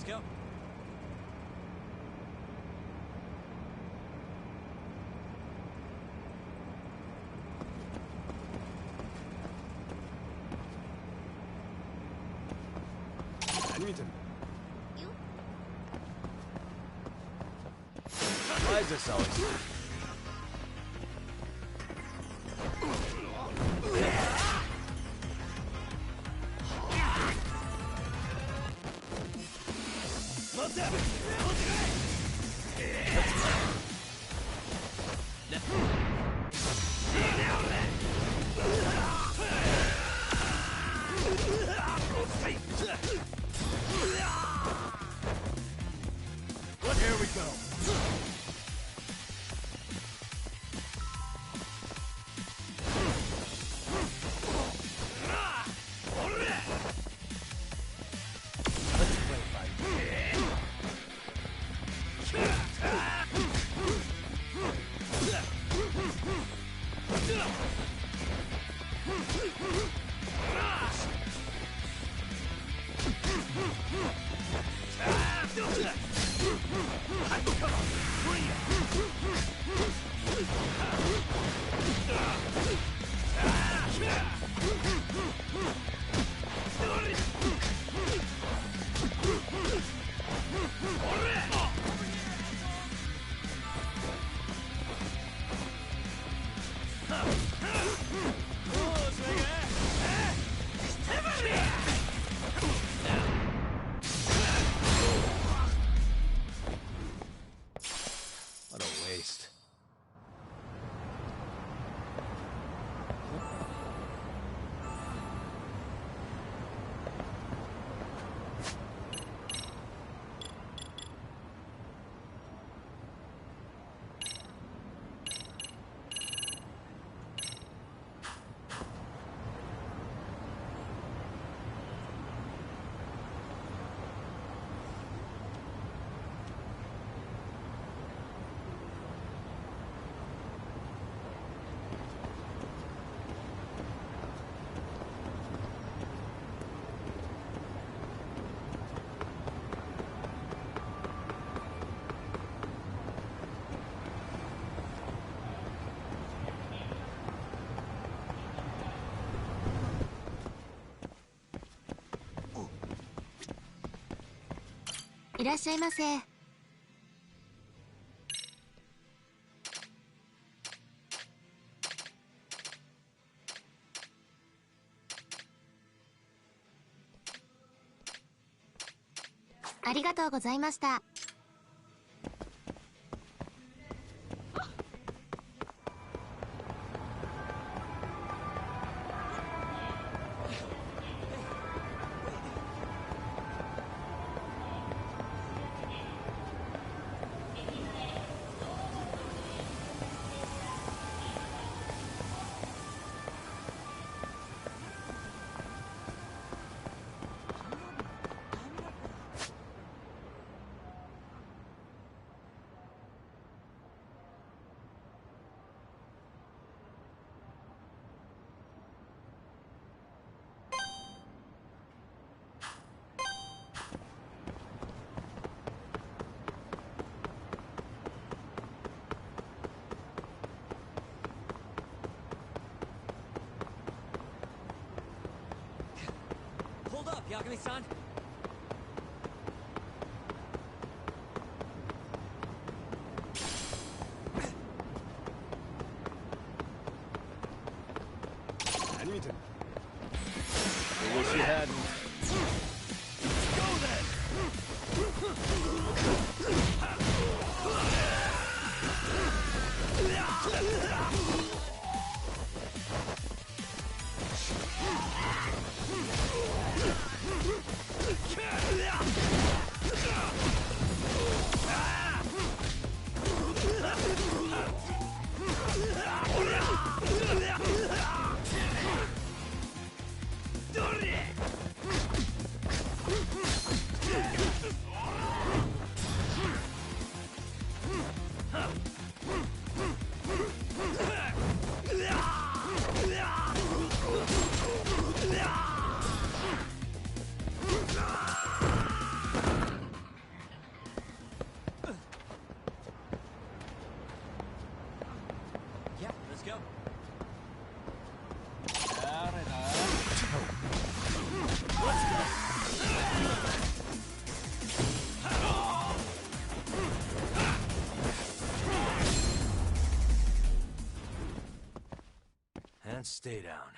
Let's go. Why is this always? Here we go. What a waste.いらっしゃいませ。ありがとうございました。Hold up, Yagami-san. I wish you hadn't. Go then! Stay down.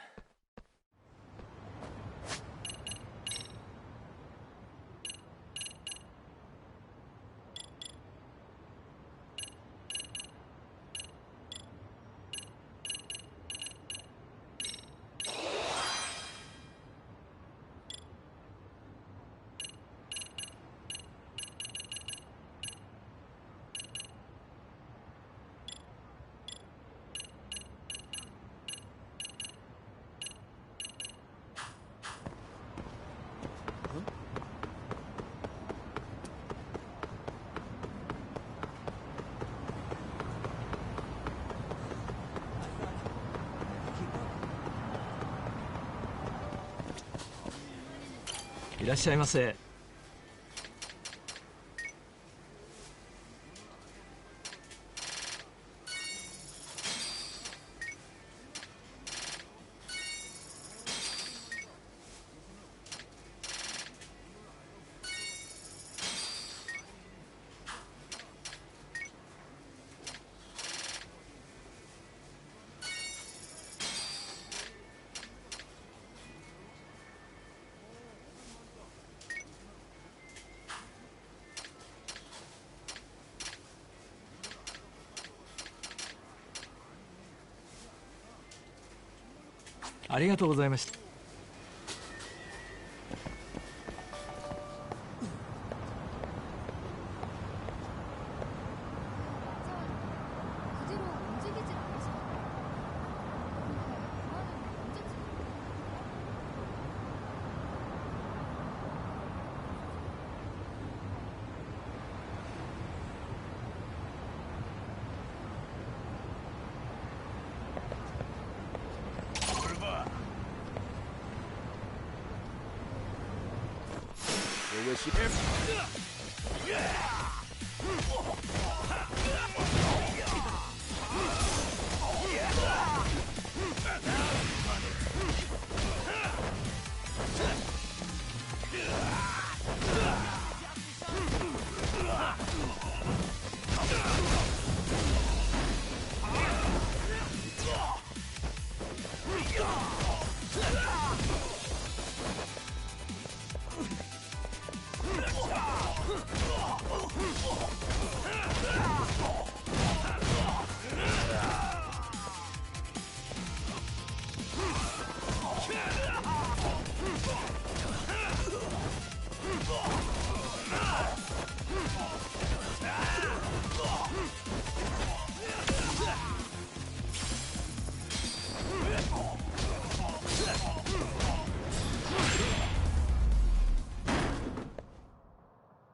いらっしゃいませ。ありがとうございました。We'll wish you.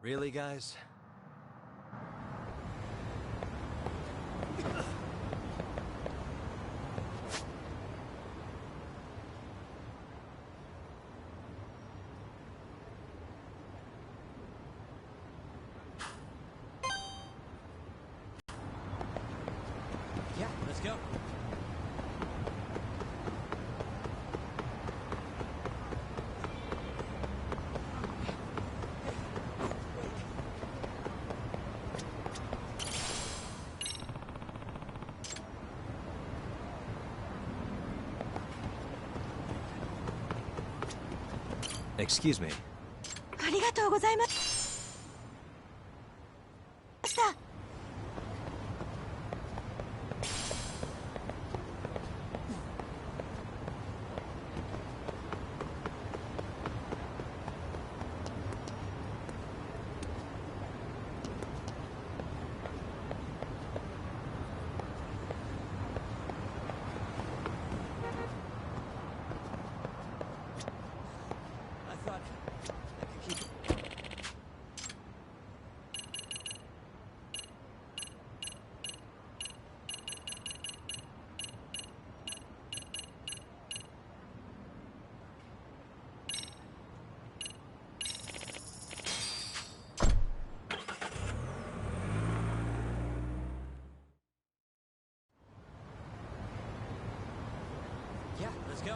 Really, guys? Yeah, let's go. Excuse me. ありがとうございました。I thought I could keep it. Yeah, let's go.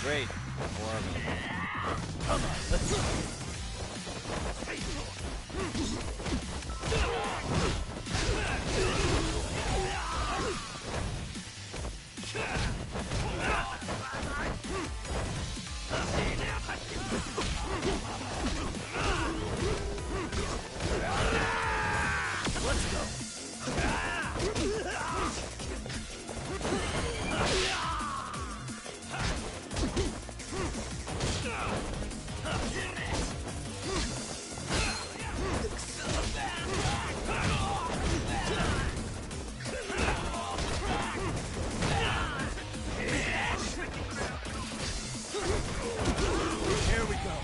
Great. More of them. Come on, let's go. Here we go.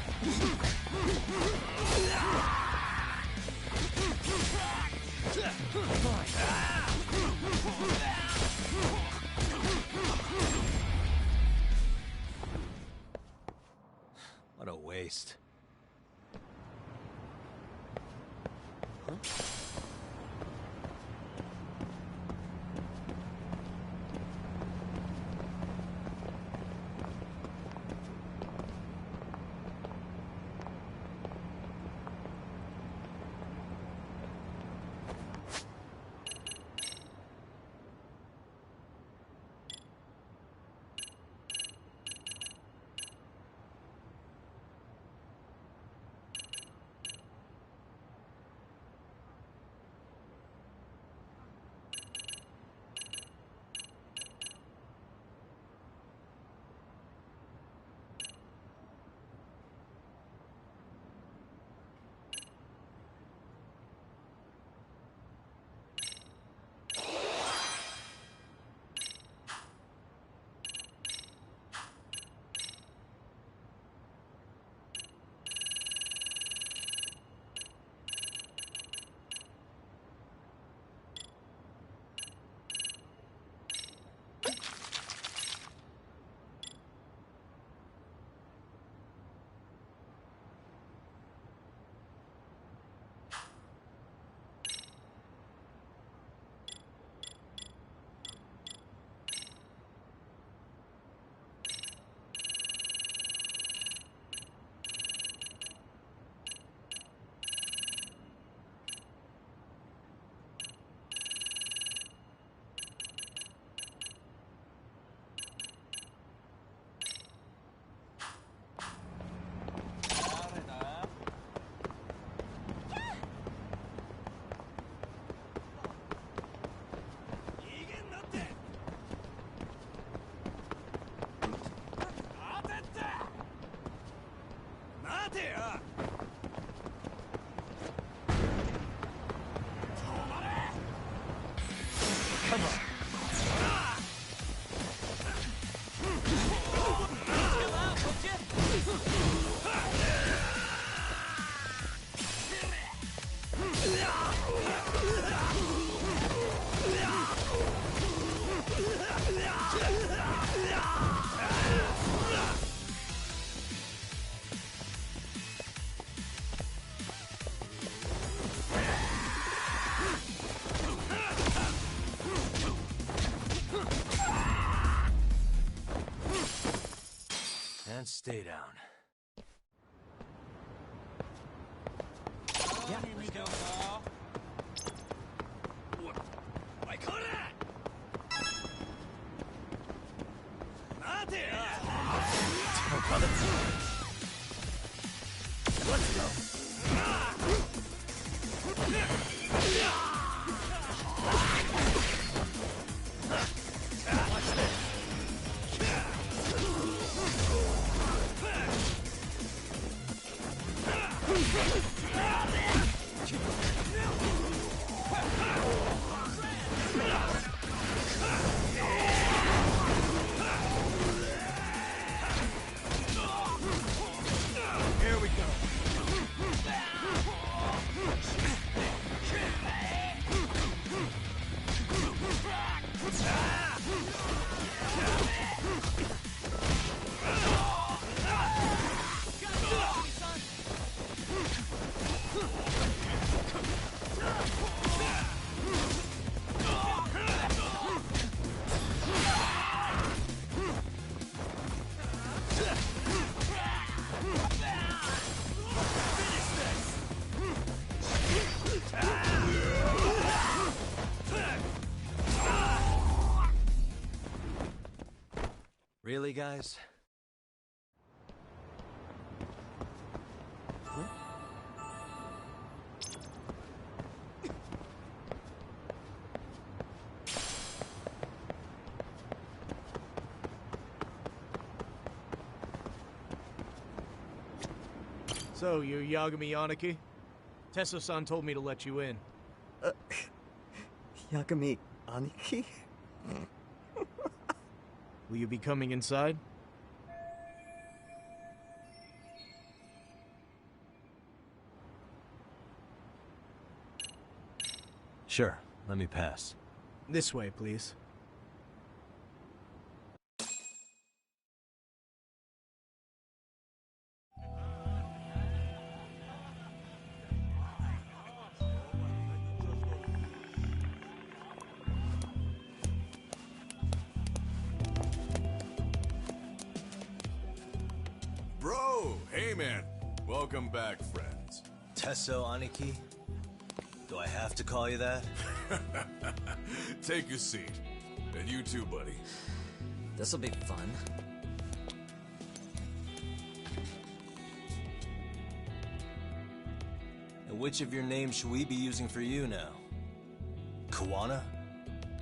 What a waste. And stay down. Yeah, let's go. Let's go. Here we go. Really, guys? So, you're Yagami Aniki? Tesso-san told me to let you in. Yagami Aniki? Will you be coming inside? Sure, let me pass. This way, please. Bro, hey man. Welcome back, friends. Tesso Aniki? Do I have to call you that? Take a seat. And you too, buddy. This'll be fun. And which of your names should we be using for you now? Kawana?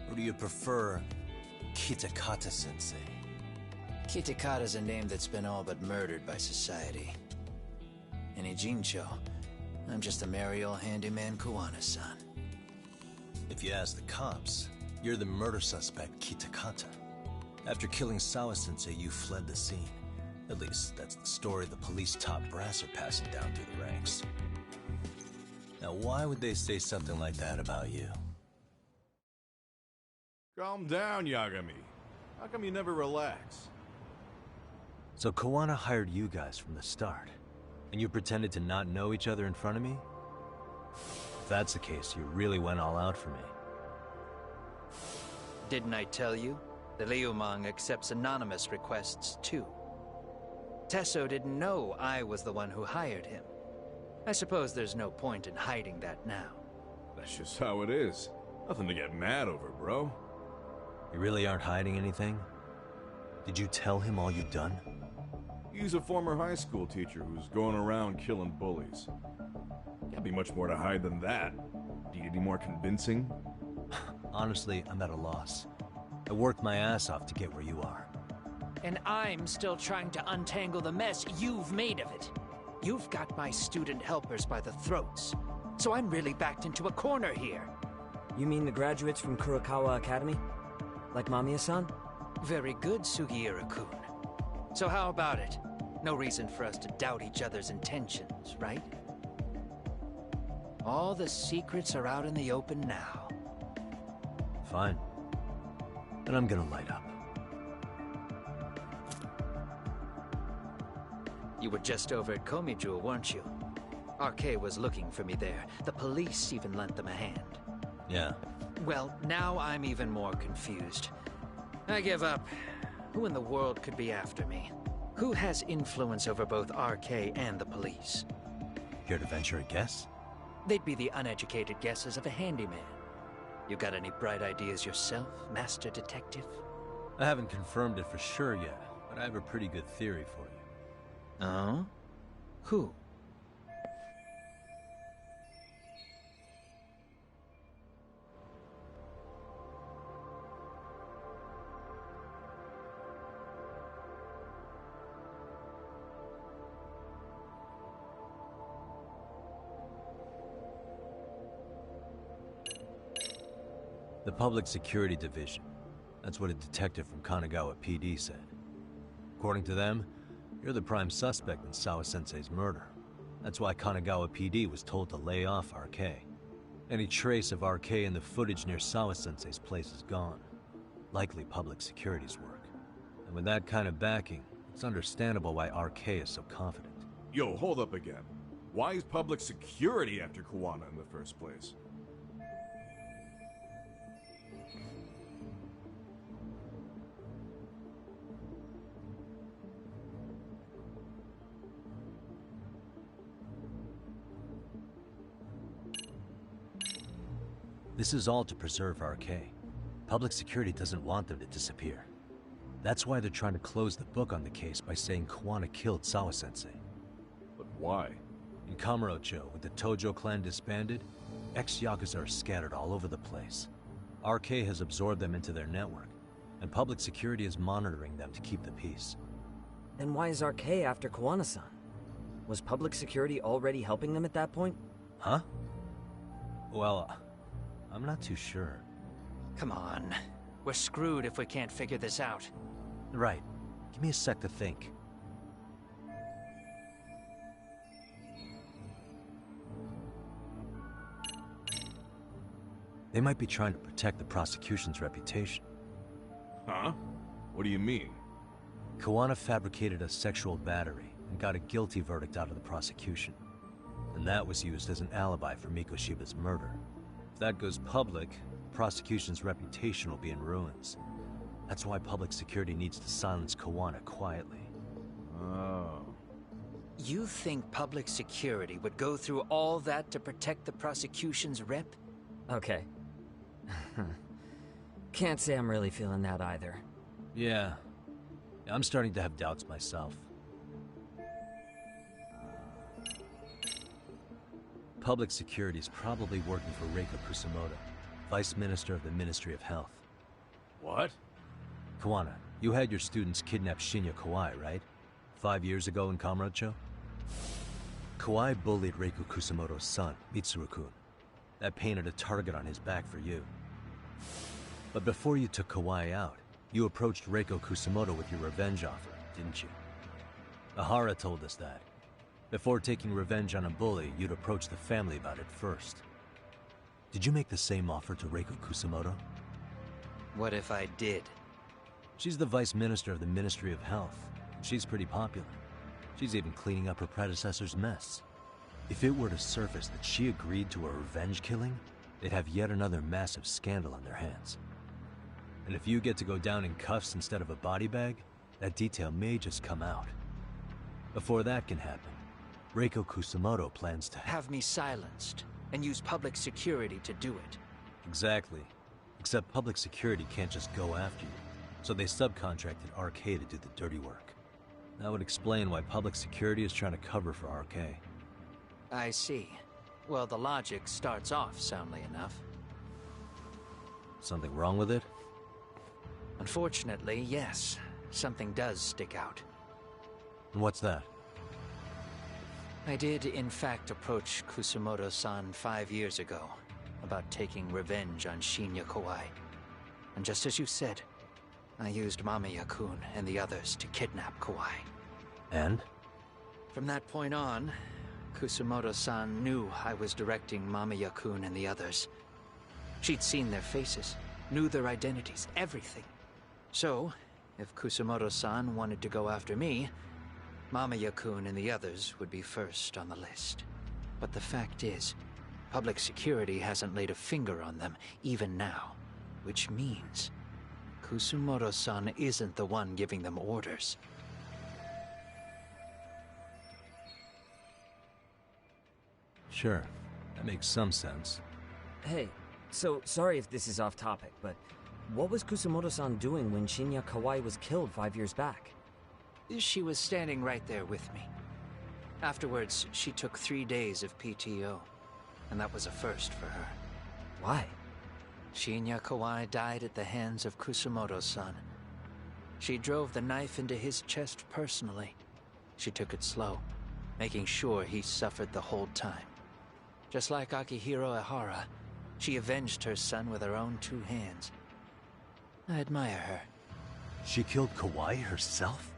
Or do you prefer Kitakata-sensei? Kitakata's a name that's been all but murdered by society. And Ijincho, I'm just a merry old handyman Kawana-san. If you ask the cops, you're the murder suspect Kitakata. After killing Sawa-sensei, you fled the scene. At least, that's the story the police top brass are passing down through the ranks. Now, why would they say something like that about you? Calm down, Yagami. How come you never relax? So Kawana hired you guys from the start, and you pretended to not know each other in front of me? If that's the case, you really went all out for me. Didn't I tell you? The Liumang accepts anonymous requests, too. Tesso didn't know I was the one who hired him. I suppose there's no point in hiding that now. That's just how it is. Nothing to get mad over, bro. You really aren't hiding anything? Did you tell him all you've done? He's a former high school teacher who's going around killing bullies. Can't be much more to hide than that. Do you need any more convincing? Honestly, I'm at a loss. I worked my ass off to get where you are. And I'm still trying to untangle the mess you've made of it. You've got my student helpers by the throats. So I'm really backed into a corner here. You mean the graduates from Kurokawa Academy? Like Mamiya-san? Very good, Sugiura-kun. So how about it? No reason for us to doubt each other's intentions, right? All the secrets are out in the open now. Fine. Then I'm gonna light up. You were just over at Komijul, weren't you? RK was looking for me there. The police even lent them a hand. Yeah. Well, now I'm even more confused. I give up. Who in the world could be after me? Who has influence over both RK and the police? Care to venture a guess? They'd be the uneducated guesses of a handyman. You got any bright ideas yourself, Master Detective? I haven't confirmed it for sure yet, but I have a pretty good theory for you. Oh? Who? The Public Security Division. That's what a detective from Kanagawa PD said. According to them, you're the prime suspect in Sawa-sensei's murder. That's why Kanagawa PD was told to lay off RK. Any trace of RK in the footage near Sawa-sensei's place is gone. Likely public security's work. And with that kind of backing, it's understandable why RK is so confident. Yo, hold up again. Why is public security after Kawana in the first place? This is all to preserve RK. Public security doesn't want them to disappear. That's why they're trying to close the book on the case by saying Kuwana killed Sawa-sensei. But why? In Kamurocho, with the Tojo clan disbanded, ex-Yakuza are scattered all over the place. RK has absorbed them into their network, and public security is monitoring them to keep the peace. Then why is RK after Kawana-san? Was public security already helping them at that point? Huh? Well, I'm not too sure. Come on. We're screwed if we can't figure this out. Right. Give me a sec to think. They might be trying to protect the prosecution's reputation. Huh? What do you mean? Kuwana fabricated a sexual battery and got a guilty verdict out of the prosecution. And that was used as an alibi for Mikoshiba's murder. If that goes public, the prosecution's reputation will be in ruins. That's why public security needs to silence Kuwana quietly. Oh. You think public security would go through all that to protect the prosecution's rep? Okay. Can't say I'm really feeling that either. Yeah. I'm starting to have doubts myself. Public security is probably working for Reiko Kusumoto, Vice Minister of the Ministry of Health. What? Kuwana, you had your students kidnap Shinya Kawai, right? 5 years ago in Kamurocho? Kawai bullied Reiko Kusumoto's son, Mitsuru-kun. That painted a target on his back for you. But before you took Kawai out, you approached Reiko Kusumoto with your revenge offer, didn't you? Ahara told us that. Before taking revenge on a bully, you'd approach the family about it first. Did you make the same offer to Reiko Kusumoto? What if I did? She's the Vice Minister of the Ministry of Health. She's pretty popular. She's even cleaning up her predecessor's mess. If it were to surface that she agreed to a revenge killing, they'd have yet another massive scandal on their hands. And if you get to go down in cuffs instead of a body bag, that detail may just come out. Before that can happen, Reiko Kusumoto plans to Have me silenced, and use public security to do it. Exactly. Except public security can't just go after you, so they subcontracted RK to do the dirty work. That would explain why public security is trying to cover for RK. I see. Well, the logic starts off soundly enough. Something wrong with it? Unfortunately, yes. Something does stick out. And what's that? I did, in fact, approach Kusumoto-san 5 years ago about taking revenge on Shinya Kawai. And just as you said, I used Mamiya-kun and the others to kidnap Kawai. And? From that point on, Kusumoto-san knew I was directing Mamiya-kun and the others. She'd seen their faces, knew their identities, everything. So, if Kusumoto-san wanted to go after me, Mamiya-kun and the others would be first on the list. But the fact is, public security hasn't laid a finger on them, even now. Which means, Kusumoto-san isn't the one giving them orders. Sure, that makes some sense. Hey, so sorry if this is off topic, but what was Kusumoto-san doing when Shinya Kawai was killed 5 years back? She was standing right there with me. Afterwards, she took 3 days of PTO, and that was a first for her. Why? Shinya Kawai died at the hands of Kusumoto-san. She drove the knife into his chest personally. She took it slow, making sure he suffered the whole time. Just like Akihiro Ehara, she avenged her son with her own 2 hands. I admire her. She killed Kawai herself?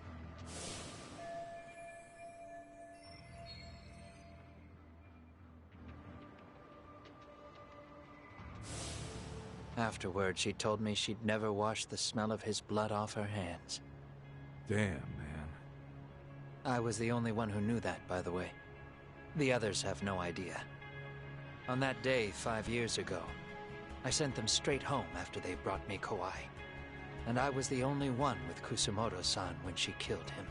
Afterward, she told me she'd never wash the smell of his blood off her hands. Damn, man. I was the only one who knew that, by the way. The others have no idea. On that day 5 years ago, I sent them straight home after they brought me Kawai. And I was the only one with Kusumoto-san when she killed him.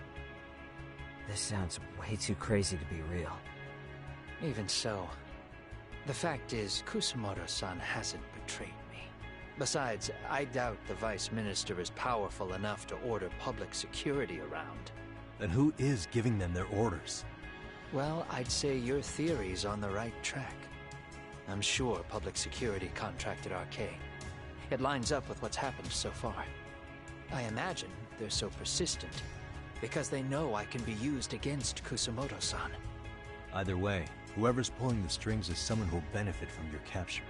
This sounds way too crazy to be real. Even so, the fact is, Kusumoto-san hasn't betrayed me. Besides, I doubt the Vice Minister is powerful enough to order public security around. Then who is giving them their orders? Well, I'd say your theory's on the right track. I'm sure public security contracted Arcane. It lines up with what's happened so far. I imagine they're so persistent because they know I can be used against Kusumoto-san. Either way, whoever's pulling the strings is someone who'll benefit from your capture.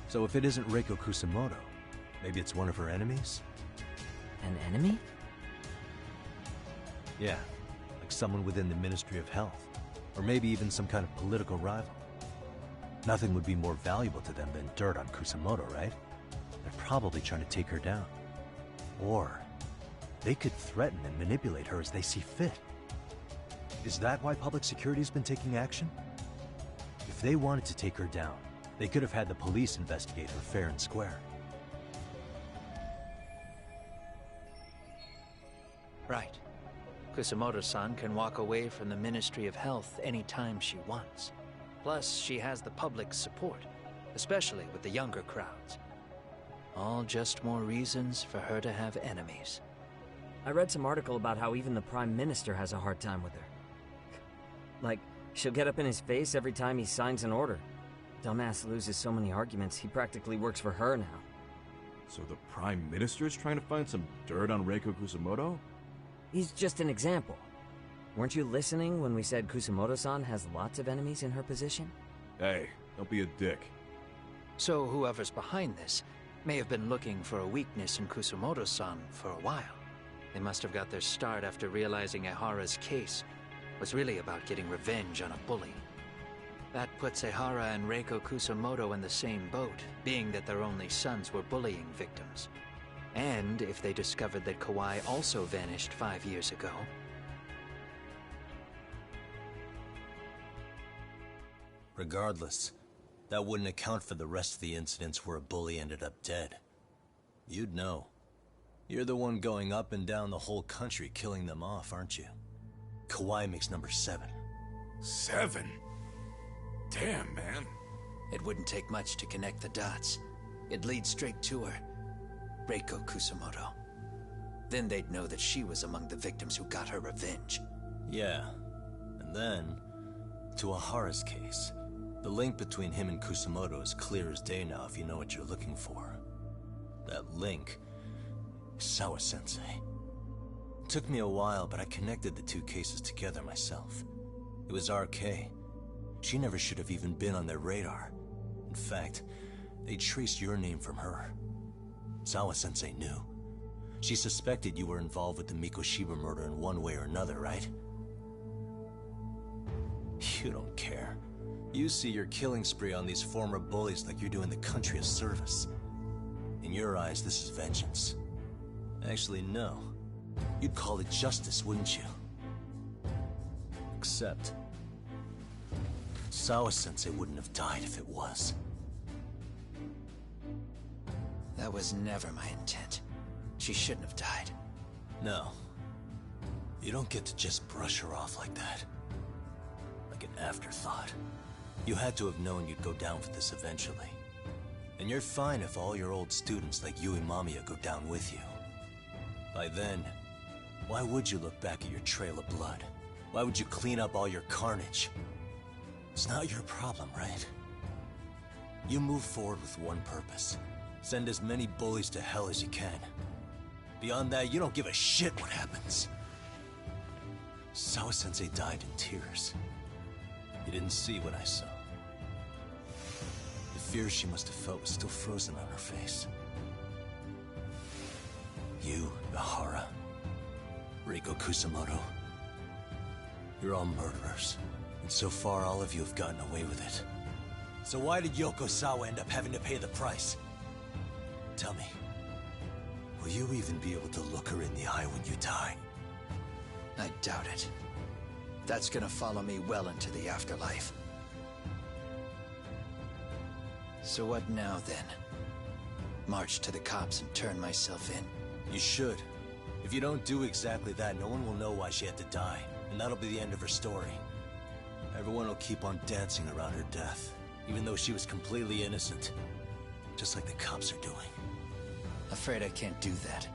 So if it isn't Reiko Kusumoto, maybe it's one of her enemies? An enemy? Yeah, like someone within the Ministry of Health, or maybe even some kind of political rival. Nothing would be more valuable to them than dirt on Kusumoto, right? They're probably trying to take her down. Or they could threaten and manipulate her as they see fit. Is that why public security's been taking action? If they wanted to take her down, they could have had the police investigate her fair and square. Right. Kusumoto-san can walk away from the Ministry of Health anytime she wants. Plus, she has the public's support, especially with the younger crowds. All just more reasons for her to have enemies. I read some article about how even the Prime Minister has a hard time with her. Like, she'll get up in his face every time he signs an order. Dumbass loses so many arguments, he practically works for her now. So the Prime Minister's trying to find some dirt on Reiko Kusumoto? He's just an example. Weren't you listening when we said Kusumoto-san has lots of enemies in her position? Hey, don't be a dick. So whoever's behind this may have been looking for a weakness in Kusumoto-san for a while. They must have got their start after realizing Ehara's case was really about getting revenge on a bully. That puts Ehara and Reiko Kusumoto in the same boat, being that their only sons were bullying victims. And if they discovered that Kawai also vanished 5 years ago... Regardless, that wouldn't account for the rest of the incidents where a bully ended up dead. You'd know. You're the one going up and down the whole country killing them off, aren't you? Kawai makes number 7. 7? Damn, man. It wouldn't take much to connect the dots. It'd lead straight to her. Reiko Kusumoto. Then they'd know that she was among the victims who got her revenge. Yeah. And then, to Ehara's case. The link between him and Kusumoto is clear as day now if you know what you're looking for. That link is Sawa-sensei. It took me a while, but I connected the two cases together myself. It was RK. She never should have even been on their radar. In fact, they traced your name from her. Sawa-sensei knew. She suspected you were involved with the Mikoshiba murder in one way or another, right? You don't care. You see your killing spree on these former bullies like you're doing the country a service. In your eyes, this is vengeance. Actually, no. You'd call it justice, wouldn't you? Except... Sawa-sensei wouldn't have died if it was. That was never my intent. She shouldn't have died. No. You don't get to just brush her off like that. Like an afterthought. You had to have known you'd go down for this eventually. And you're fine if all your old students like Yui Mamiya go down with you. By then, why would you look back at your trail of blood? Why would you clean up all your carnage? It's not your problem, right? You move forward with one purpose. Send as many bullies to hell as you can. Beyond that, you don't give a shit what happens. Sawa-sensei died in tears. You didn't see what I saw. The fear she must have felt was still frozen on her face. You, Ehara, Reiko Kusumoto, you're all murderers. And so far, all of you have gotten away with it. So why did Yoko Sawa end up having to pay the price? Tell me, will you even be able to look her in the eye when you die? I doubt it. That's gonna follow me well into the afterlife. So what now, then? March to the cops and turn myself in? You should. If you don't do exactly that, no one will know why she had to die, and that'll be the end of her story. Everyone will keep on dancing around her death, even though she was completely innocent. just like the cops are doing. Afraid I can't do that.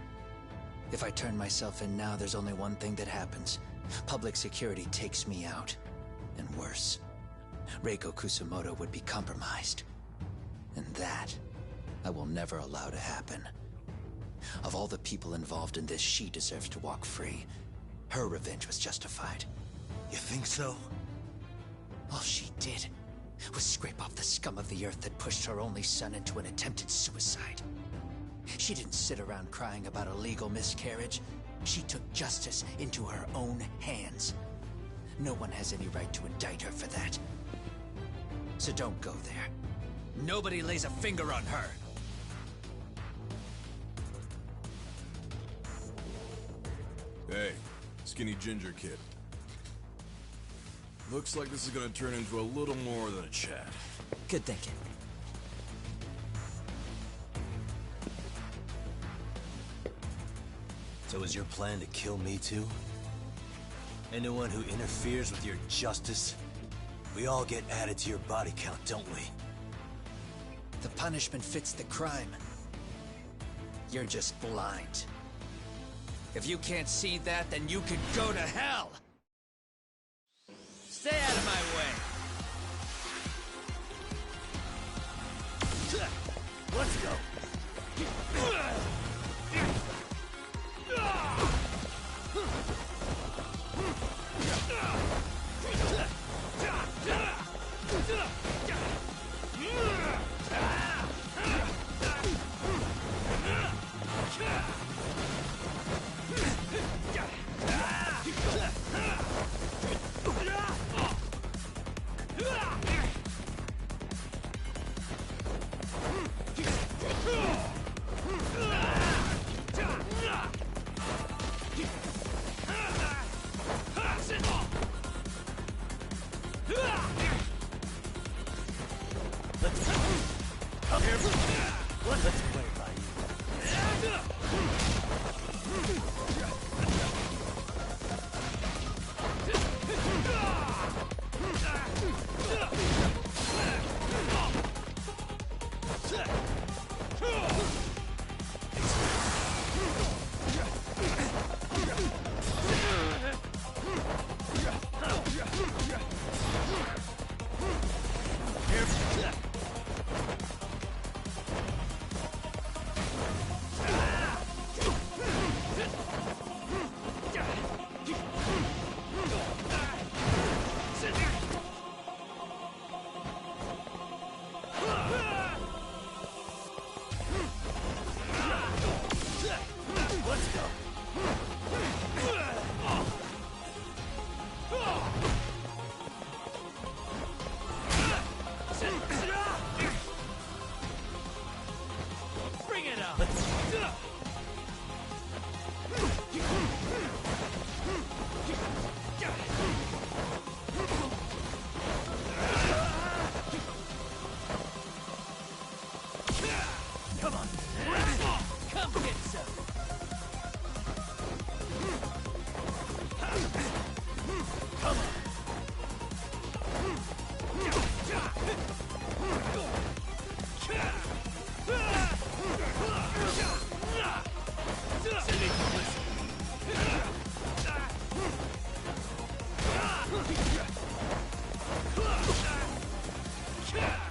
If I turn myself in now, there's only one thing that happens. Public security takes me out. And worse, Reiko Kusumoto would be compromised. And that, I will never allow to happen. Of all the people involved in this, she deserves to walk free. Her revenge was justified. You think so? All she did was scrape off the scum of the earth that pushed her only son into an attempted suicide. She didn't sit around crying about a legal miscarriage. She took justice into her own hands. No one has any right to indict her for that. So don't go there. Nobody lays a finger on her. Hey, skinny ginger kid. Looks like this is gonna turn into a little more than a chat. Good thinking. So is your plan to kill me too? Anyone who interferes with your justice? We all get added to your body count, don't we? The punishment fits the crime. You're just blind. If you can't see that, then you can go to hell! Stay out of my way! Let's go. Let's play by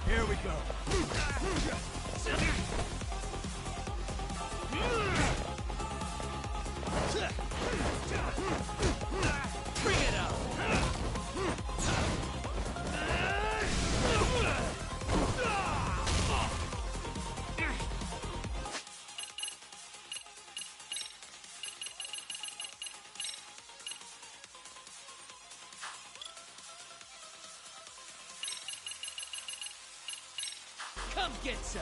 Here we go. Bring it up. Come get some.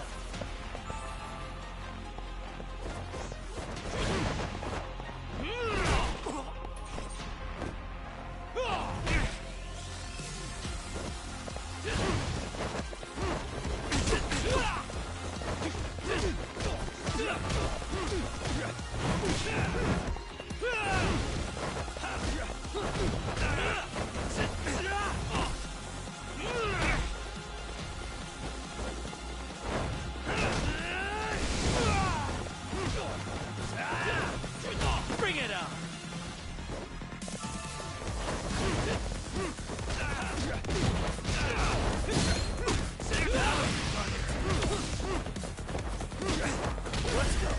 Bring it on! Let's go!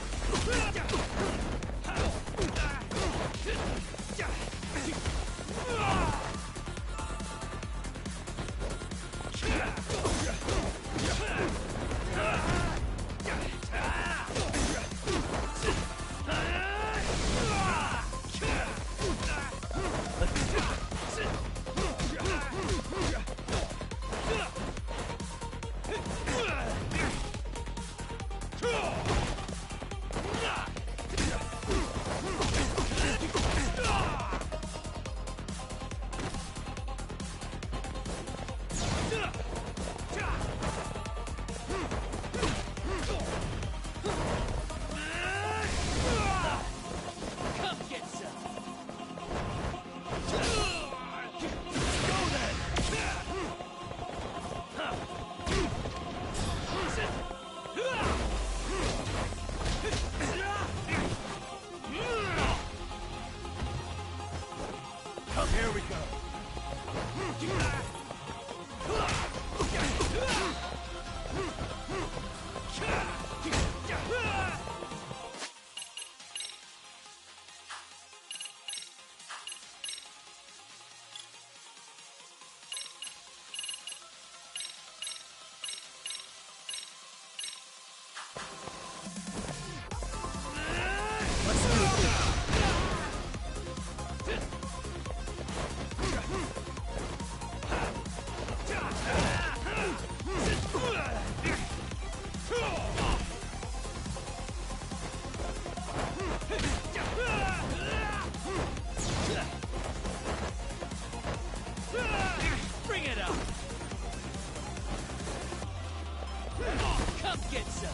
Here we go. Bring it up! Come get some!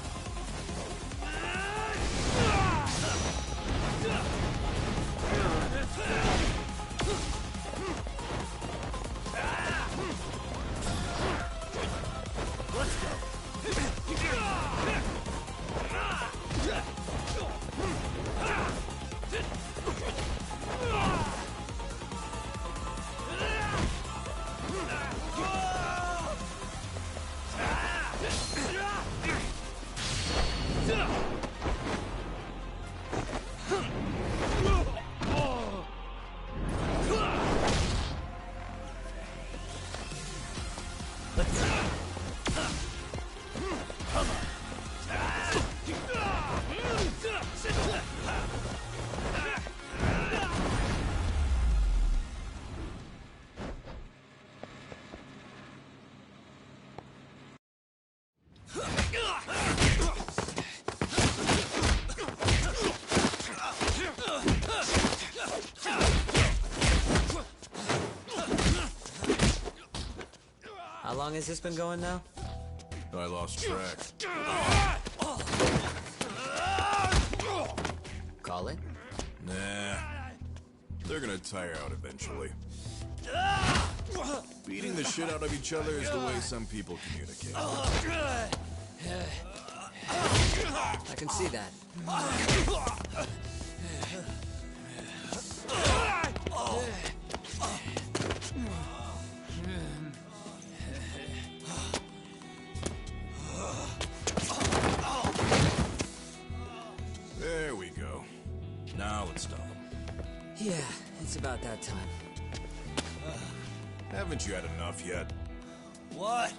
Let's go! How long has this been going now? I lost track. Call it? Nah. They're gonna tire out eventually. Beating the shit out of each other is the way some people communicate. I can see that. There we go. Now let's stop them. Yeah, it's about that time. Haven't you had enough yet? What?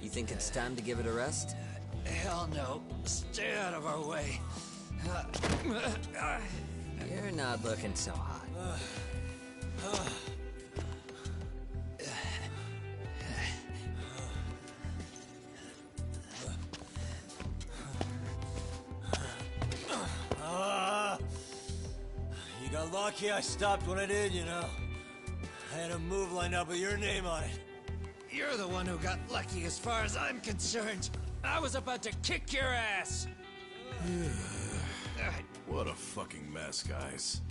You think it's time to give it a rest? Hell no. Stay out of our way. You're not looking so hot. You got lucky I stopped when I did, you know. I had a move lined up with your name on it. You're the one who got lucky as far as I'm concerned. I was about to kick your ass. What a fucking mess, guys.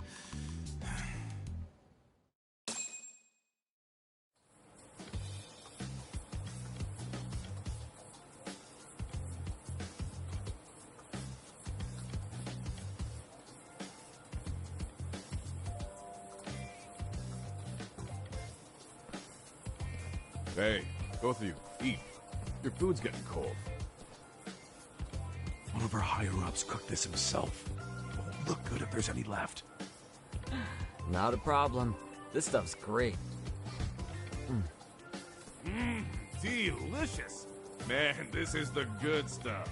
Hey, both of you, eat. Your food's getting cold. One of our higher-ups cooked this himself. It won't look good if there's any left. Not a problem. This stuff's great. Delicious! Man, this is the good stuff.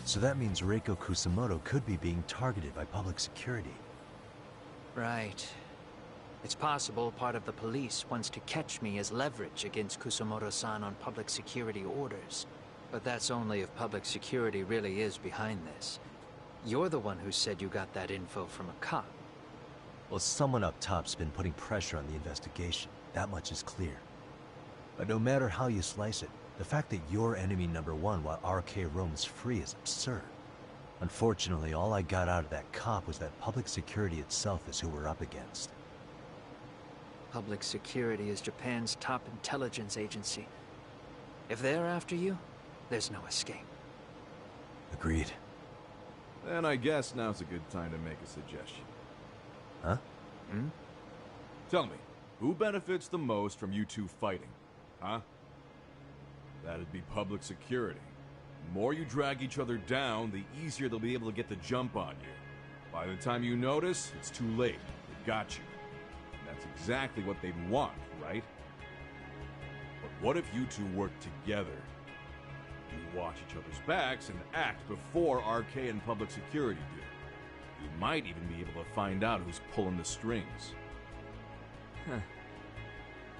So that means Reiko Kusamoto could be being targeted by public security. Right. It's possible part of the police wants to catch me as leverage against Kusamoto-san on public security orders. But that's only if public security really is behind this. You're the one who said you got that info from a cop. Well, someone up top's been putting pressure on the investigation. That much is clear. But no matter how you slice it, the fact that you're enemy number one while RK roams free is absurd. Unfortunately, all I got out of that cop was that public security itself is who we're up against. Public security is Japan's top intelligence agency. If they're after you, there's no escape. Agreed. Then I guess now's a good time to make a suggestion. Huh? Tell me, who benefits the most from you two fighting? Huh? That'd be public security. The more you drag each other down, the easier they'll be able to get the jump on you. By the time you notice, it's too late. They've got you. And that's exactly what they'd want, right? But what if you two work together? You watch each other's backs and act before RK and public security do. You might even be able to find out who's pulling the strings.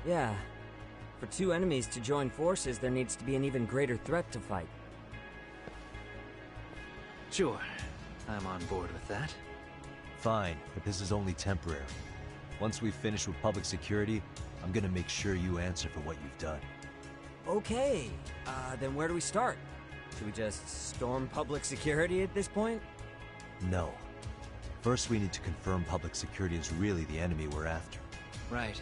Yeah. For two enemies to join forces, there needs to be an even greater threat to fight. Sure. I'm on board with that. Fine, but this is only temporary. Once we finish with public security, I'm gonna make sure you answer for what you've done. Okay. Then where do we start? Should we just storm public security at this point? No. First, we need to confirm public security is really the enemy we're after. Right.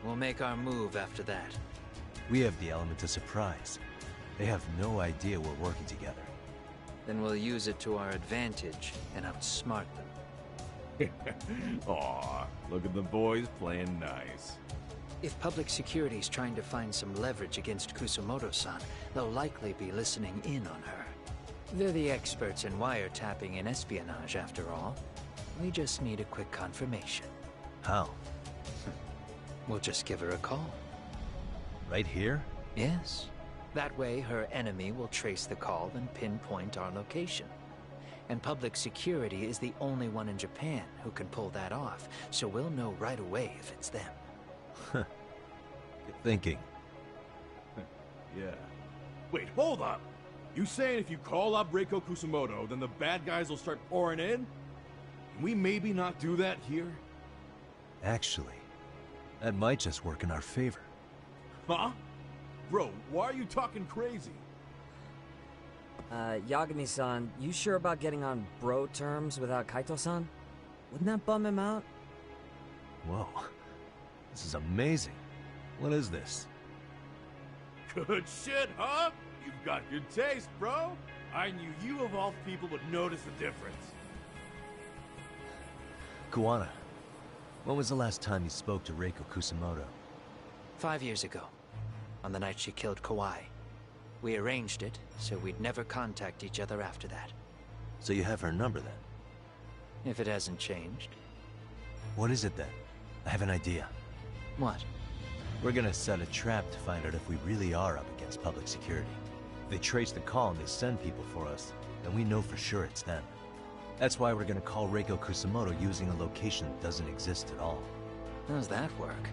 We'll make our move after that. We have the element of surprise. They have no idea we're working together. Then we'll use it to our advantage and outsmart them. Aw, look at the boys playing nice. If public security's trying to find some leverage against Kusamoto-san, they'll likely be listening in on her. They're the experts in wiretapping and espionage, after all. We just need a quick confirmation. How? We'll just give her a call. Right here? Yes. That way, her enemy will trace the call and pinpoint our location. And public security is the only one in Japan who can pull that off, so we'll know right away if it's them. Good thinking. Yeah. Wait, hold up! You saying if you call up Reiko Kusamoto, then the bad guys will start pouring in? Can we maybe not do that here? Actually, that might just work in our favor. Huh? Bro, why are you talking crazy? Yagami-san, you sure about getting on bro terms without Kaito-san? Wouldn't that bum him out? Whoa. This is amazing. What is this? Good shit, huh? You've got good taste, bro. I knew you of all people would notice the difference. Kuwana, when was the last time you spoke to Reiko Kusamoto? 5 years ago, on the night she killed Kawai. We arranged it, so we'd never contact each other after that. So you have her number then? If it hasn't changed. What is it then? I have an idea. What? We're gonna set a trap to find out if we really are up against public security. If they trace the call and they send people for us, then we know for sure it's them. That's why we're gonna call Reiko Kusamoto using a location that doesn't exist at all. How's that work?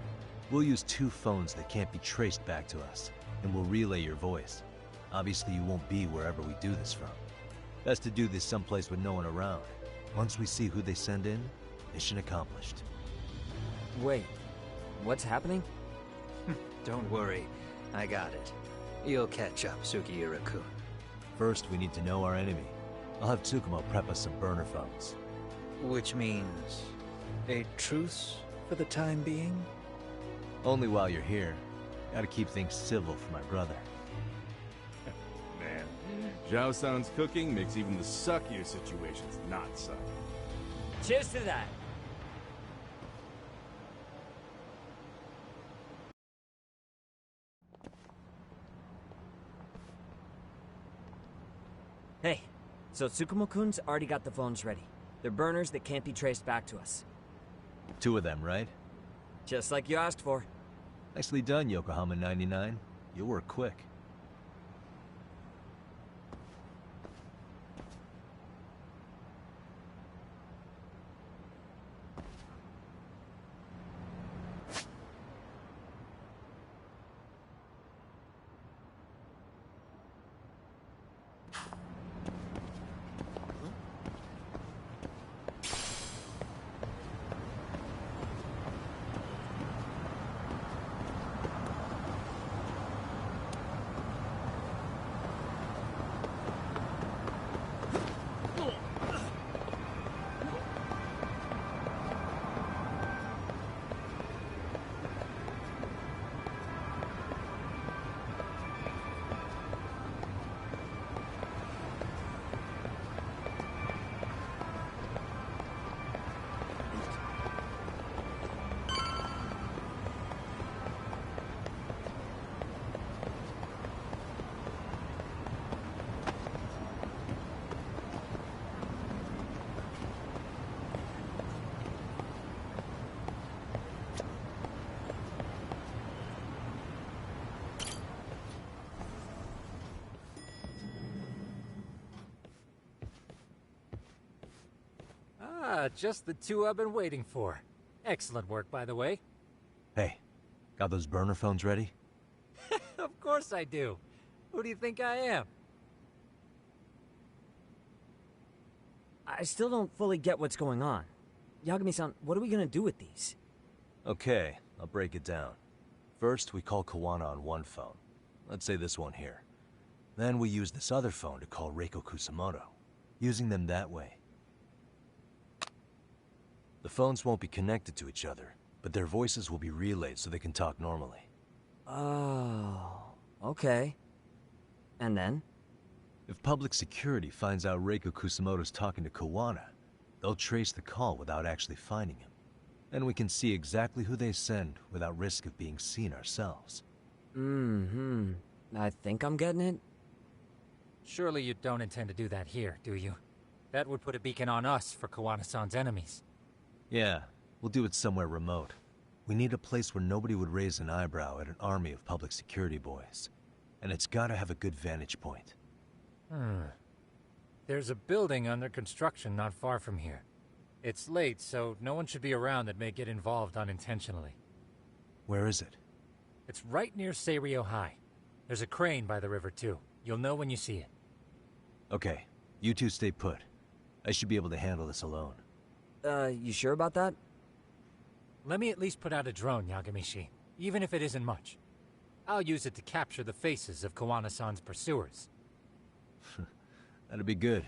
We'll use 2 phones that can't be traced back to us, and we'll relay your voice. Obviously you won't be wherever we do this from. Best to do this someplace with no one around. Once we see who they send in, mission accomplished. Wait, what's happening? Don't worry, I got it. You'll catch up, Sugiura-kun. First, we need to know our enemy. I'll have Tsukumo prep us some burner phones. Which means a truce for the time being? Only while you're here. Gotta keep things civil for my brother. Man, Zhao-san's cooking makes even the suckiest situations not suck. Cheers to that! Hey, so Tsukumo-kun's already got the phones ready. They're burners that can't be traced back to us. 2 of them, right? Just like you asked for. Nicely done, Yokohama 99. You work quick. Ah, just the two I've been waiting for. Excellent work, by the way. Hey, got those burner phones ready? Of course I do. Who do you think I am? I still don't fully get what's going on. Yagami-san, what are we gonna do with these? Okay, I'll break it down. First, we call Kawana on one phone. Let's say this one here. Then we use this other phone to call Reiko Kusamoto, using them that way. The phones won't be connected to each other, but their voices will be relayed so they can talk normally. Oh, okay. And then? If public security finds out Reiko Kusamoto's talking to Kawana, they'll trace the call without actually finding him. And we can see exactly who they send without risk of being seen ourselves. I think I'm getting it. Surely you don't intend to do that here, do you? That would put a beacon on us for Kawana-san's enemies. Yeah, we'll do it somewhere remote. We need a place where nobody would raise an eyebrow at an army of public security boys. And it's gotta have a good vantage point. There's a building under construction not far from here. It's late, so no one should be around that may get involved unintentionally. Where is it? It's right near Seiryo High. There's a crane by the river, too. You'll know when you see it. Okay, you two stay put. I should be able to handle this alone. You sure about that? Let me at least put out a drone, Yagamishi, even if it isn't much. I'll use it to capture the faces of Kawana-san's pursuers. That'd be good.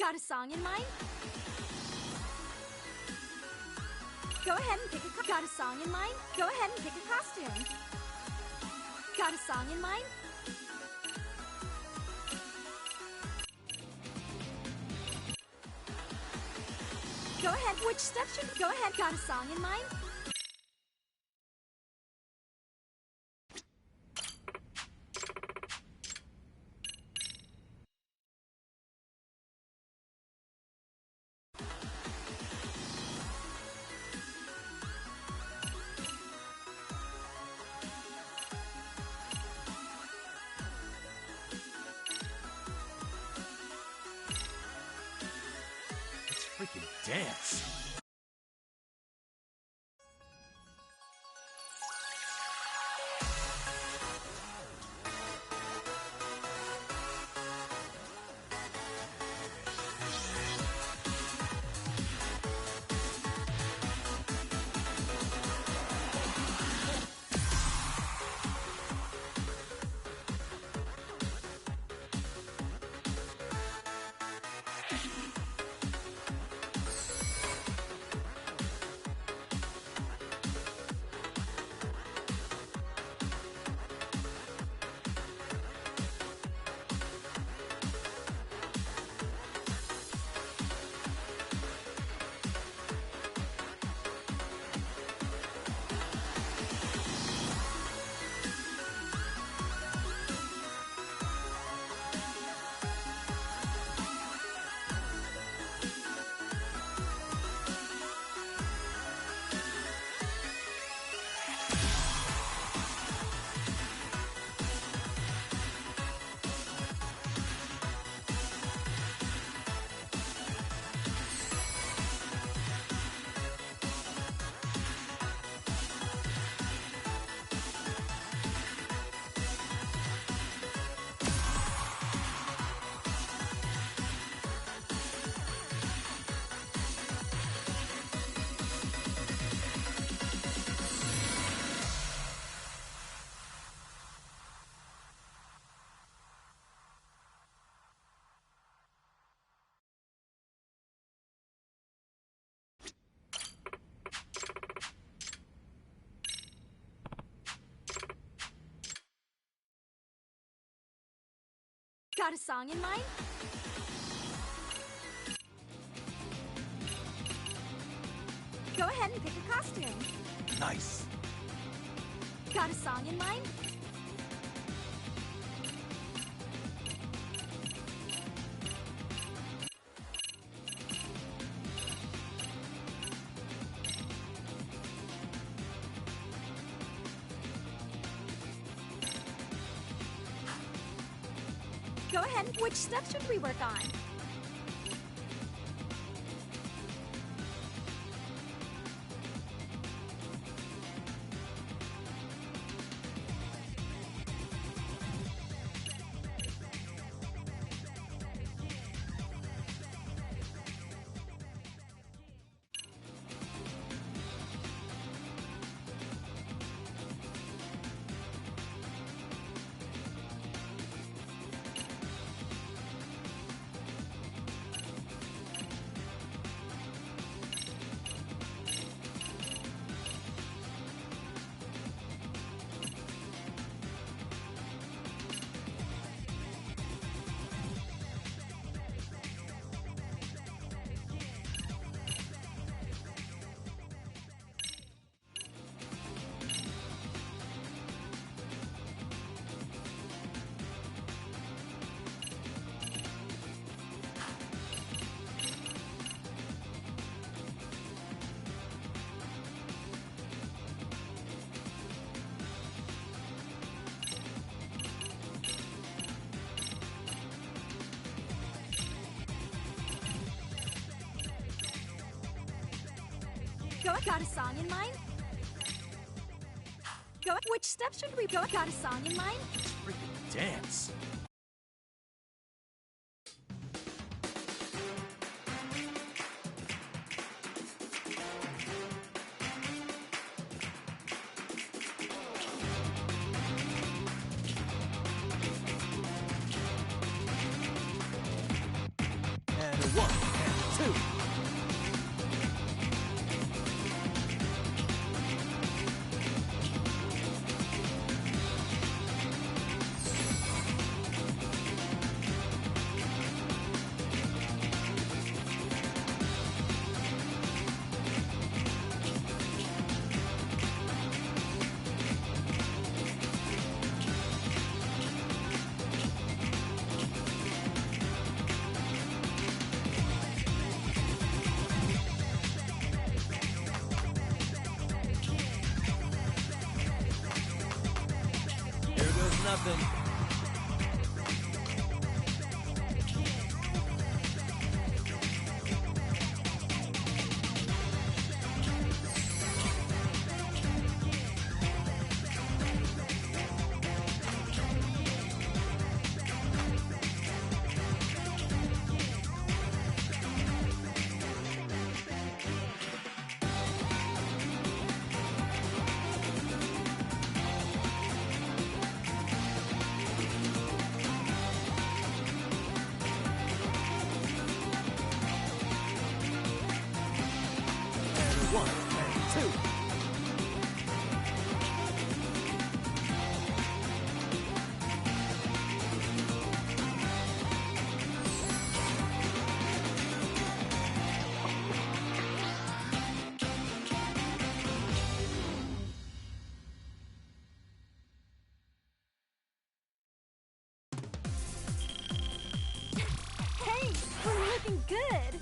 Got a song in mind? Go ahead and pick a got a song in mind? Go ahead and pick a costume. Got a song in mind? Go ahead. Which step should go ahead? Got a song in mind? Let's freaking dance. Got a song in mind? Go ahead and pick a costume. Nice. Got a song in mind? Go ahead. Which step should we work on? Got a song in mind? Go. Which step should we go? Got a song in mind? Let's freaking dance. And one and two. Nothing. One and two. Hey, we're looking good.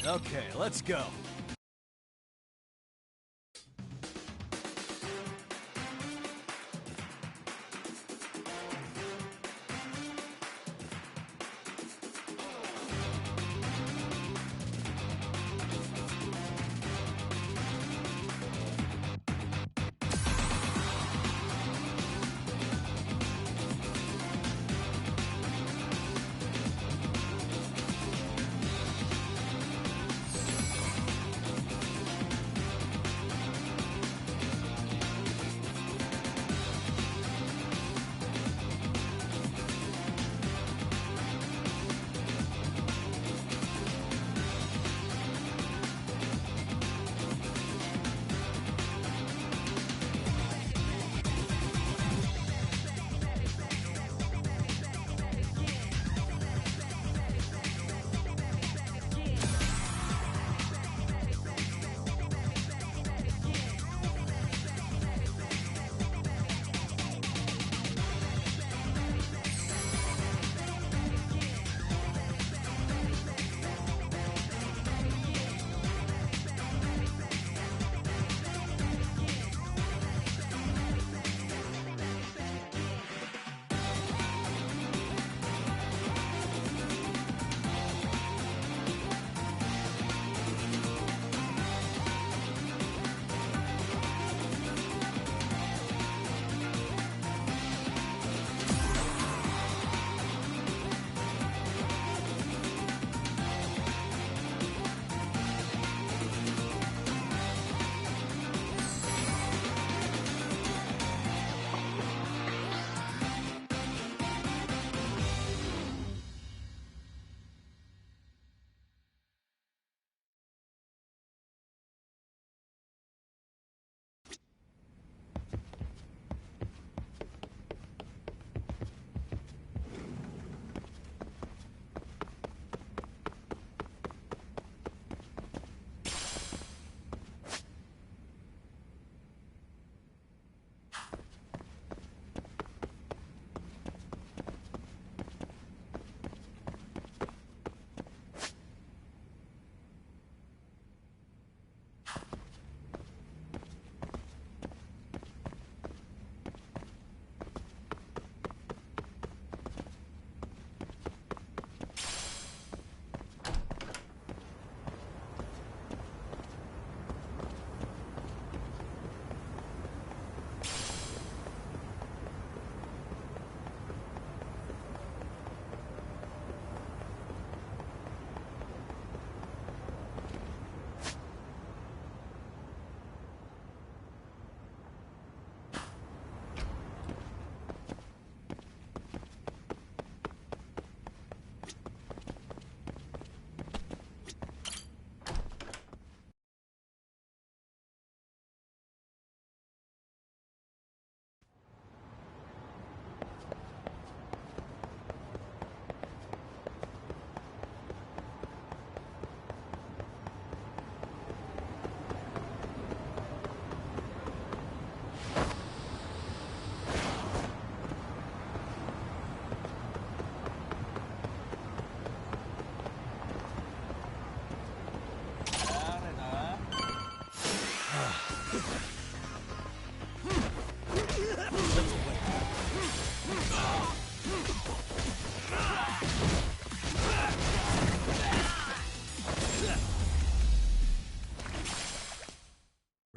Okay, let's go.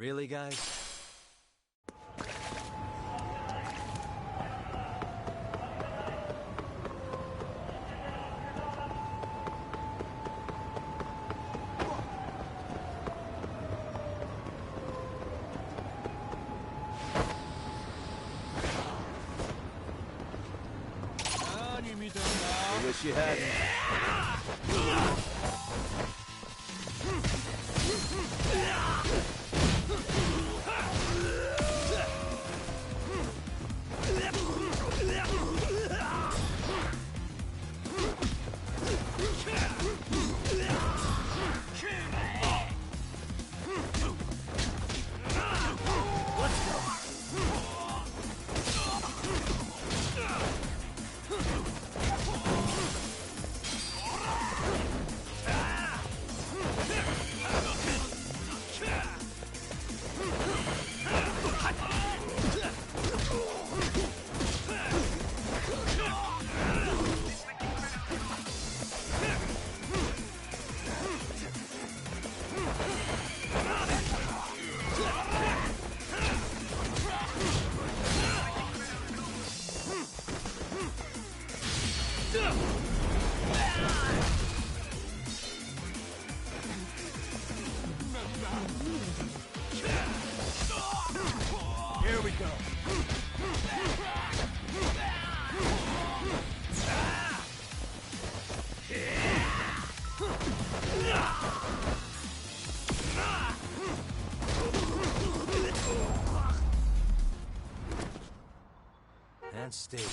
Really, guys? I wish you hadn't. Here we go. And stay down.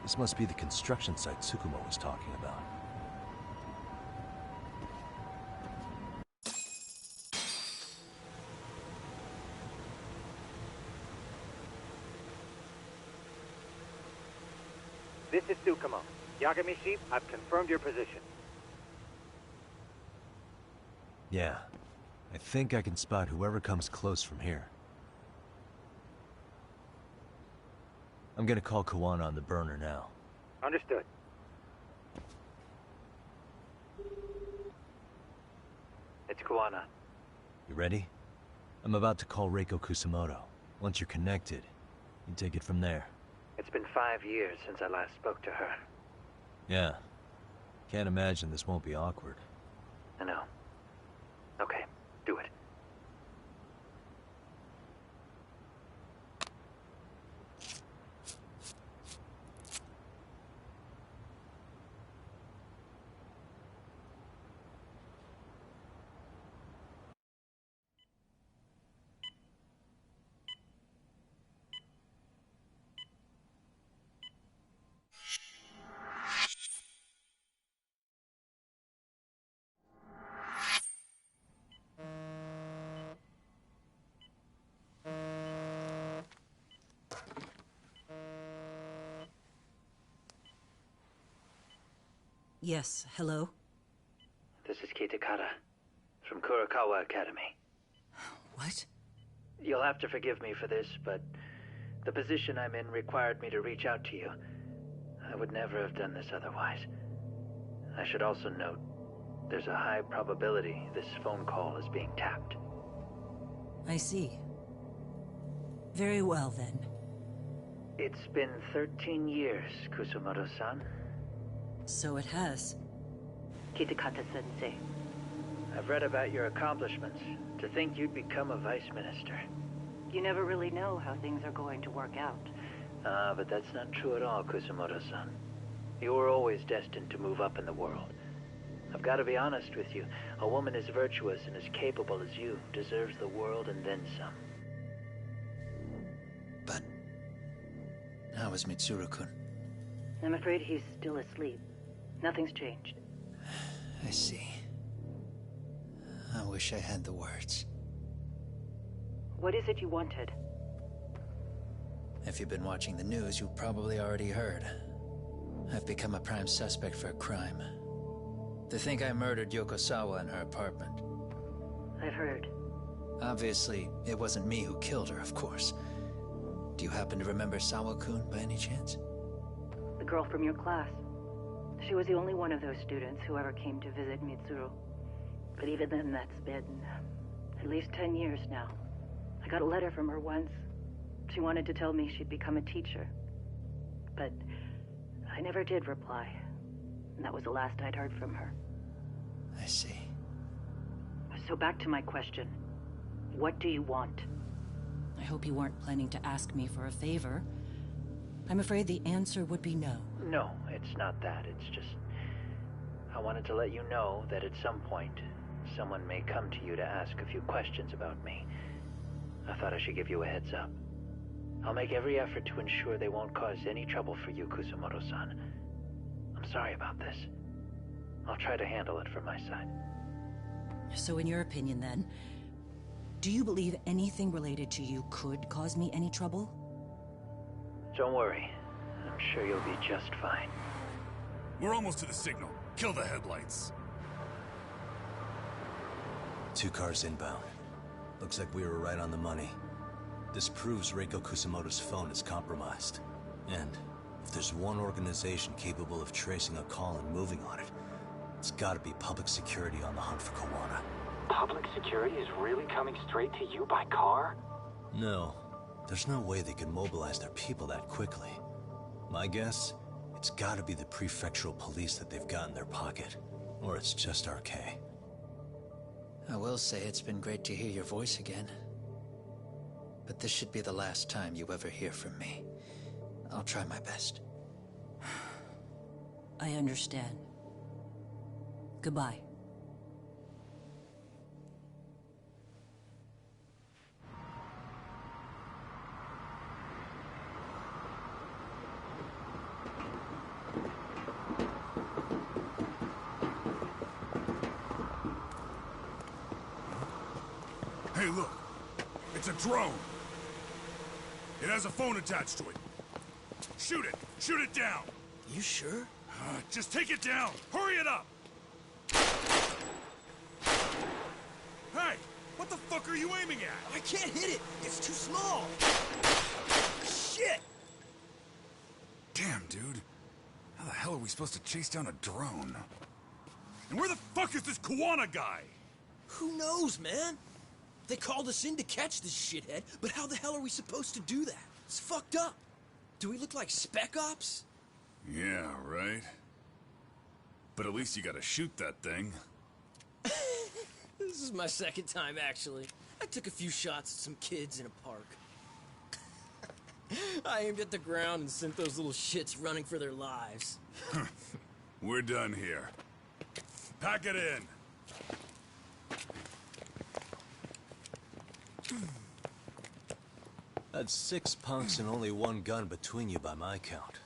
This must be the construction site Tsukumo was talking about. This is Tsukumo. Yagami-shi, I've confirmed your position. Yeah. I think I can spot whoever comes close from here. I'm gonna call Kawana on the burner now. Understood. It's Kawana. You ready? I'm about to call Reiko Kusamoto. Once you're connected, you take it from there. It's been 5 years since I last spoke to her. Yeah. Can't imagine this won't be awkward. I know. Okay, do it. Yes, hello? This is Kitakata, from Kurakawa Academy. What? You'll have to forgive me for this, but the position I'm in required me to reach out to you. I would never have done this otherwise. I should also note, there's a high probability this phone call is being tapped. I see. Very well, then. It's been 13 years, Kusumoto-san. So it has. Kitakata-sensei. I've read about your accomplishments. To think you'd become a vice minister. You never really know how things are going to work out. But that's not true at all, Kusamoto-san. You were always destined to move up in the world. I've got to be honest with you. A woman as virtuous and as capable as you deserves the world and then some. But how is Mitsuru-kun? I'm afraid he's still asleep. Nothing's changed. I see. I wish I had the words. What is it you wanted? If you've been watching the news, you've probably already heard. I've become a prime suspect for a crime. They think I murdered Yokosawa in her apartment. I've heard. Obviously, it wasn't me who killed her, of course. Do you happen to remember Sawa-kun by any chance? The girl from your class. She was the only one of those students who ever came to visit Mitsuru. But even then, that's been at least 10 years now. I got a letter from her once. She wanted to tell me she'd become a teacher. But I never did reply. And that was the last I'd heard from her. I see. So back to my question. What do you want? I hope you weren't planning to ask me for a favor. I'm afraid the answer would be no. No, it's not that. It's just... I wanted to let you know that at some point, someone may come to you to ask a few questions about me. I thought I should give you a heads up. I'll make every effort to ensure they won't cause any trouble for you, Kusamoto-san. I'm sorry about this. I'll try to handle it from my side. So in your opinion then, do you believe anything related to you could cause me any trouble? Don't worry. I'm sure you'll be just fine. We're almost to the signal. Kill the headlights. 2 cars inbound. Looks like we were right on the money. This proves Reiko Kusamoto's phone is compromised. And if there's one organization capable of tracing a call and moving on it, it's gotta be public security on the hunt for Kawana. Public security is really coming straight to you by car? No. There's no way they can mobilize their people that quickly. My guess, it's gotta be the prefectural police that they've got in their pocket. Or it's just RK. I will say it's been great to hear your voice again. But this should be the last time you ever hear from me. I'll try my best. I understand. Goodbye. Hey, look. It's a drone. It has a phone attached to it. Shoot it! Shoot it down! You sure? Just take it down! Hurry it up! Hey! What the fuck are you aiming at? I can't hit it! It's too small! Shit! Damn, dude. How the hell are we supposed to chase down a drone? And where the fuck is this Kawana guy? Who knows, man? They called us in to catch this shithead, but how the hell are we supposed to do that? It's fucked up. Do we look like Spec Ops? Yeah, right. But at least you gotta shoot that thing. This is my second time, actually. I took a few shots at some kids in a park. I aimed at the ground and sent those little shits running for their lives. We're done here. Pack it in. That's 6 punks and only 1 gun between you by my count.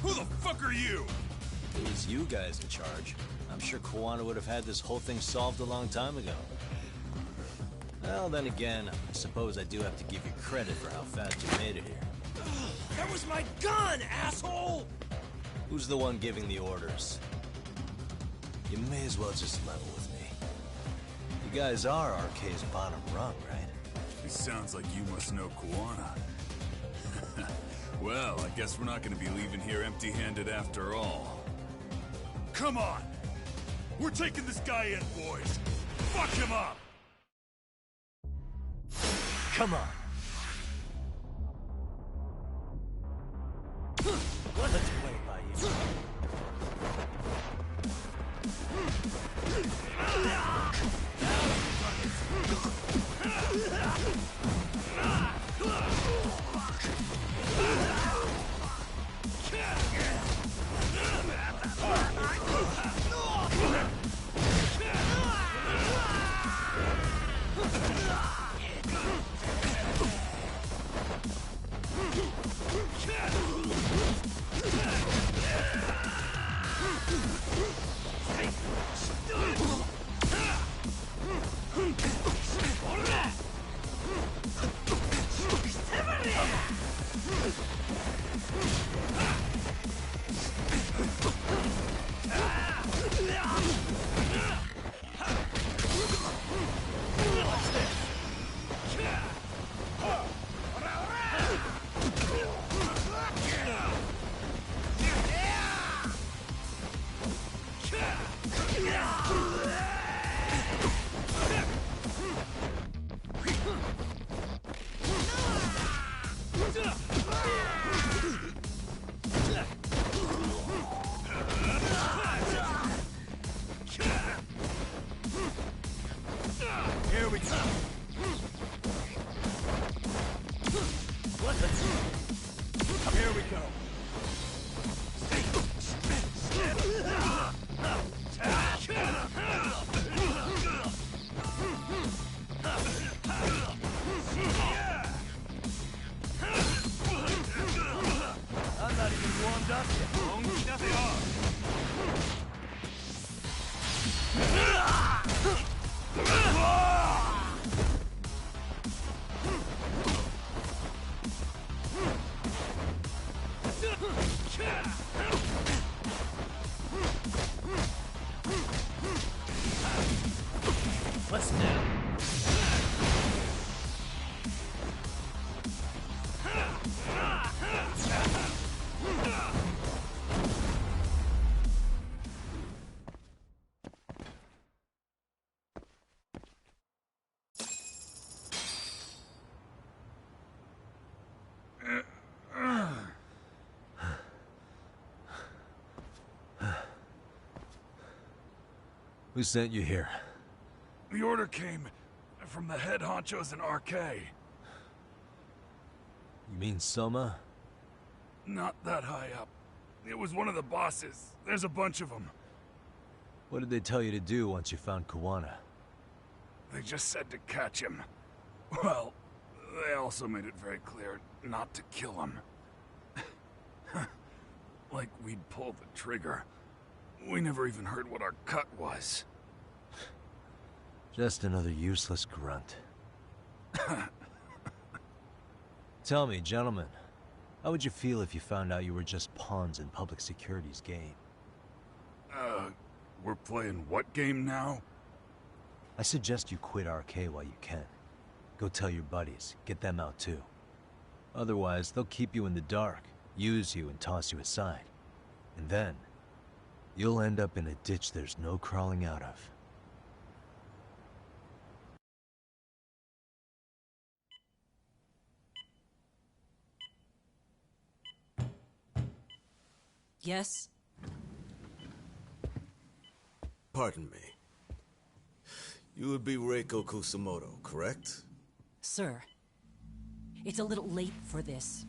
Who the fuck are you? It was you guys in charge. I'm sure Kawana would have had this whole thing solved a long time ago. Well, then again, I suppose I do have to give you credit for how fast you made it here. That was my gun, asshole! Who's the one giving the orders? You may as well just level with me. You guys are RK's bottom rung, right? It sounds like you must know Kawana. Well, I guess we're not gonna be leaving here empty-handed after all. Come on! We're taking this guy in, boys! Fuck him up! Come on! Let's play by you. Listen now. Who sent you here? The order came from the head honchos in RK. You mean Soma? Not that high up. It was one of the bosses. There's a bunch of them. What did they tell you to do once you found Kuwana? They just said to catch him. Well, they also made it very clear not to kill him. Like we'd pull the trigger. We never even heard what our cut was. Just another useless grunt. Tell me, gentlemen, how would you feel if you found out you were just pawns in public security's game? We're playing what game now? I suggest you quit RK while you can. Go tell your buddies, get them out too. Otherwise, they'll keep you in the dark, use you and toss you aside. And then, you'll end up in a ditch there's no crawling out of. Yes? Pardon me. You would be Reiko Kusumoto, correct? Sir, it's a little late for this.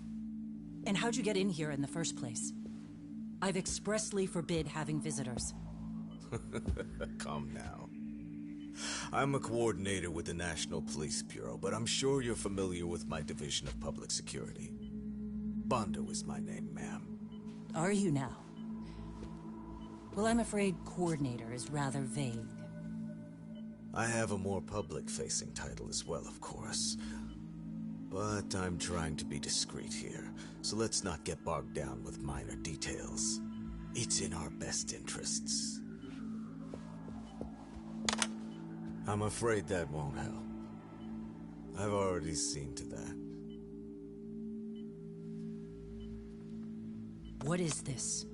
And how'd you get in here in the first place? I've expressly forbid having visitors. Come now. I'm a coordinator with the National Police Bureau, but I'm sure you're familiar with my Division of Public Security. Bondo is my name, ma'am. Are you now? Well, I'm afraid coordinator is rather vague. I have a more public-facing title as well, of course. But I'm trying to be discreet here, so let's not get bogged down with minor details. It's in our best interests. I'm afraid that won't help. I've already seen to that. What is this?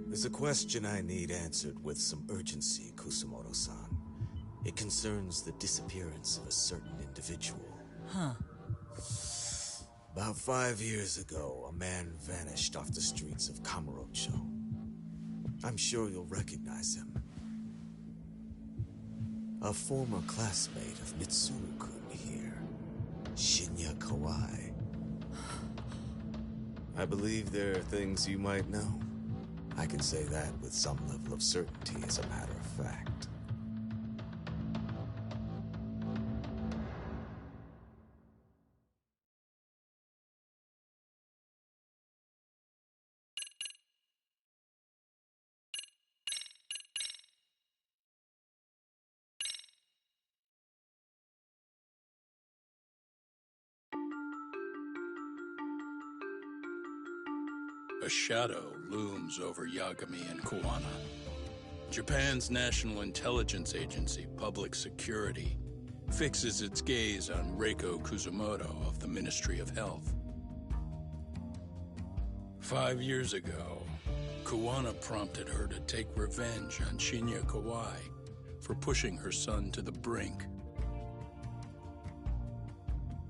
There's a question I need answered with some urgency, Kusumoto-san. It concerns the disappearance of a certain individual. Huh. About 5 years ago, a man vanished off the streets of Kamurocho. I'm sure you'll recognize him. A former classmate of Mitsuru-kun here, Shinya Kawai. I believe there are things you might know. I can say that with some level of certainty as a matter of fact. A shadow looms over Yagami and Kuwana. Japan's National Intelligence Agency, Public Security, fixes its gaze on Reiko Kusumoto of the Ministry of Health. 5 years ago, Kuwana prompted her to take revenge on Shinya Kawai for pushing her son to the brink.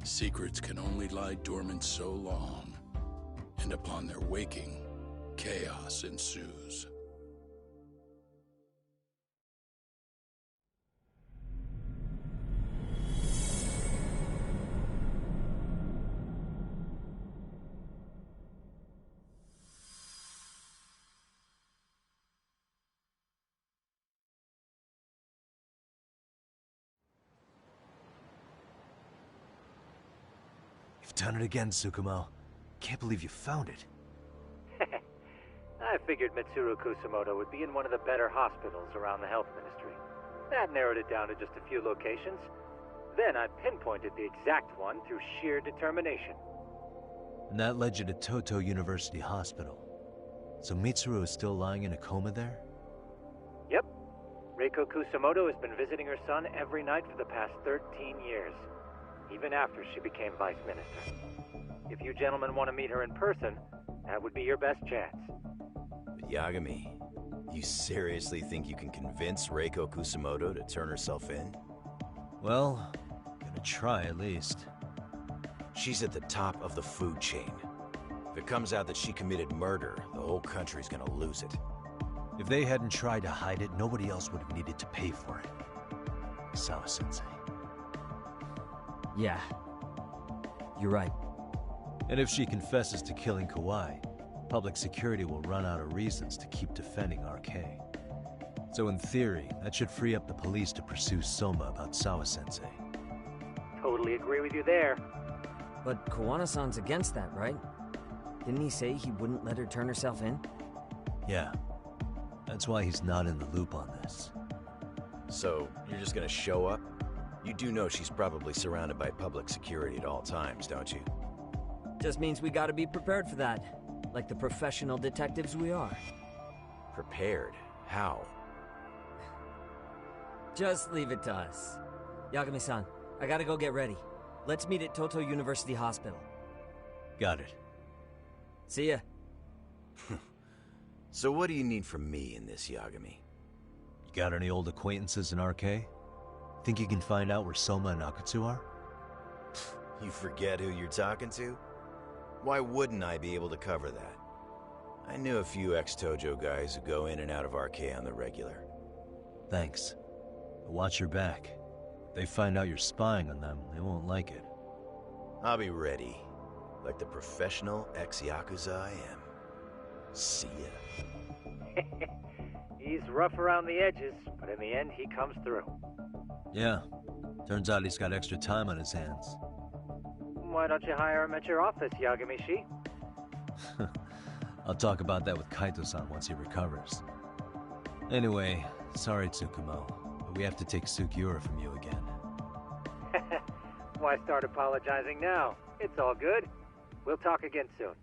Secrets can only lie dormant so long. And upon their waking, chaos ensues. You've done it again, Tsukumo. Can't believe you found it. I figured Mitsuru Kusamoto would be in one of the better hospitals around the health ministry. That narrowed it down to just a few locations. Then I pinpointed the exact one through sheer determination. And that led you to Toto University Hospital. So Mitsuru is still lying in a coma there? Yep. Reiko Kusamoto has been visiting her son every night for the past 13 years, even after she became vice minister. If you gentlemen want to meet her in person, that would be your best chance. But Yagami, you seriously think you can convince Reiko Kusamoto to turn herself in? Well, gonna try at least. She's at the top of the food chain. If it comes out that she committed murder, the whole country's gonna lose it. If they hadn't tried to hide it, nobody else would have needed to pay for it. Sawa-sensei. Yeah. You're right. And if she confesses to killing Kawai, public security will run out of reasons to keep defending RK. So in theory, that should free up the police to pursue Soma about Sawa-sensei. Totally agree with you there. But Kawana-san's against that, right? Didn't he say he wouldn't let her turn herself in? Yeah. That's why he's not in the loop on this. So, you're just gonna show up? You do know she's probably surrounded by public security at all times, don't you? Just means we gotta be prepared for that. Like the professional detectives we are. Prepared? How? Just leave it to us. Yagami-san, I gotta go get ready. Let's meet at Toto University Hospital. Got it. See ya. So what do you need from me in this, Yagami? You got any old acquaintances in RK? Think you can find out where Soma and Akutsu are? You forget who you're talking to? Why wouldn't I be able to cover that? I knew a few ex-Tojo guys who go in and out of RK on the regular. Thanks. But watch your back. If they find out you're spying on them, they won't like it. I'll be ready. Like the professional ex-Yakuza I am. See ya. He's rough around the edges, but in the end, he comes through. Yeah. Turns out he's got extra time on his hands. Why don't you hire him at your office, Yagami-shi? I'll talk about that with Kaito-san once he recovers. Anyway, sorry Tsukumo, but we have to take Sukiura from you again. Why start apologizing now? It's all good. We'll talk again soon.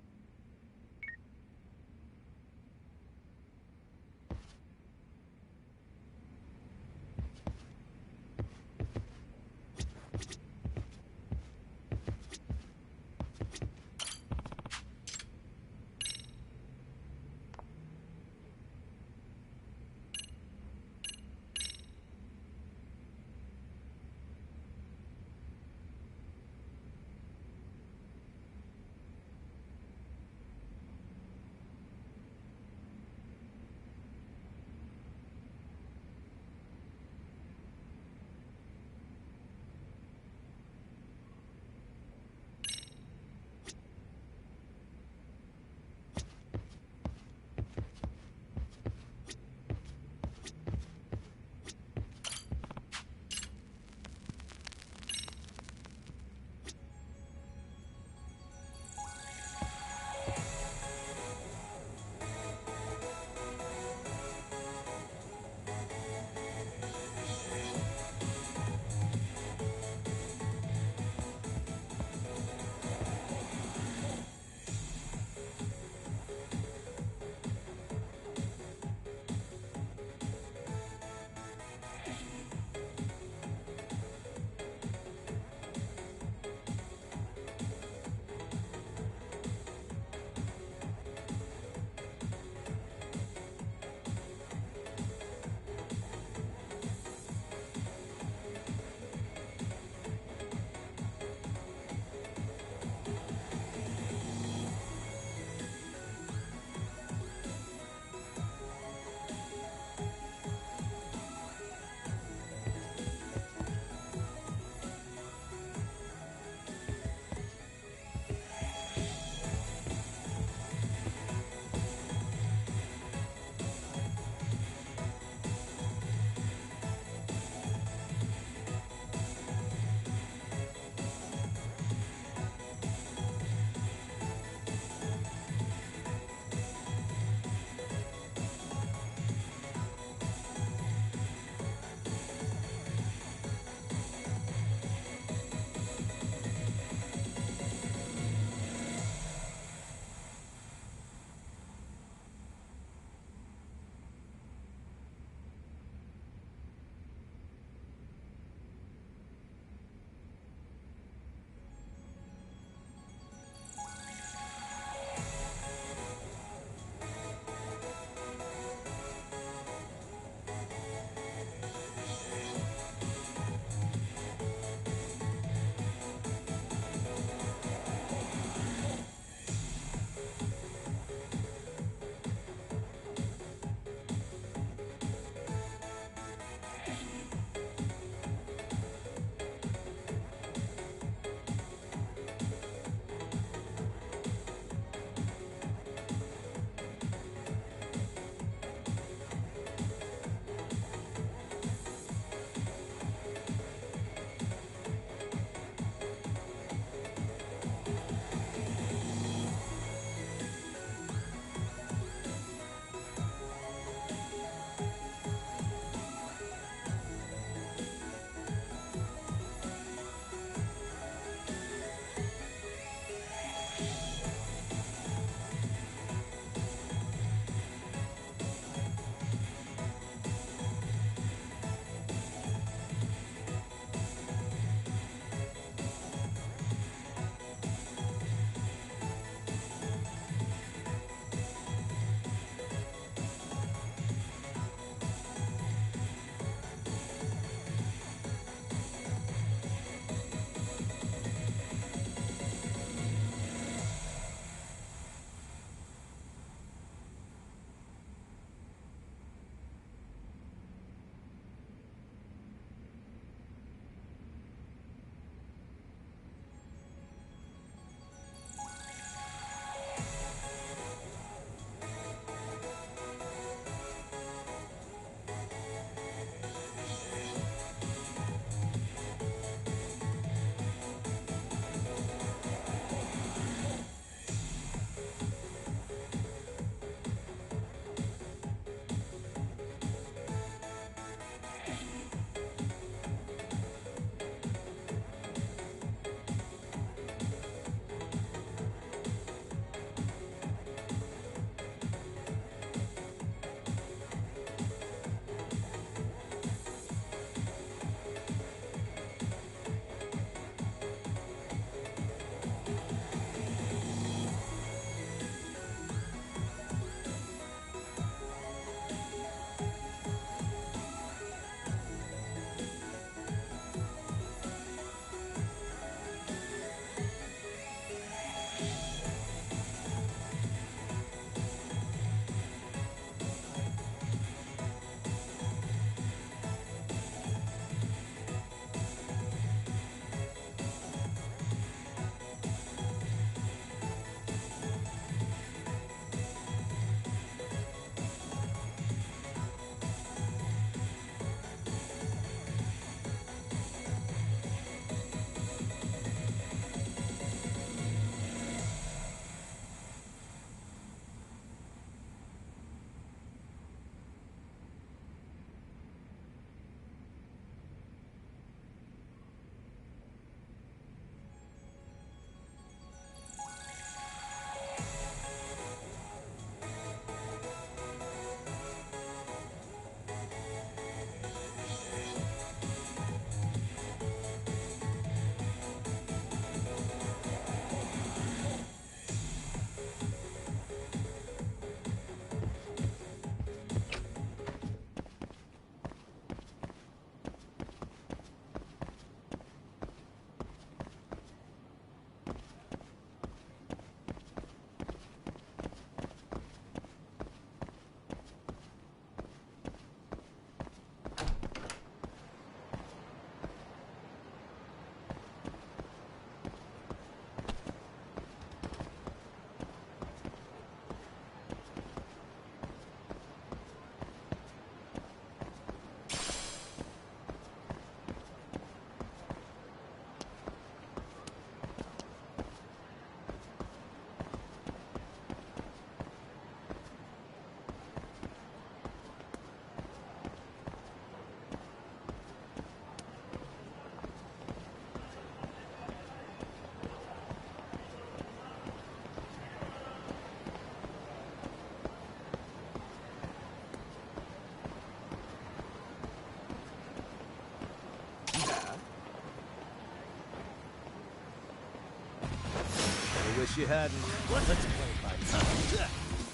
you had, and let's play by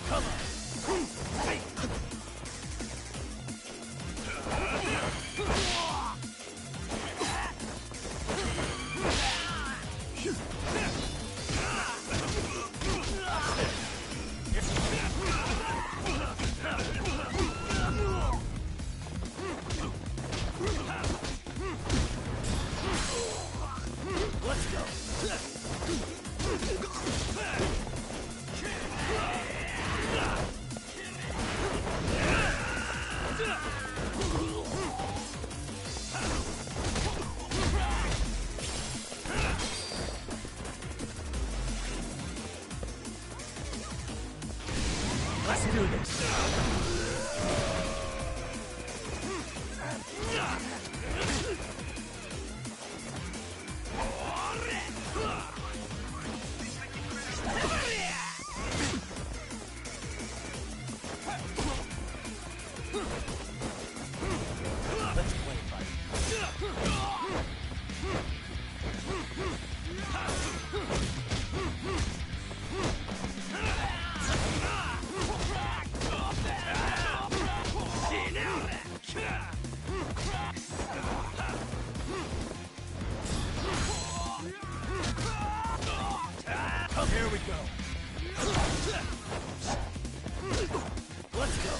come on. Hey. Let's do this. Here we go. Let's go.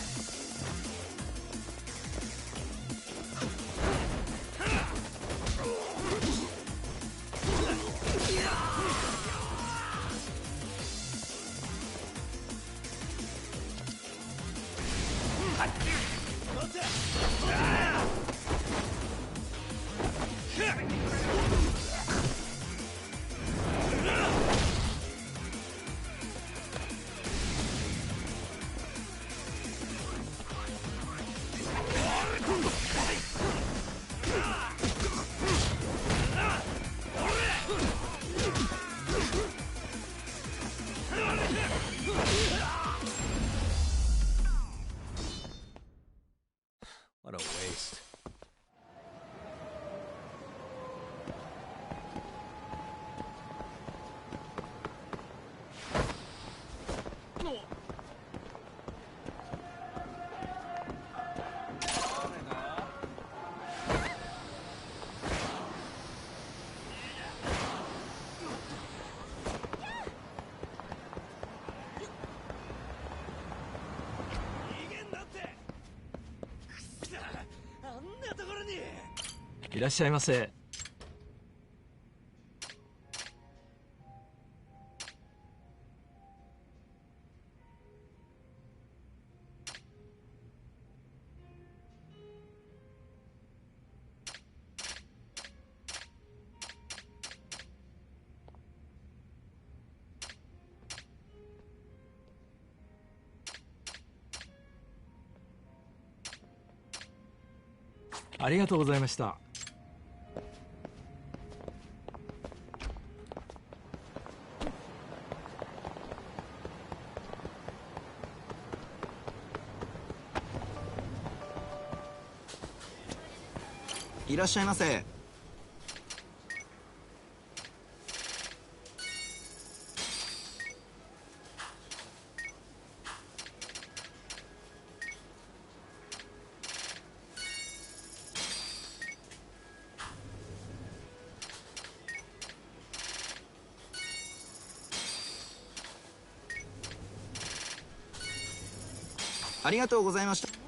What a waste.いらっしゃいませ。ありがとうございました。いらっしゃいませ。ありがとうございました。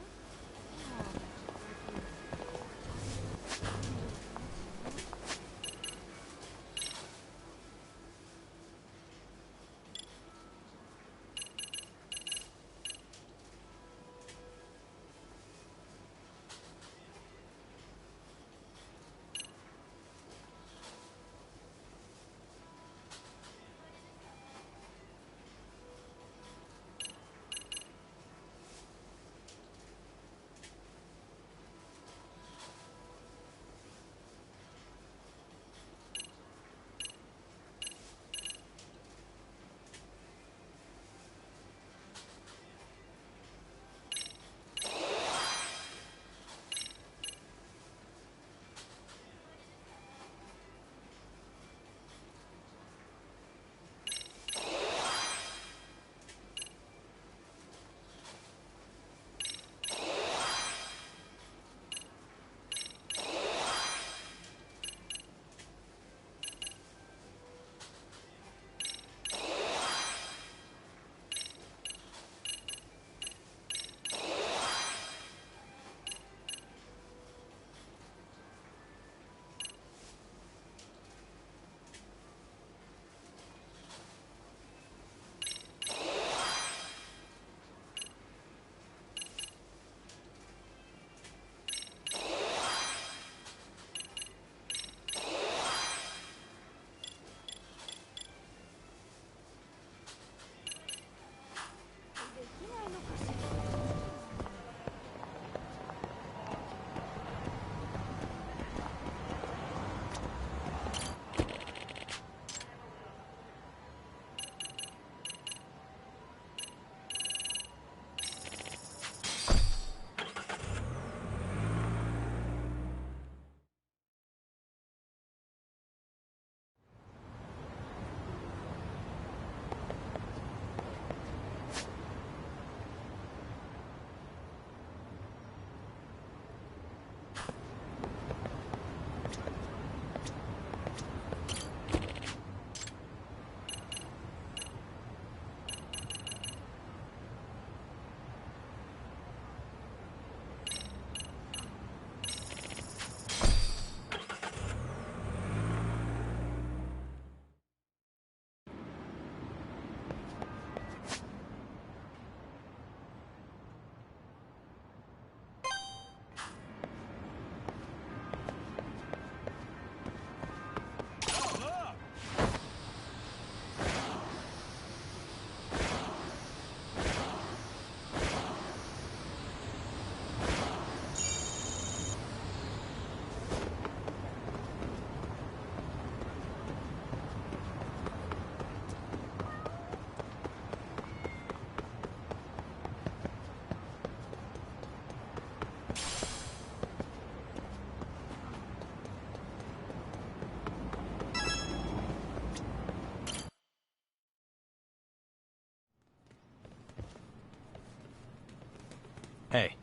Hey.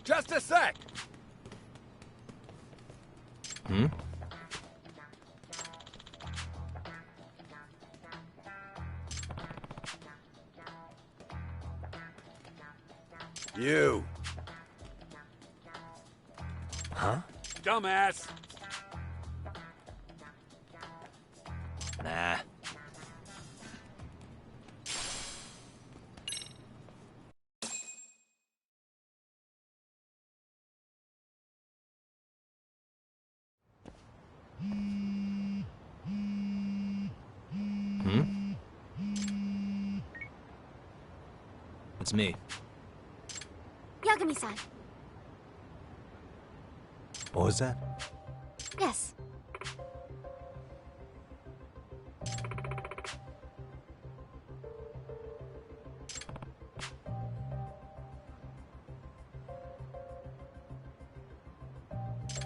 Just a sec! Hmm? You. Huh? Dumbass! Nah. Hmm? It's me. Yagami-san. What was that? Yes.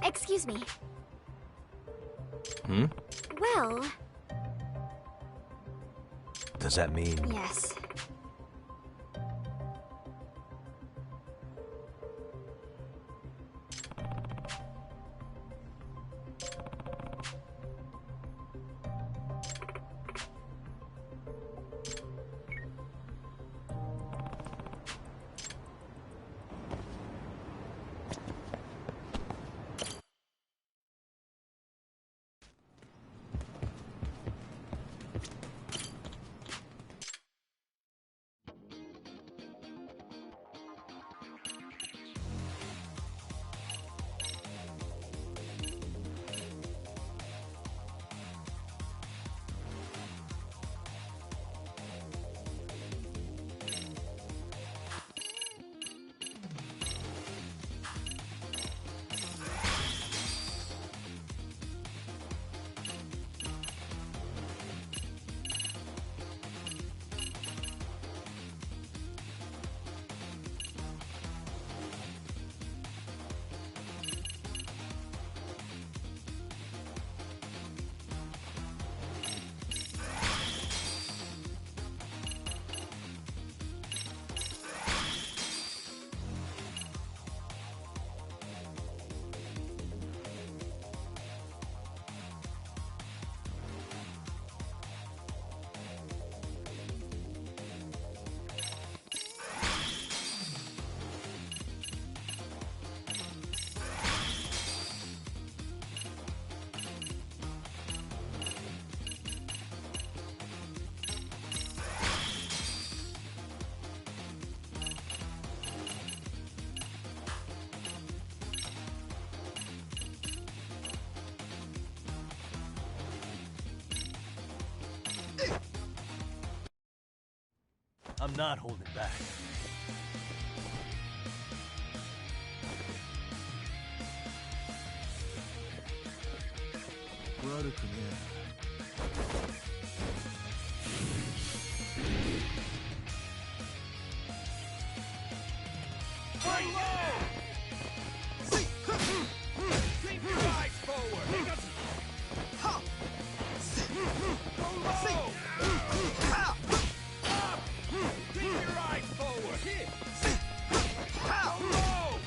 Excuse me. Hmm? Well... Does that mean... Yes. I'm not holding back. Keep your eyes forward! Go low! Keep your eyes forward! Go low!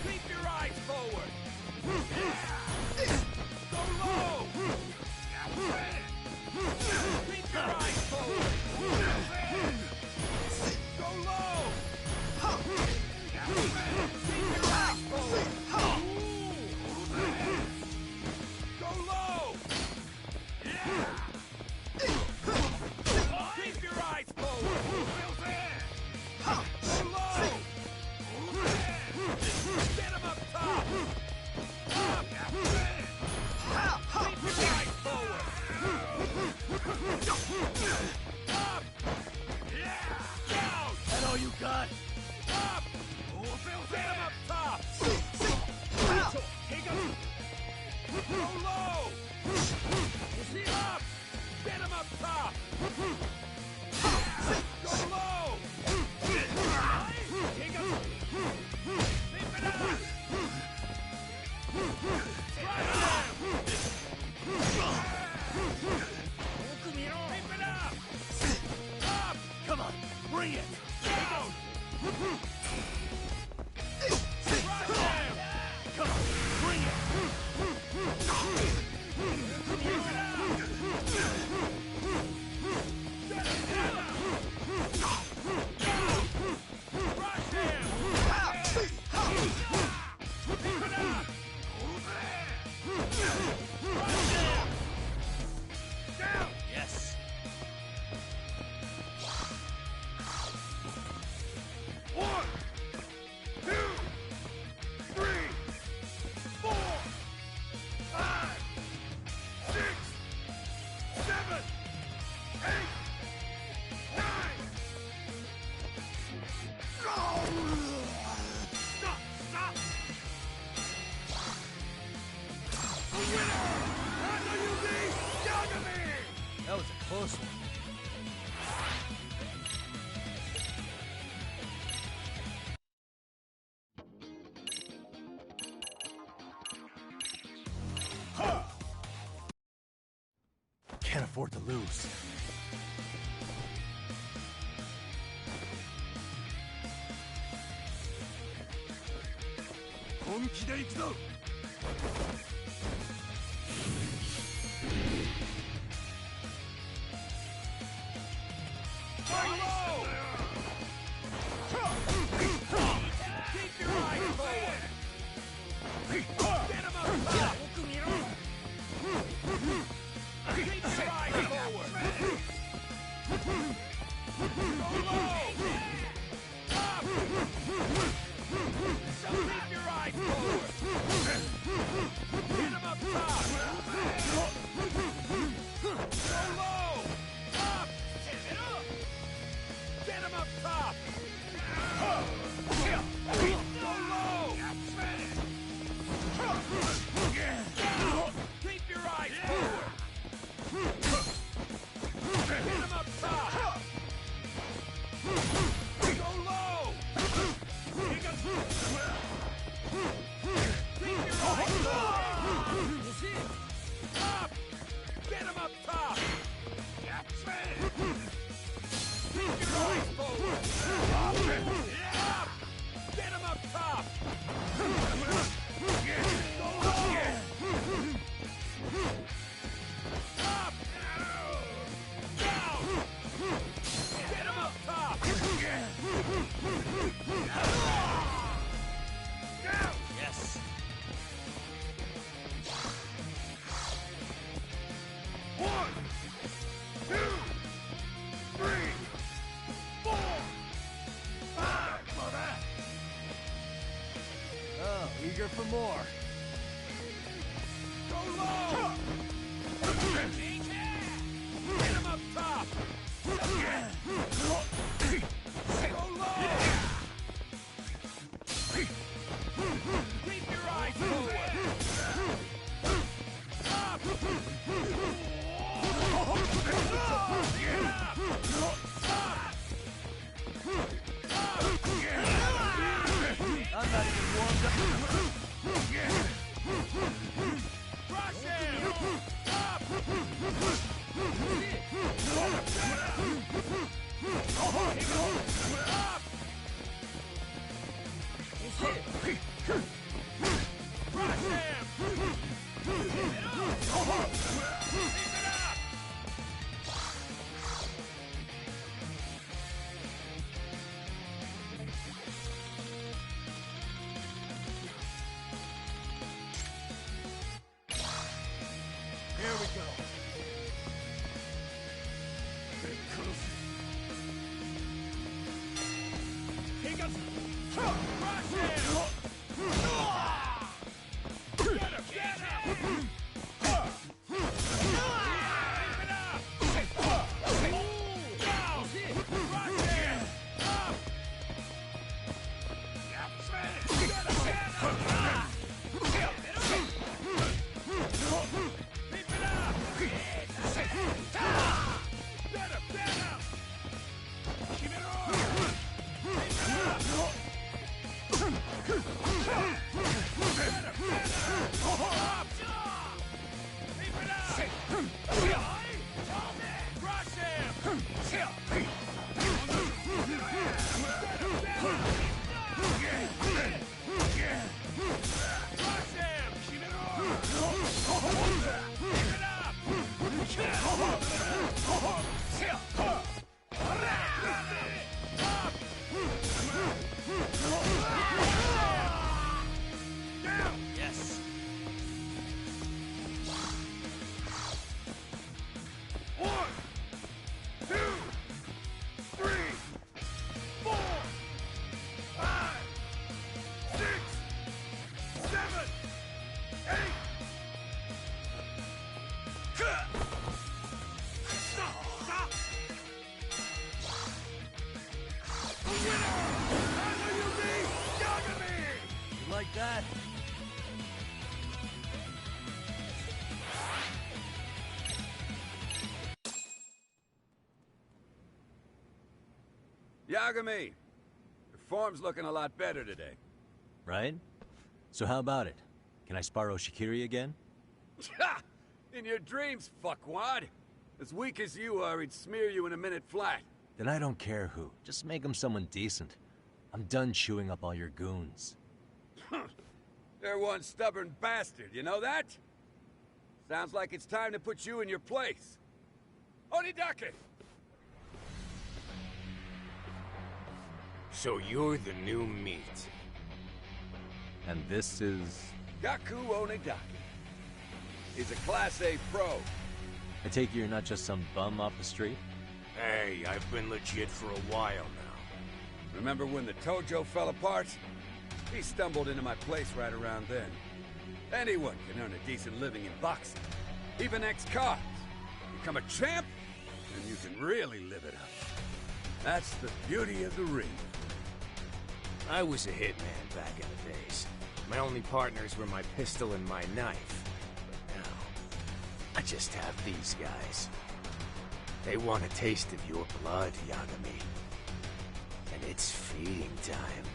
Keep your eyes forward! That was a close one. Can't afford to lose. Keep your eyes forward! Get him up top! Keep your eyes forward! Go low! Up! So keep your eyes forward! Get him up top! Go low! Up! Get him up top! Go low! Keep your eyes forward! Get him up top! Go low! Keep your eyes forward! Up! Get him up top! Keep your eyes forward! Up! Get him up top! Go low! Up! Down! Get him up top! Down! Yes. One, two, three, four, five. For that. Oh, eager for more. Go low. Get him up top. Go low. Keep your eyes forward. Up. I'm not even warmed up. Crush him! Up! Up! Crush him! Keep it up! Here we go. He goes. Crush him! Get him! Get him! Keep it up! Down! Crush him! Up! Get him! Keep it up! Get him! Get him! Keep it on! Keep it up! Yes. One, two, three, four, five, six, seven, eight. Yagami! Your form's looking a lot better today. Right? So how about it? Can I spar Oshikiri again? Ha! In your dreams, fuckwad! As weak as you are, he'd smear you in a minute flat. Then I don't care who. Just make him someone decent. I'm done chewing up all your goons. You're one stubborn bastard, you know that? Sounds like it's time to put you in your place. Onidake! So you're the new meat. And this is... Gaku Onidake. He's a Class A pro. I take it you're not just some bum off the street? Hey, I've been legit for a while now. Remember when the Tojo fell apart? He stumbled into my place right around then. Anyone can earn a decent living in boxing. Even ex-cops. Become a champ, and you can really live it up. That's the beauty of the ring. I was a hitman back in the days. My only partners were my pistol and my knife. But now, I just have these guys. They want a taste of your blood, Yagami. And it's feeding time.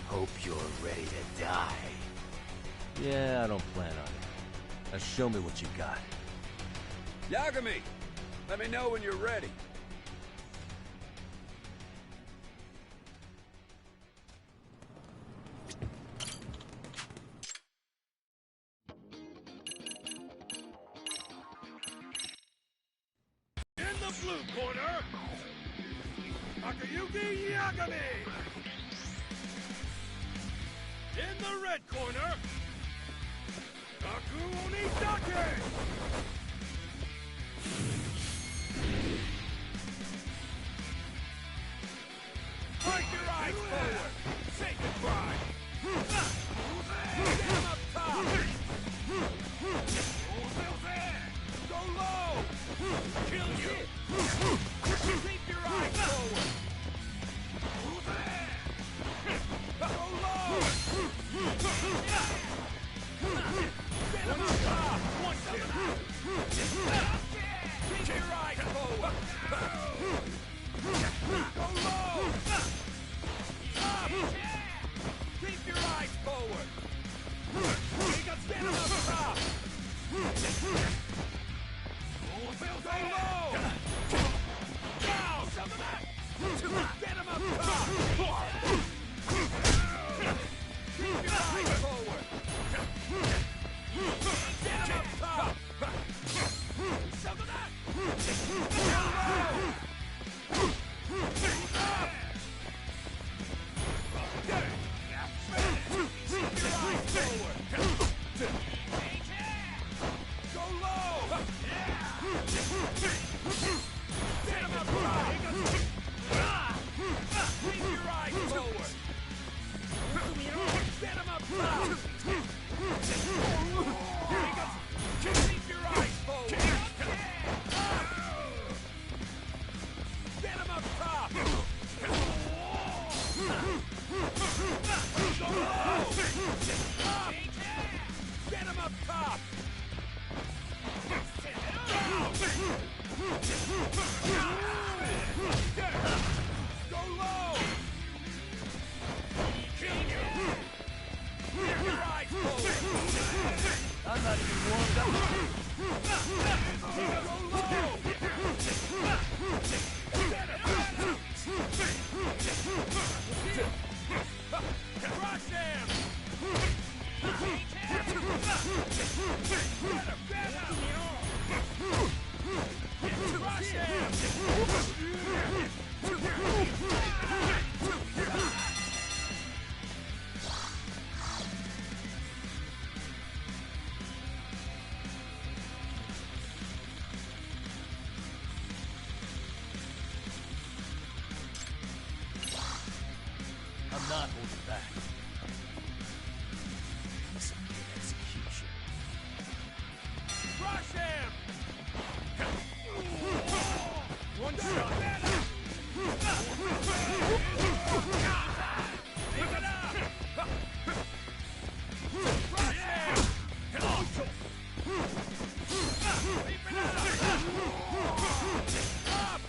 Hope you're ready to die. Yeah, I don't plan on it. Now show me what you got. Yagami! Let me know when you're ready. In the blue corner, Akayuki Yagami! In the red corner, Gaku Onidake! Break your eyes forward! Say goodbye! Get him up top! Go low! Kill you! Keep your eyes forward! Go low! Get him up top! One kill! Keep your eyes forward! Go low! Up! Keep your eyes forward! Get him up top! Go low! Down! Get him up top! Keep your eyes forward! Get him up top! Some of that! Go low! Up! Keep your eyes forward! Go low! Get him up top! Keep your eyes forward! Get him up top! Keep your eyes forward! Get him up top! Go low! Up! Get him up top! Go low! Kill you! Keep your eyes forward! I'm not even warmed up. Go low! Get him! Crush him! Crush him! I'm not holding back. Some good execution. Crush him! One shot! Pick it up! Crush him! Keep it up! Up!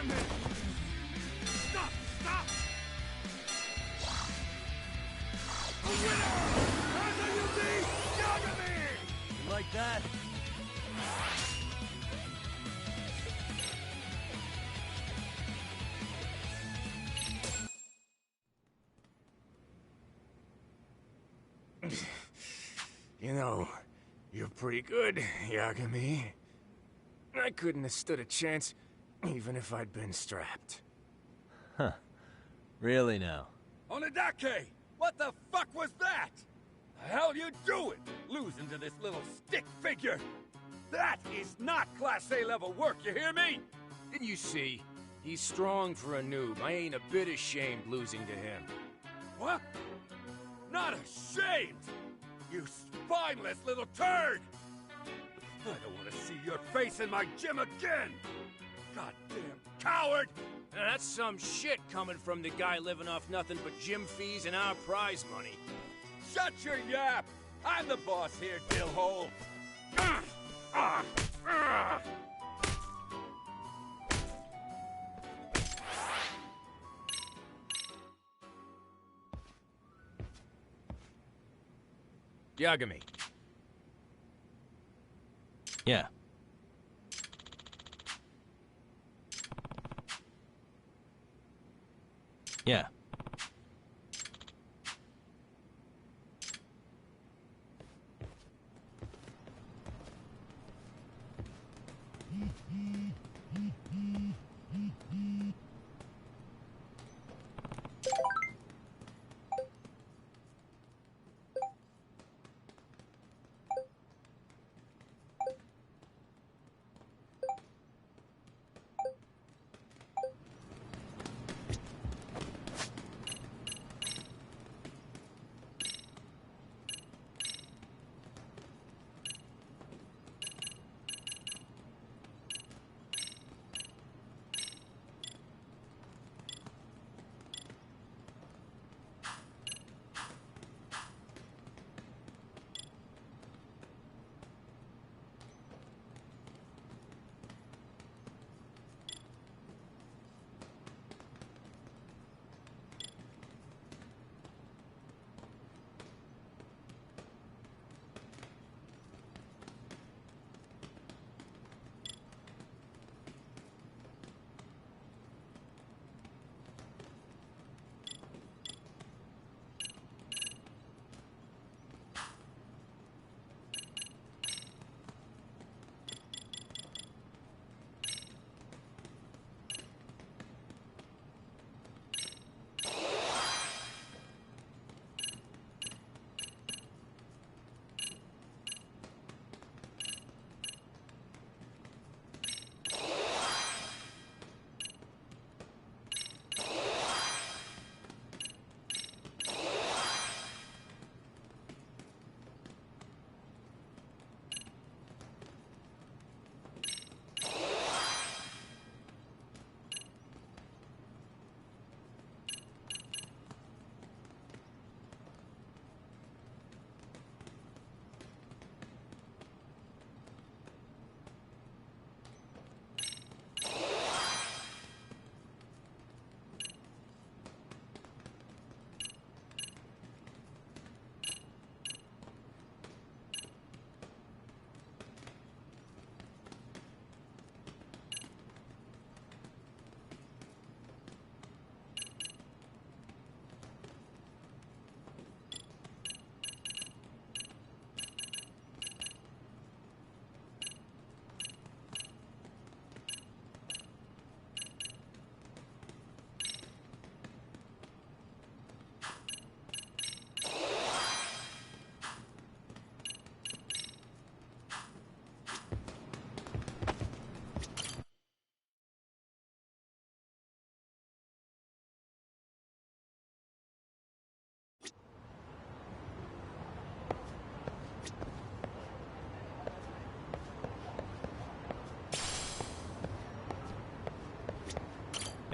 minute! Stop! Stop! The winner! Kazuyuki Yagami! You like that? You know, you're pretty good, Yagami. I couldn't have stood a chance, even if I'd been strapped. Huh. Really now? Onidake! What the fuck was that? The hell you doing? Losing to this little stick figure? That is not Class A level work, you hear me? Didn't you see? He's strong for a noob. I ain't a bit ashamed losing to him. What? Not ashamed? You spineless little turd! I don't want to see your face in my gym again! Goddamn coward! That's some shit coming from the guy living off nothing but gym fees and our prize money. Shut your yap! I'm the boss here, dillhole! Yagami. Yeah. Yeah.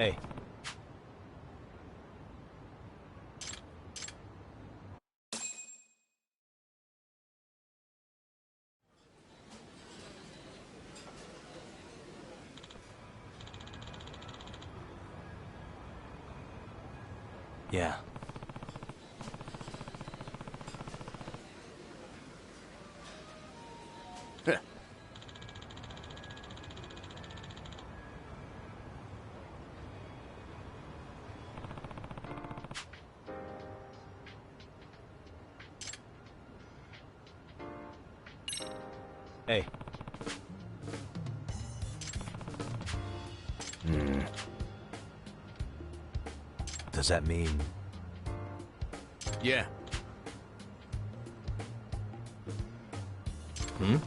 Hey. Yeah. Hey. Does that mean... Yeah. Hmm?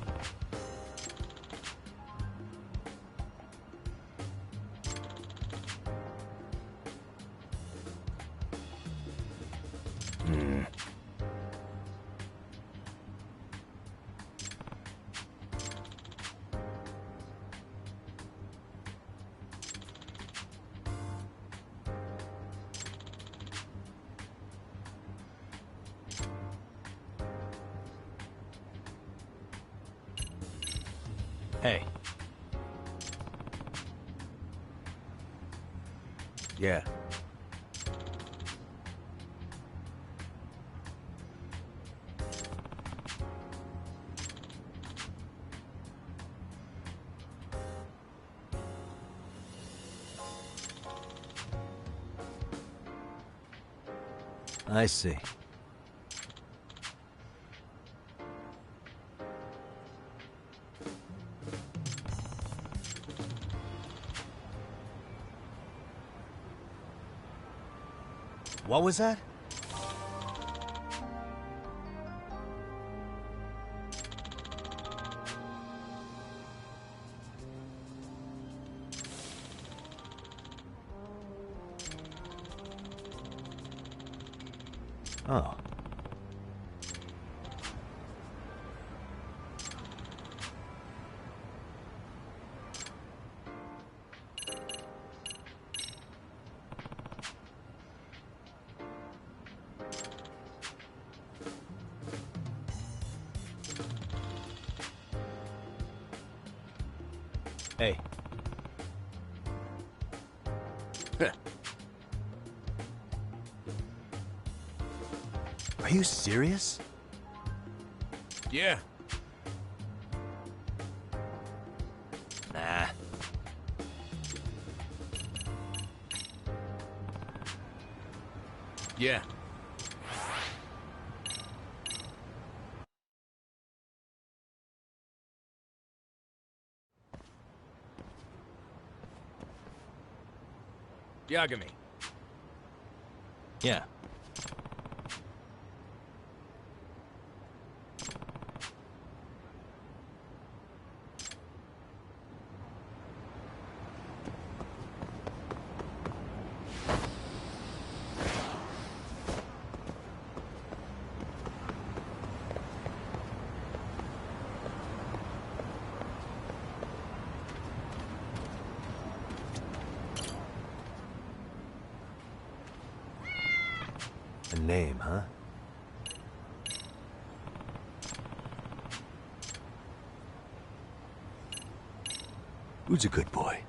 Hey. Yeah. I see. What was that? Oh. Hey. Are you serious? Yeah. Nah. Yeah. Yagami. Yeah. A name, huh? Who's a good boy?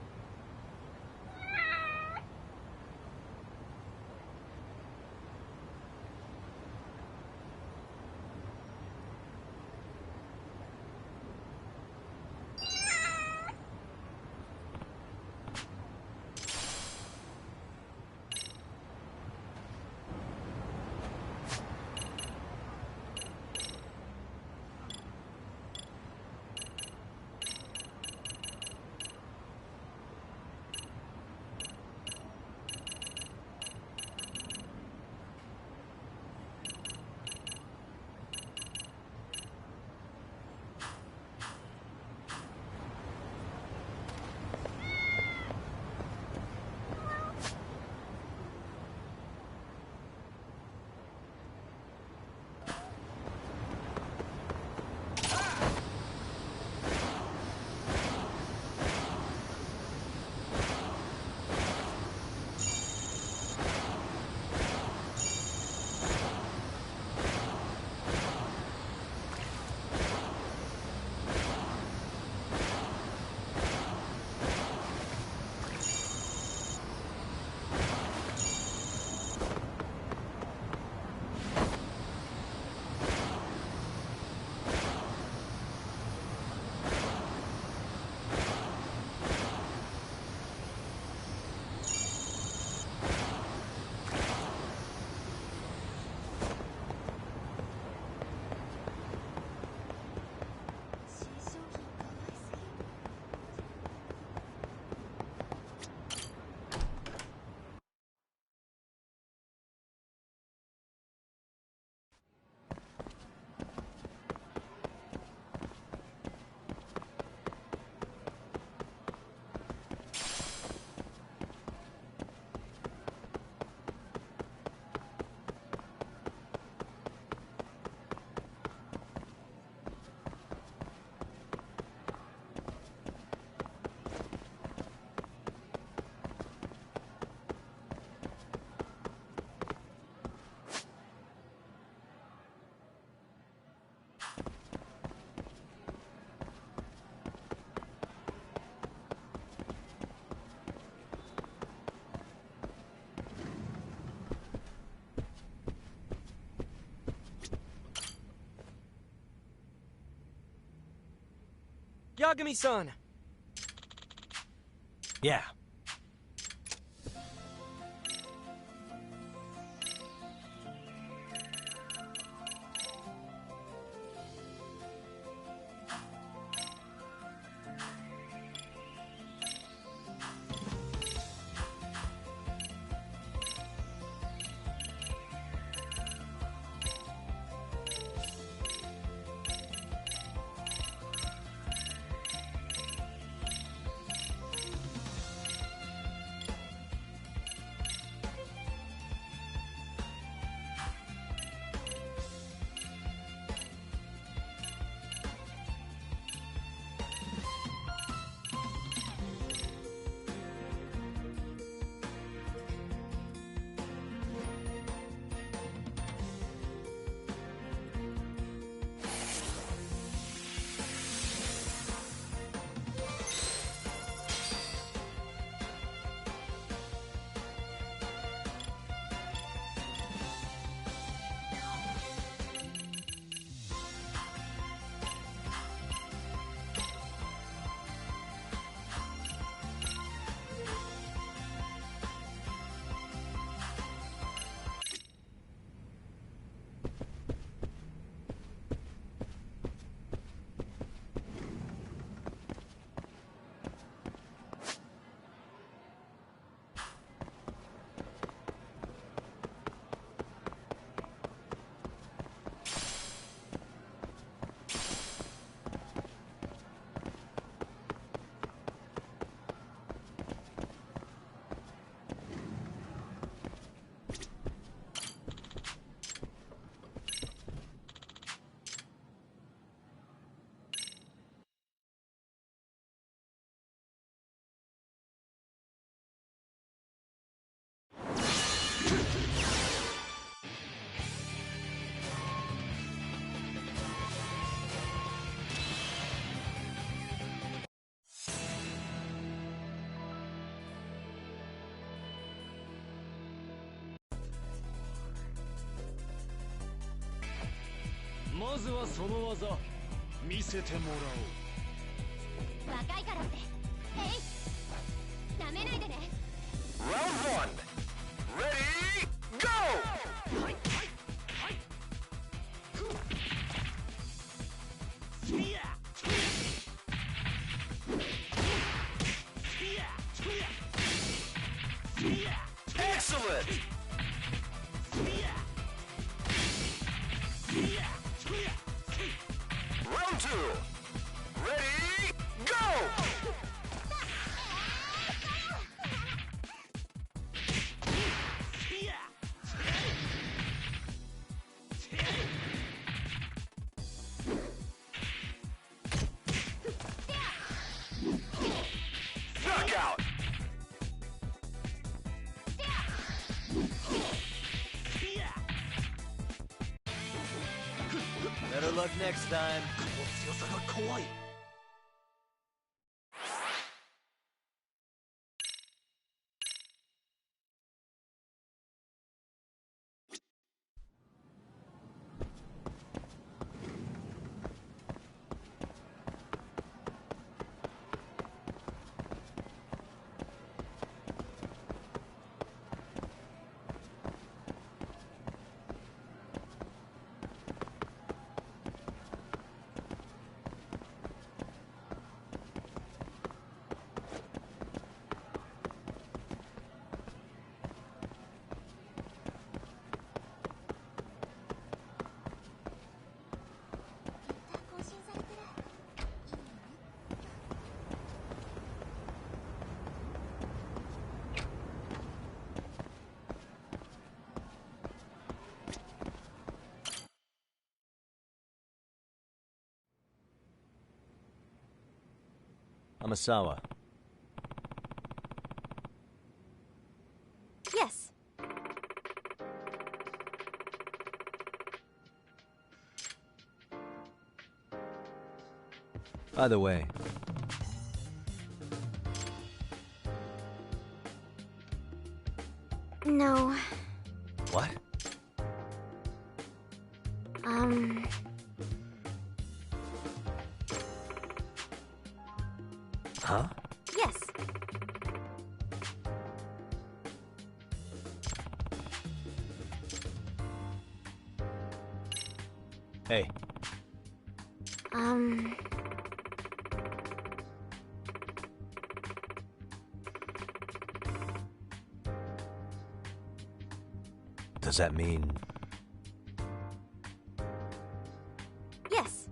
Yagami-san! Yeah. Round one. Ready, go! Excellent! Round two. Ready, go! Knockout! Better luck next time. 強さが怖い。Amasawa. Yes. By the way, No. what? Hey. Does that mean... Yes.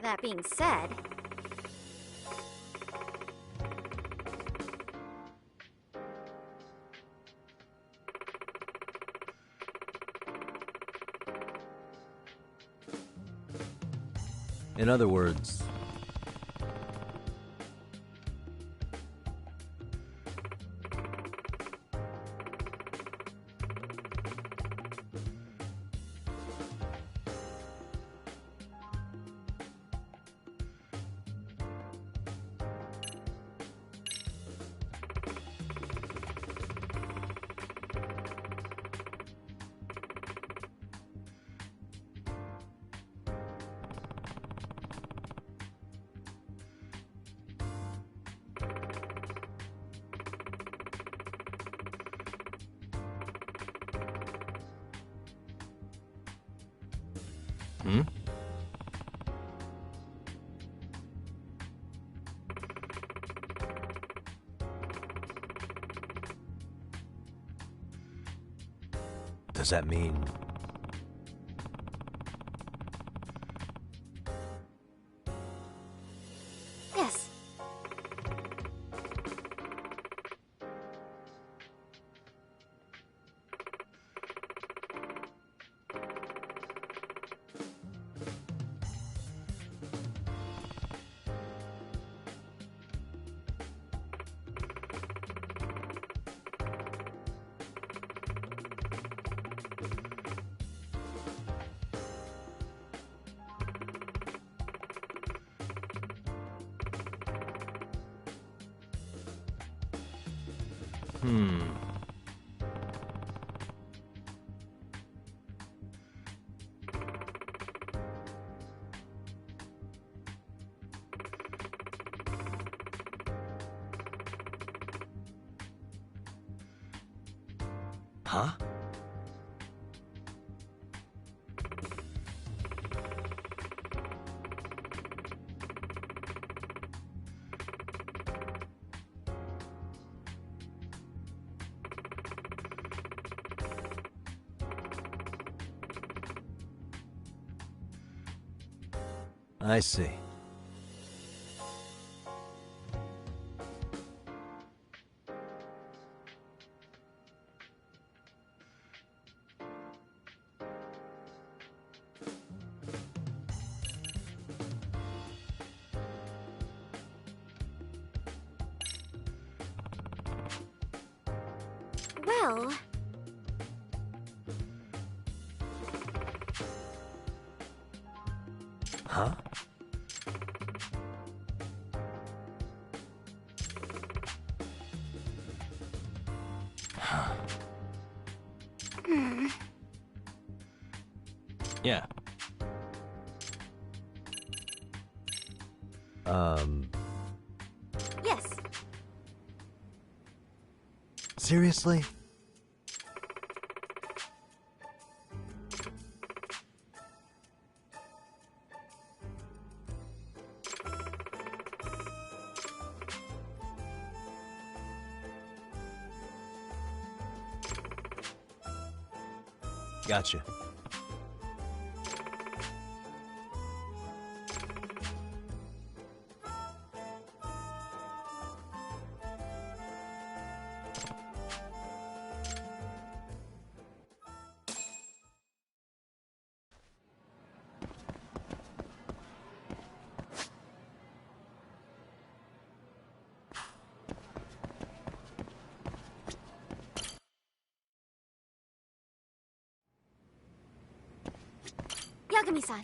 That being said, In other words... Hmm? Does that mean... yes. Huh? I see. Well... Huh? Hmm. Yeah. Yes. Seriously? Gotcha. Yagami-san.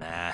Nah.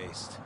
waste.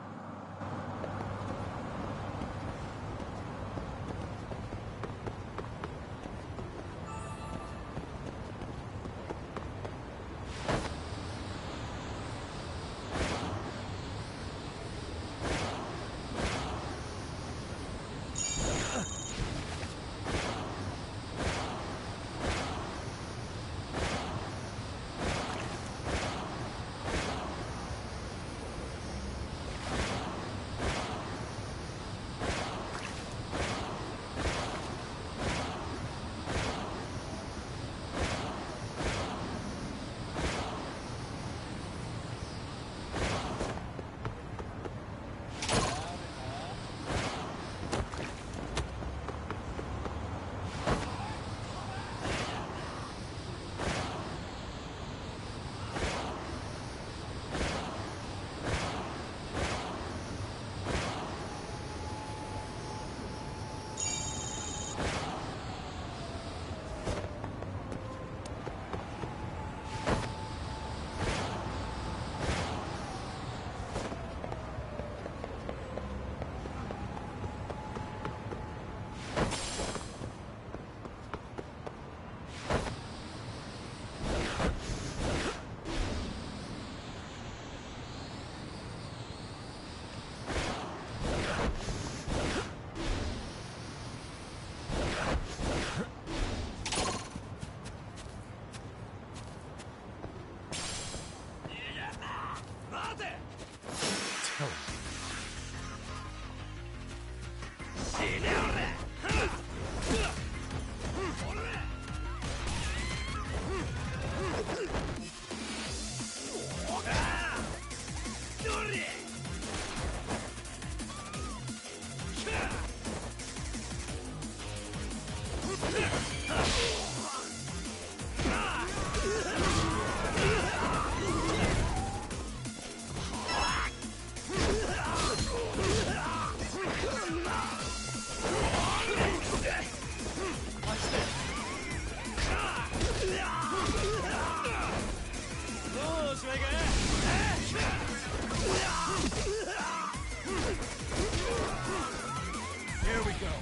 Here we go.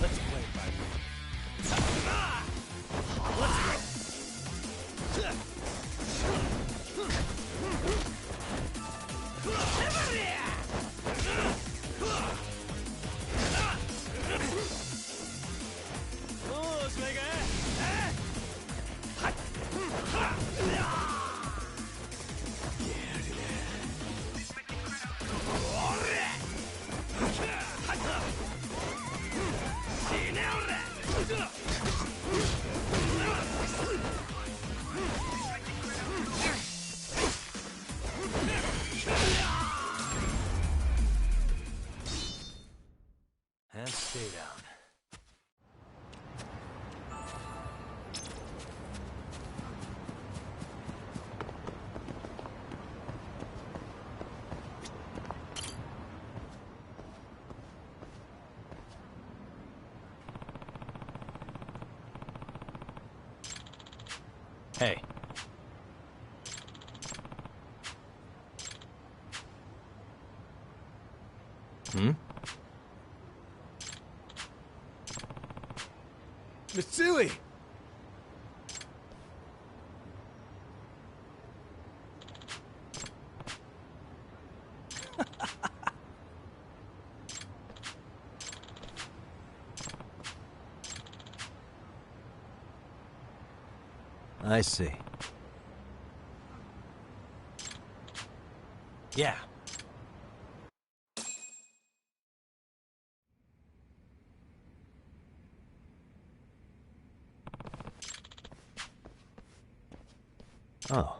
Let's play by And stay down. Hey. Hmm? Mitsui! I see. Yeah. Oh.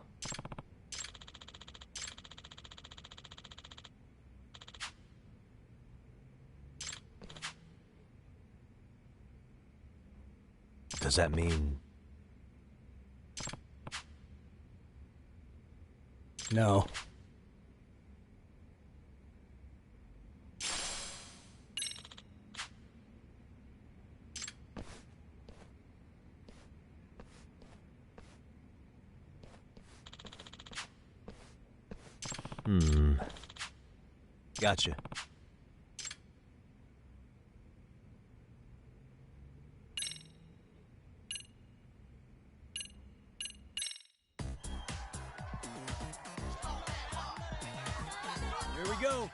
Does that mean... No. Gotcha. Here we go.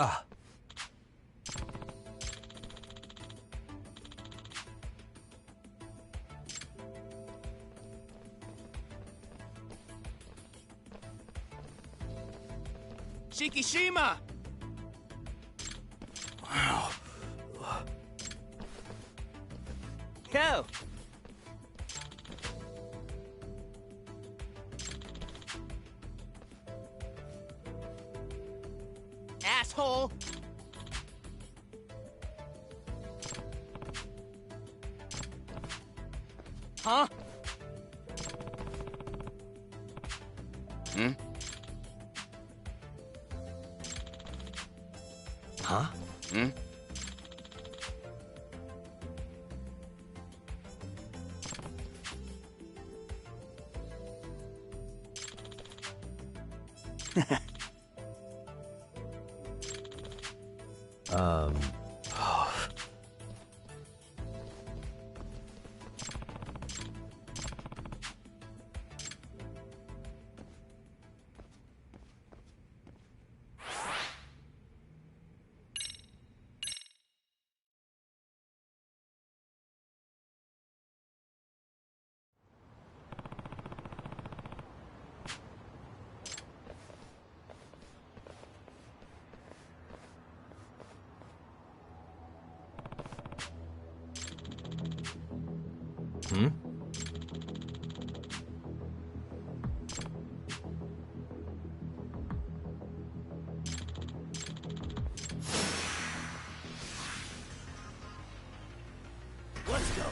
Ah. Shikishima! Wow. Go! Asshole! Huh? Hmm? Huh? Hmm? Hmm? Let's go.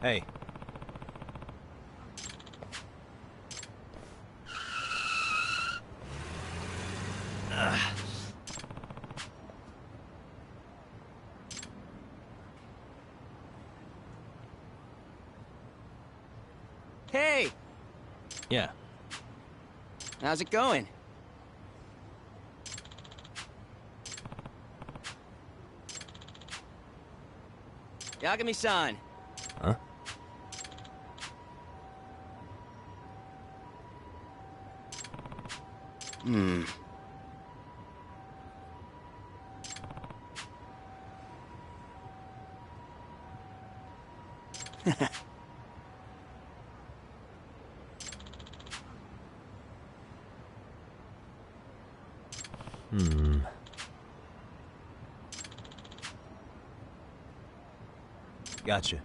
Hey. Hey! Yeah. How's it going? Yagami-san. Huh? Hmm. Hmm. Gotcha.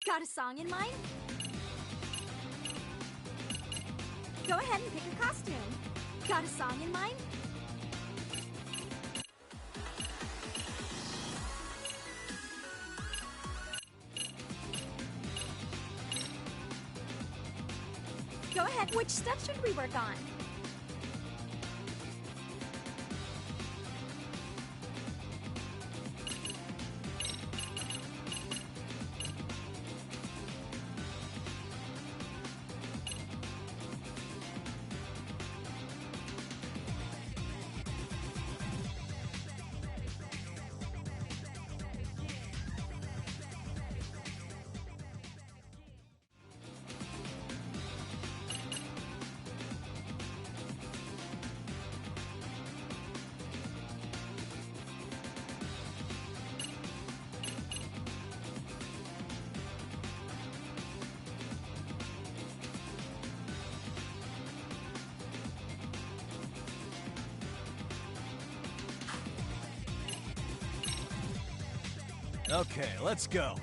Got a song in mind? Go ahead and pick a costume. Got a song in mind? Go ahead. Which step should we work on? Okay, let's go.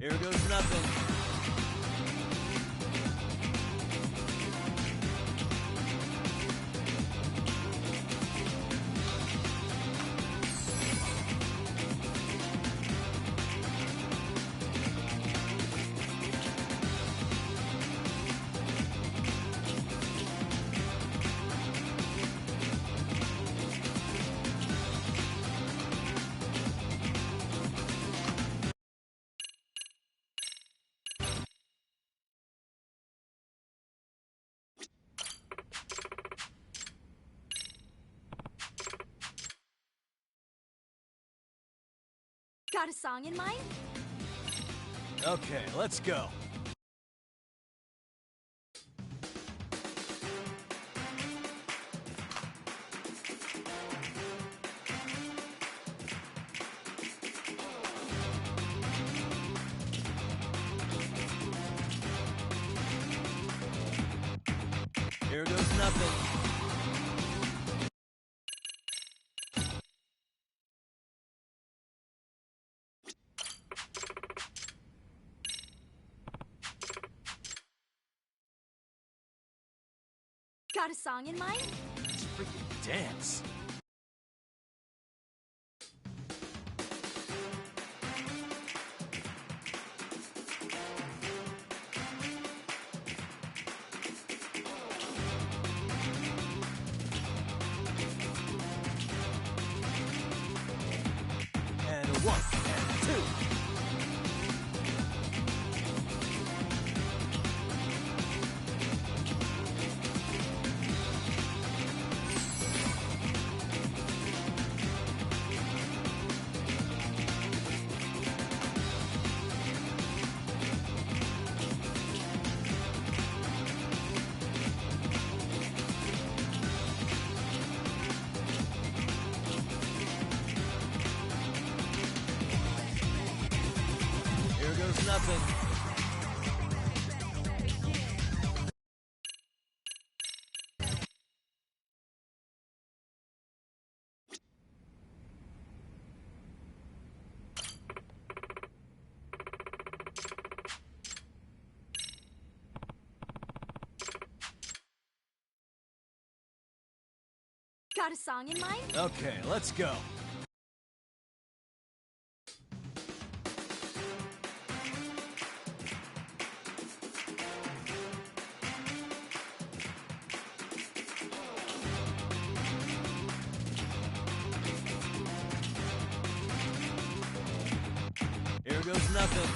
Here goes nothing. Got a song in mind? Okay, let's go. Here goes nothing. Got a song in mind? Let's freaking dance. And a 1 and 2. Here goes nothing. Got a song in mind? Okay, let's go. Here goes nothing.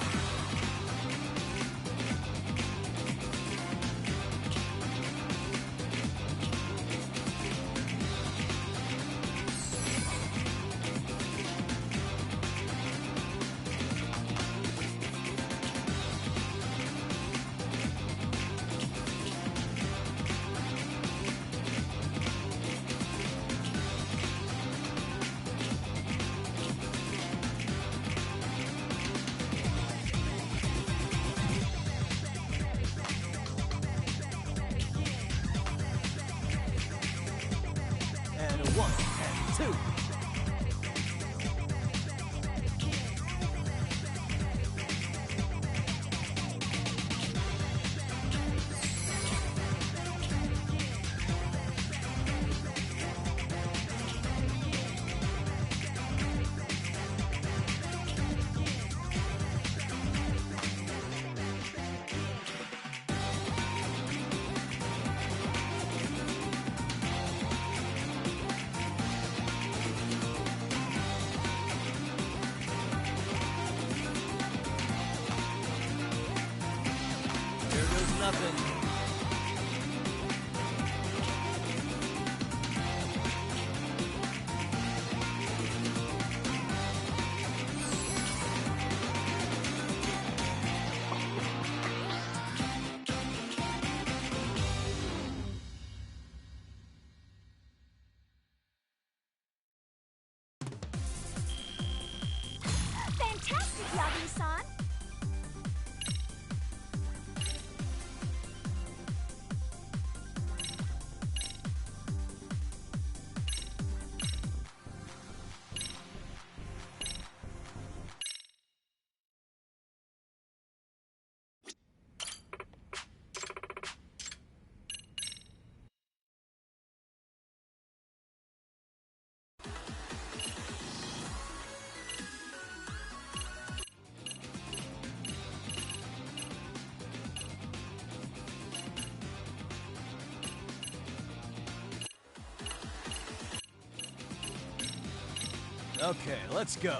And a 1 and 2. Here goes nothing. Fantastic, Yagami-san! Okay, let's go.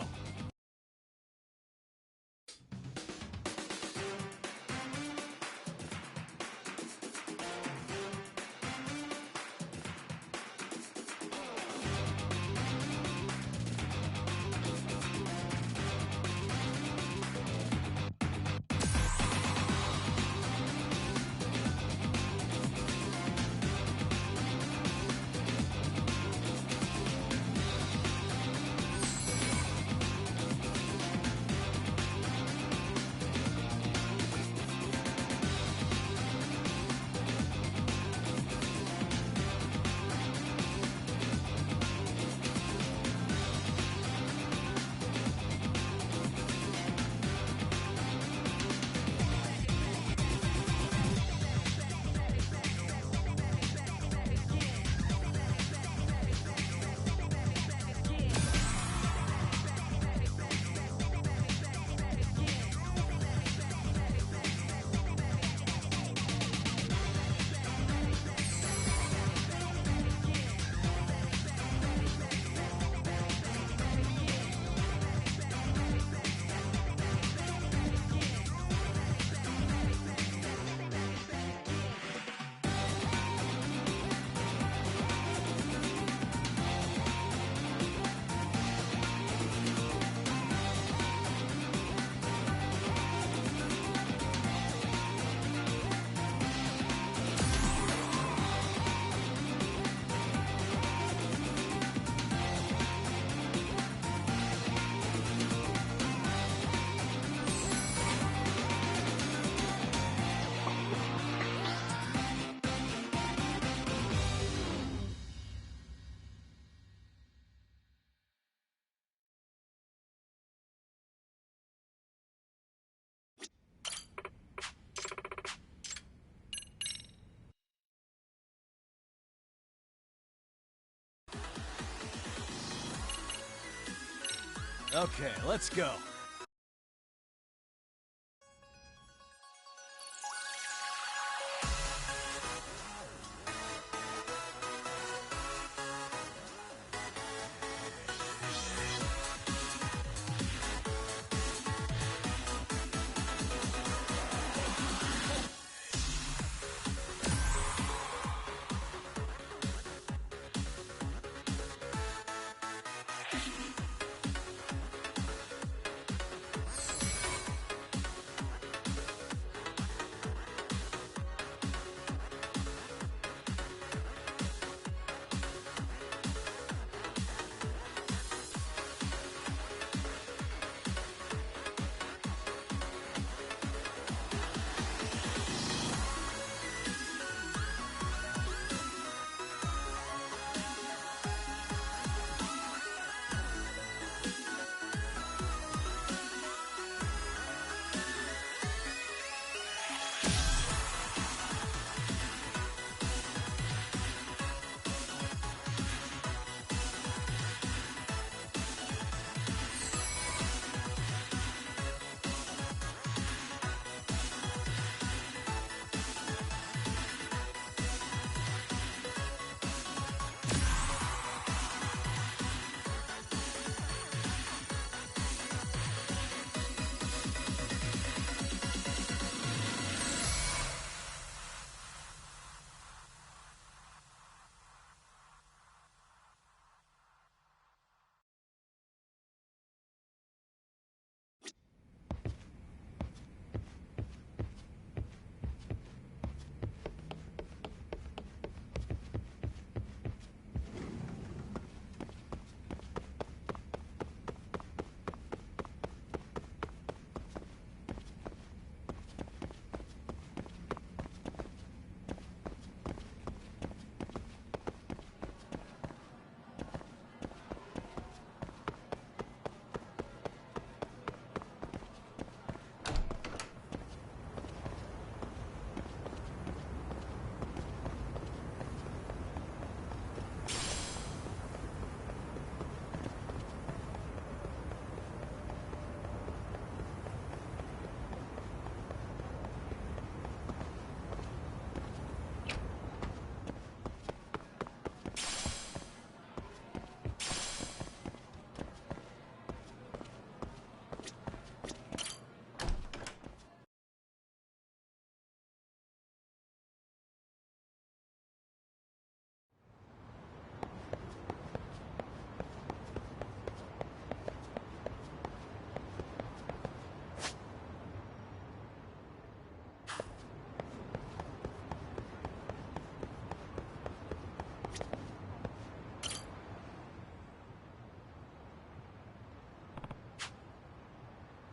Okay, let's go.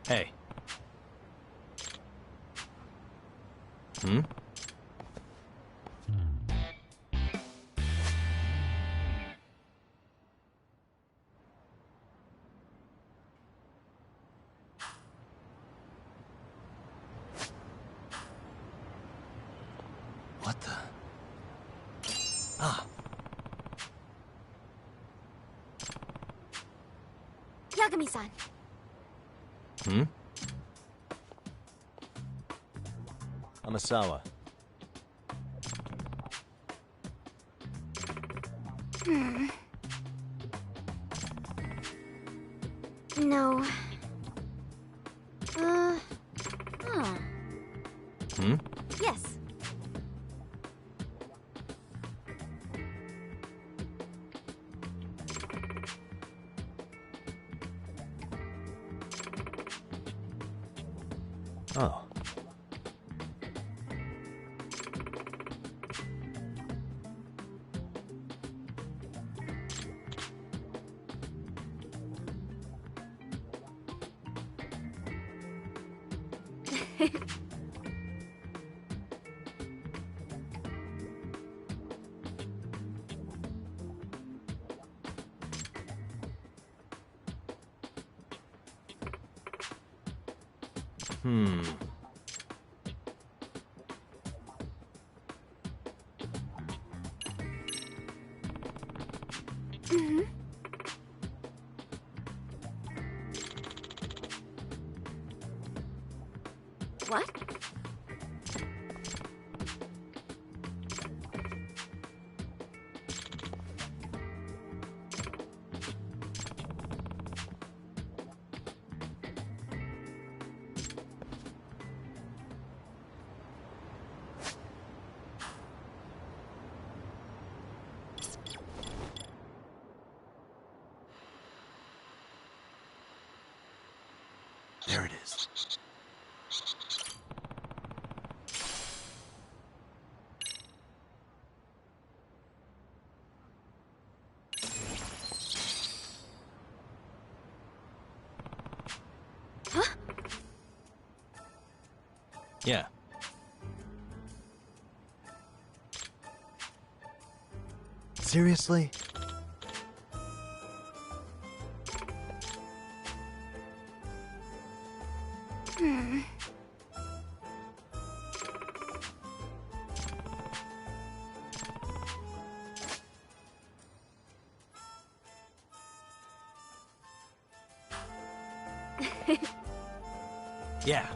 Hey. Hmm? What the? Ah. Yagami-san. Hmm? Amasawa. No. Oh. Hmm? Yes. Oh. Hmm. There it is. Yeah. Seriously? Yeah.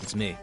It's me.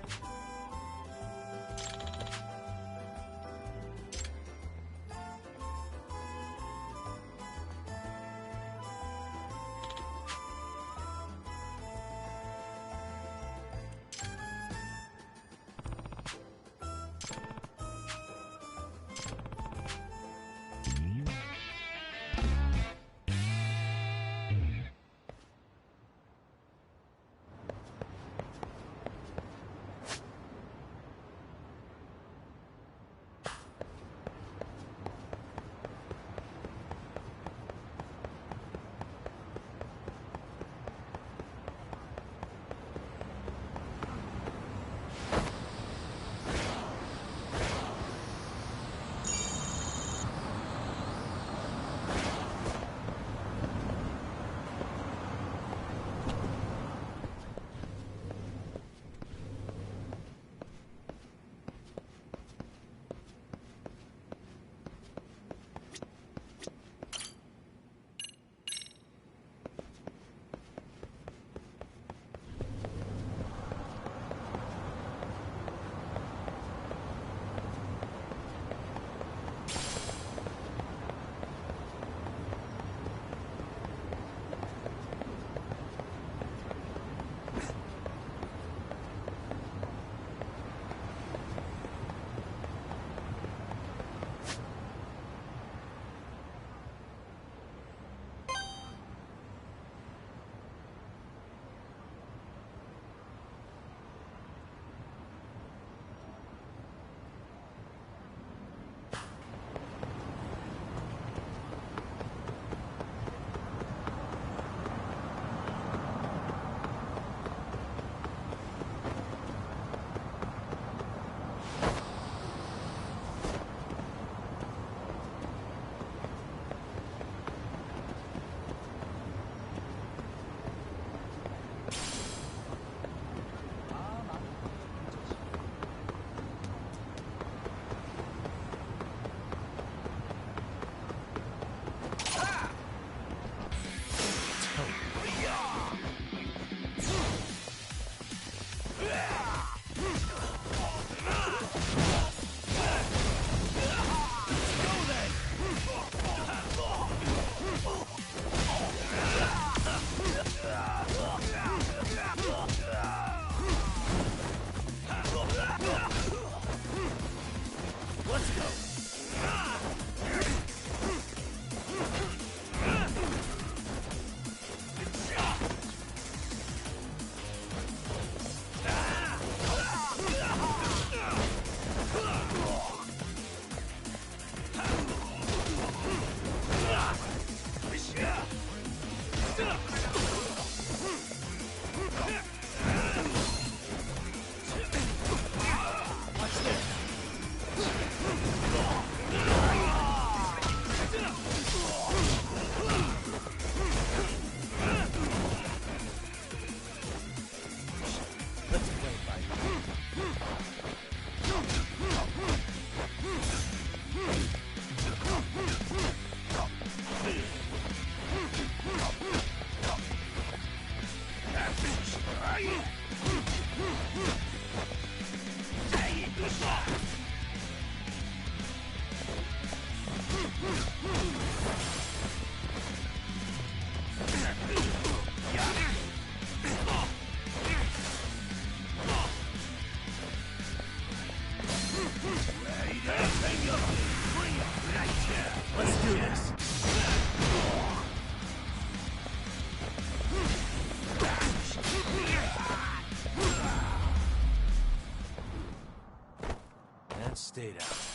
stayed out.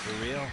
For real?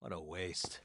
What a waste.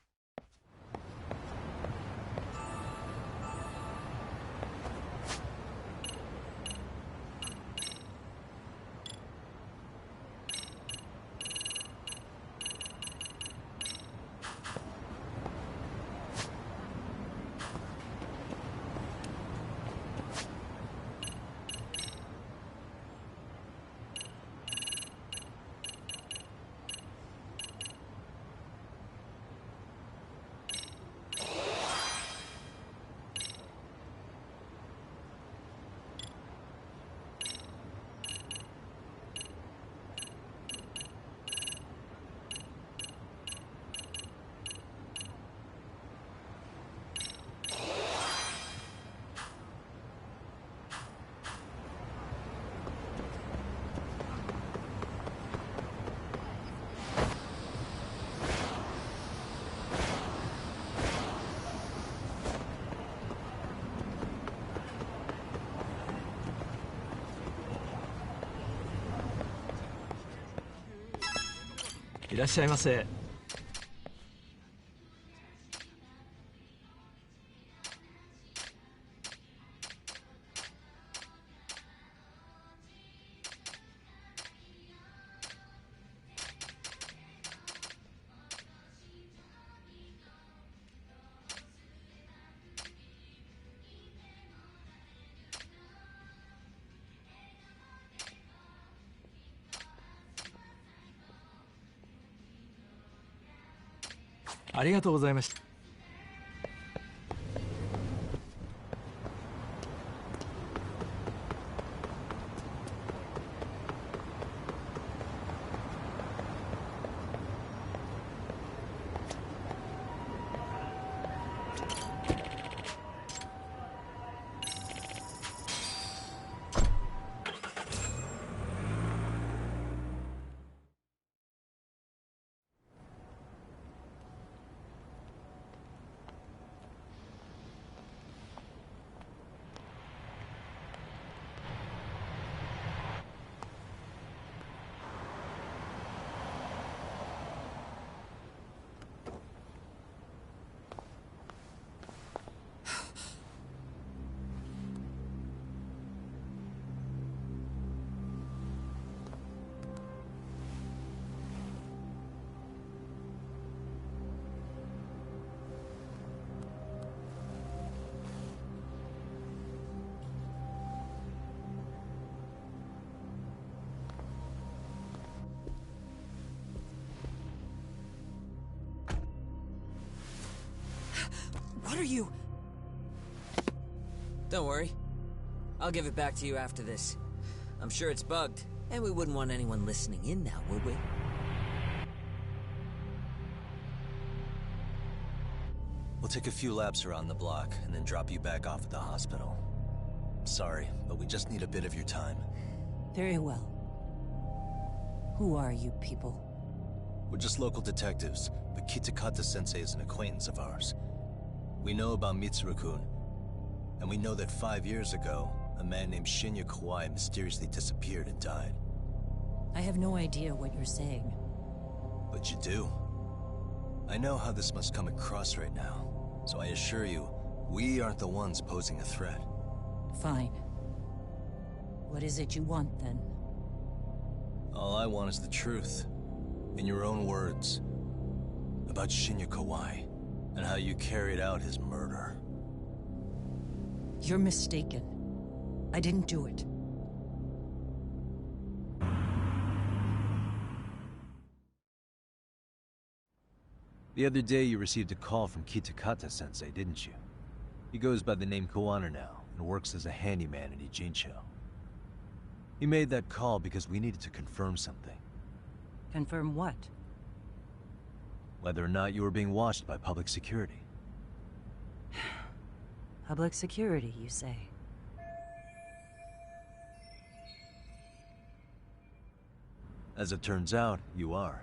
いらっしゃいませ。ありがとうございました。are you? Don't worry. I'll give it back to you after this. I'm sure it's bugged, and we wouldn't want anyone listening in now, would we? We'll take a few laps around the block, and then drop you back off at the hospital. Sorry, but we just need a bit of your time. Very well. Who are you people? We're just local detectives, but Kitakata-sensei is an acquaintance of ours. We know about Mitsuru-kun, and we know that 5 years ago, a man named Shinya Kawai mysteriously disappeared and died. I have no idea what you're saying. But you do. I know how this must come across right now, so I assure you, we aren't the ones posing a threat. Fine. What is it you want, then? All I want is the truth. In your own words. About Shinya Kawai, and how you carried out his murder. You're mistaken. I didn't do it. The other day you received a call from Kitakata-sensei, didn't you? He goes by the name Koana now, and works as a handyman in Ijincho. He made that call because we needed to confirm something. Confirm what? Whether or not you were being watched by public security. Public security, you say? As it turns out, you are.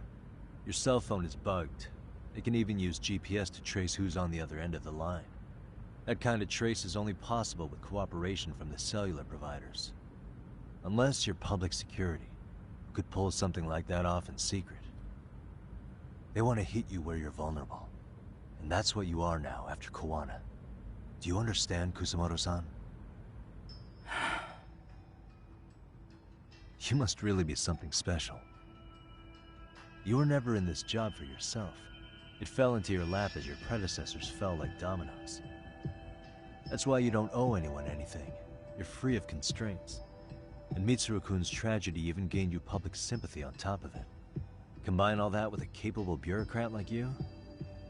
Your cell phone is bugged. It can even use GPS to trace who's on the other end of the line. That kind of trace is only possible with cooperation from the cellular providers. Unless you're public security, who could pull something like that off in secret. They want to hit you where you're vulnerable. And that's what you are now after Koana. Do you understand, Kusamoto-san? You must really be something special. You were never in this job for yourself. It fell into your lap as your predecessors fell like dominoes. That's why you don't owe anyone anything. You're free of constraints. And Mitsuru-kun's tragedy even gained you public sympathy on top of it. Combine all that with a capable bureaucrat like you,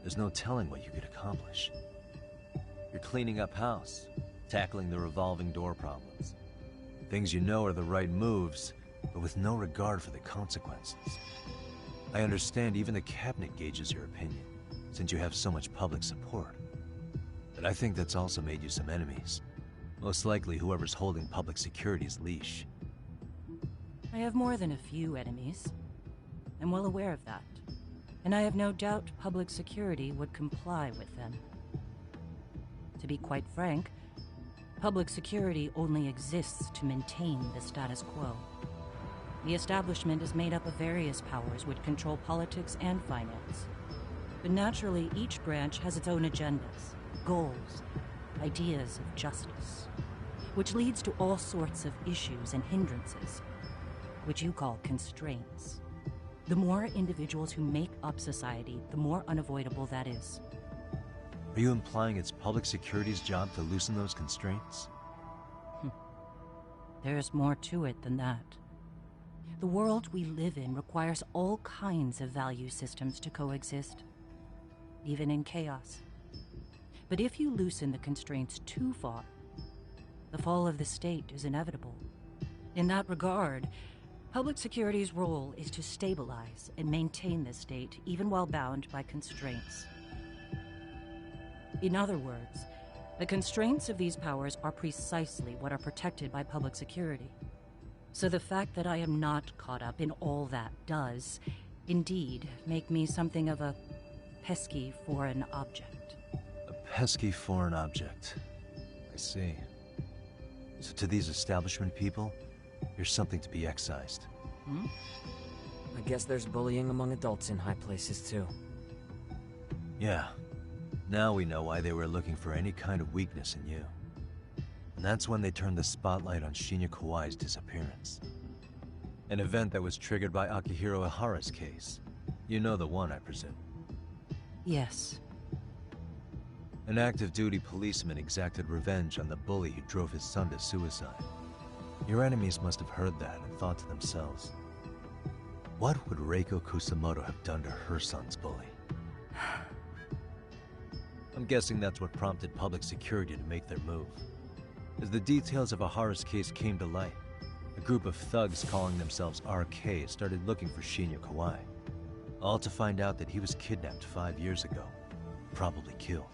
there's no telling what you could accomplish. You're cleaning up house, tackling the revolving door problems. Things you know are the right moves, but with no regard for the consequences. I understand even the cabinet gauges your opinion, since you have so much public support. But I think that's also made you some enemies. Most likely whoever's holding public security's leash. I have more than a few enemies. I'm well aware of that. And I have no doubt public security would comply with them. To be quite frank, public security only exists to maintain the status quo. The establishment is made up of various powers which control politics and finance. But naturally, each branch has its own agendas, goals, ideas of justice, which leads to all sorts of issues and hindrances, which you call constraints. The more individuals who make up society, the more unavoidable that is. Are you implying it's public security's job to loosen those constraints? There's more to it than that. The world we live in requires all kinds of value systems to coexist, even in chaos. But if you loosen the constraints too far, the fall of the state is inevitable. In that regard, public security's role is to stabilize and maintain the state, even while bound by constraints. In other words, the constraints of these powers are precisely what are protected by public security. So the fact that I am not caught up in all that does, indeed, make me something of a pesky foreign object. A pesky foreign object. I see. So to these establishment people, you're something to be excised. I guess there's bullying among adults in high places, too. Yeah. Now we know why they were looking for any kind of weakness in you. And that's when they turned the spotlight on Shinya Kawai's disappearance. An event that was triggered by Akihiro Ihara's case. You know the one, I presume. Yes. An active-duty policeman exacted revenge on the bully who drove his son to suicide. Your enemies must have heard that and thought to themselves, what would Reiko Kusamoto have done to her son's bully? I'm guessing that's what prompted public security to make their move. As the details of Ahara's case came to light, a group of thugs calling themselves RK started looking for Shinya Kawai, all to find out that he was kidnapped 5 years ago, probably killed.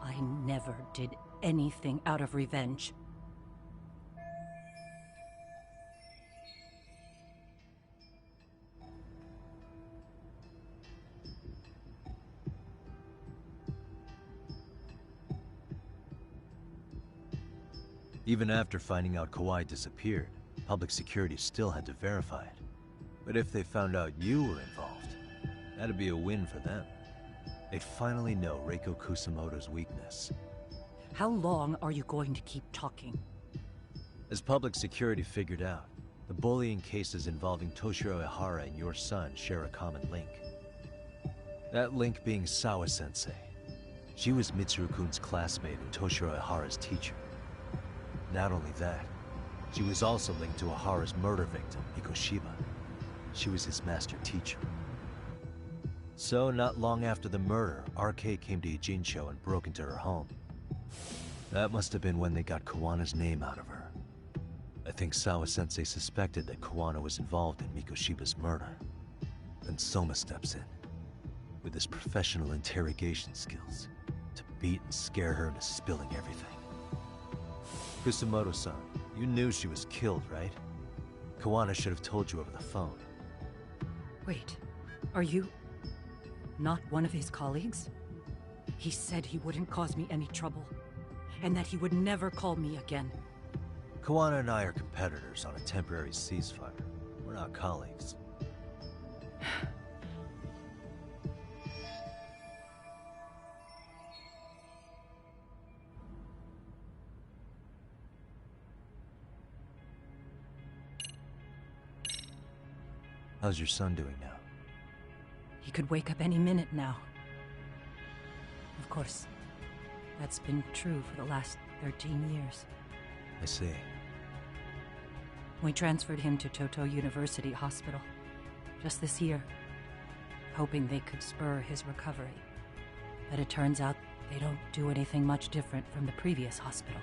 I never did anything out of revenge. Even after finding out Kawai disappeared, public security still had to verify it. But if they found out you were involved, that'd be a win for them. They'd finally know Reiko Kusamoto's weakness. How long are you going to keep talking? As public security figured out, the bullying cases involving Toshiro Ihara and your son share a common link. That link being Sawa-sensei. She was Mitsuru-kun's classmate and Toshiro Ihara's teacher. Not only that, she was also linked to Ihara's murder victim, Mikoshiba. She was his master teacher. So, not long after the murder, RK came to Ijincho and broke into her home. That must have been when they got Kawana's name out of her. I think Sawa-sensei suspected that Kawana was involved in Mikoshiba's murder. Then Soma steps in, with his professional interrogation skills, to beat and scare her into spilling everything. Kusamoto-san, you knew she was killed, right? Kawana should have told you over the phone. Wait, are you not one of his colleagues? He said he wouldn't cause me any trouble, and that he would never call me again. Kawana and I are competitors on a temporary ceasefire. We're not colleagues. How's your son doing now? He could wake up any minute now. Of course, that's been true for the last 13 years. I see. We transferred him to Toto University Hospital just this year, hoping they could spur his recovery. But it turns out they don't do anything much different from the previous hospital.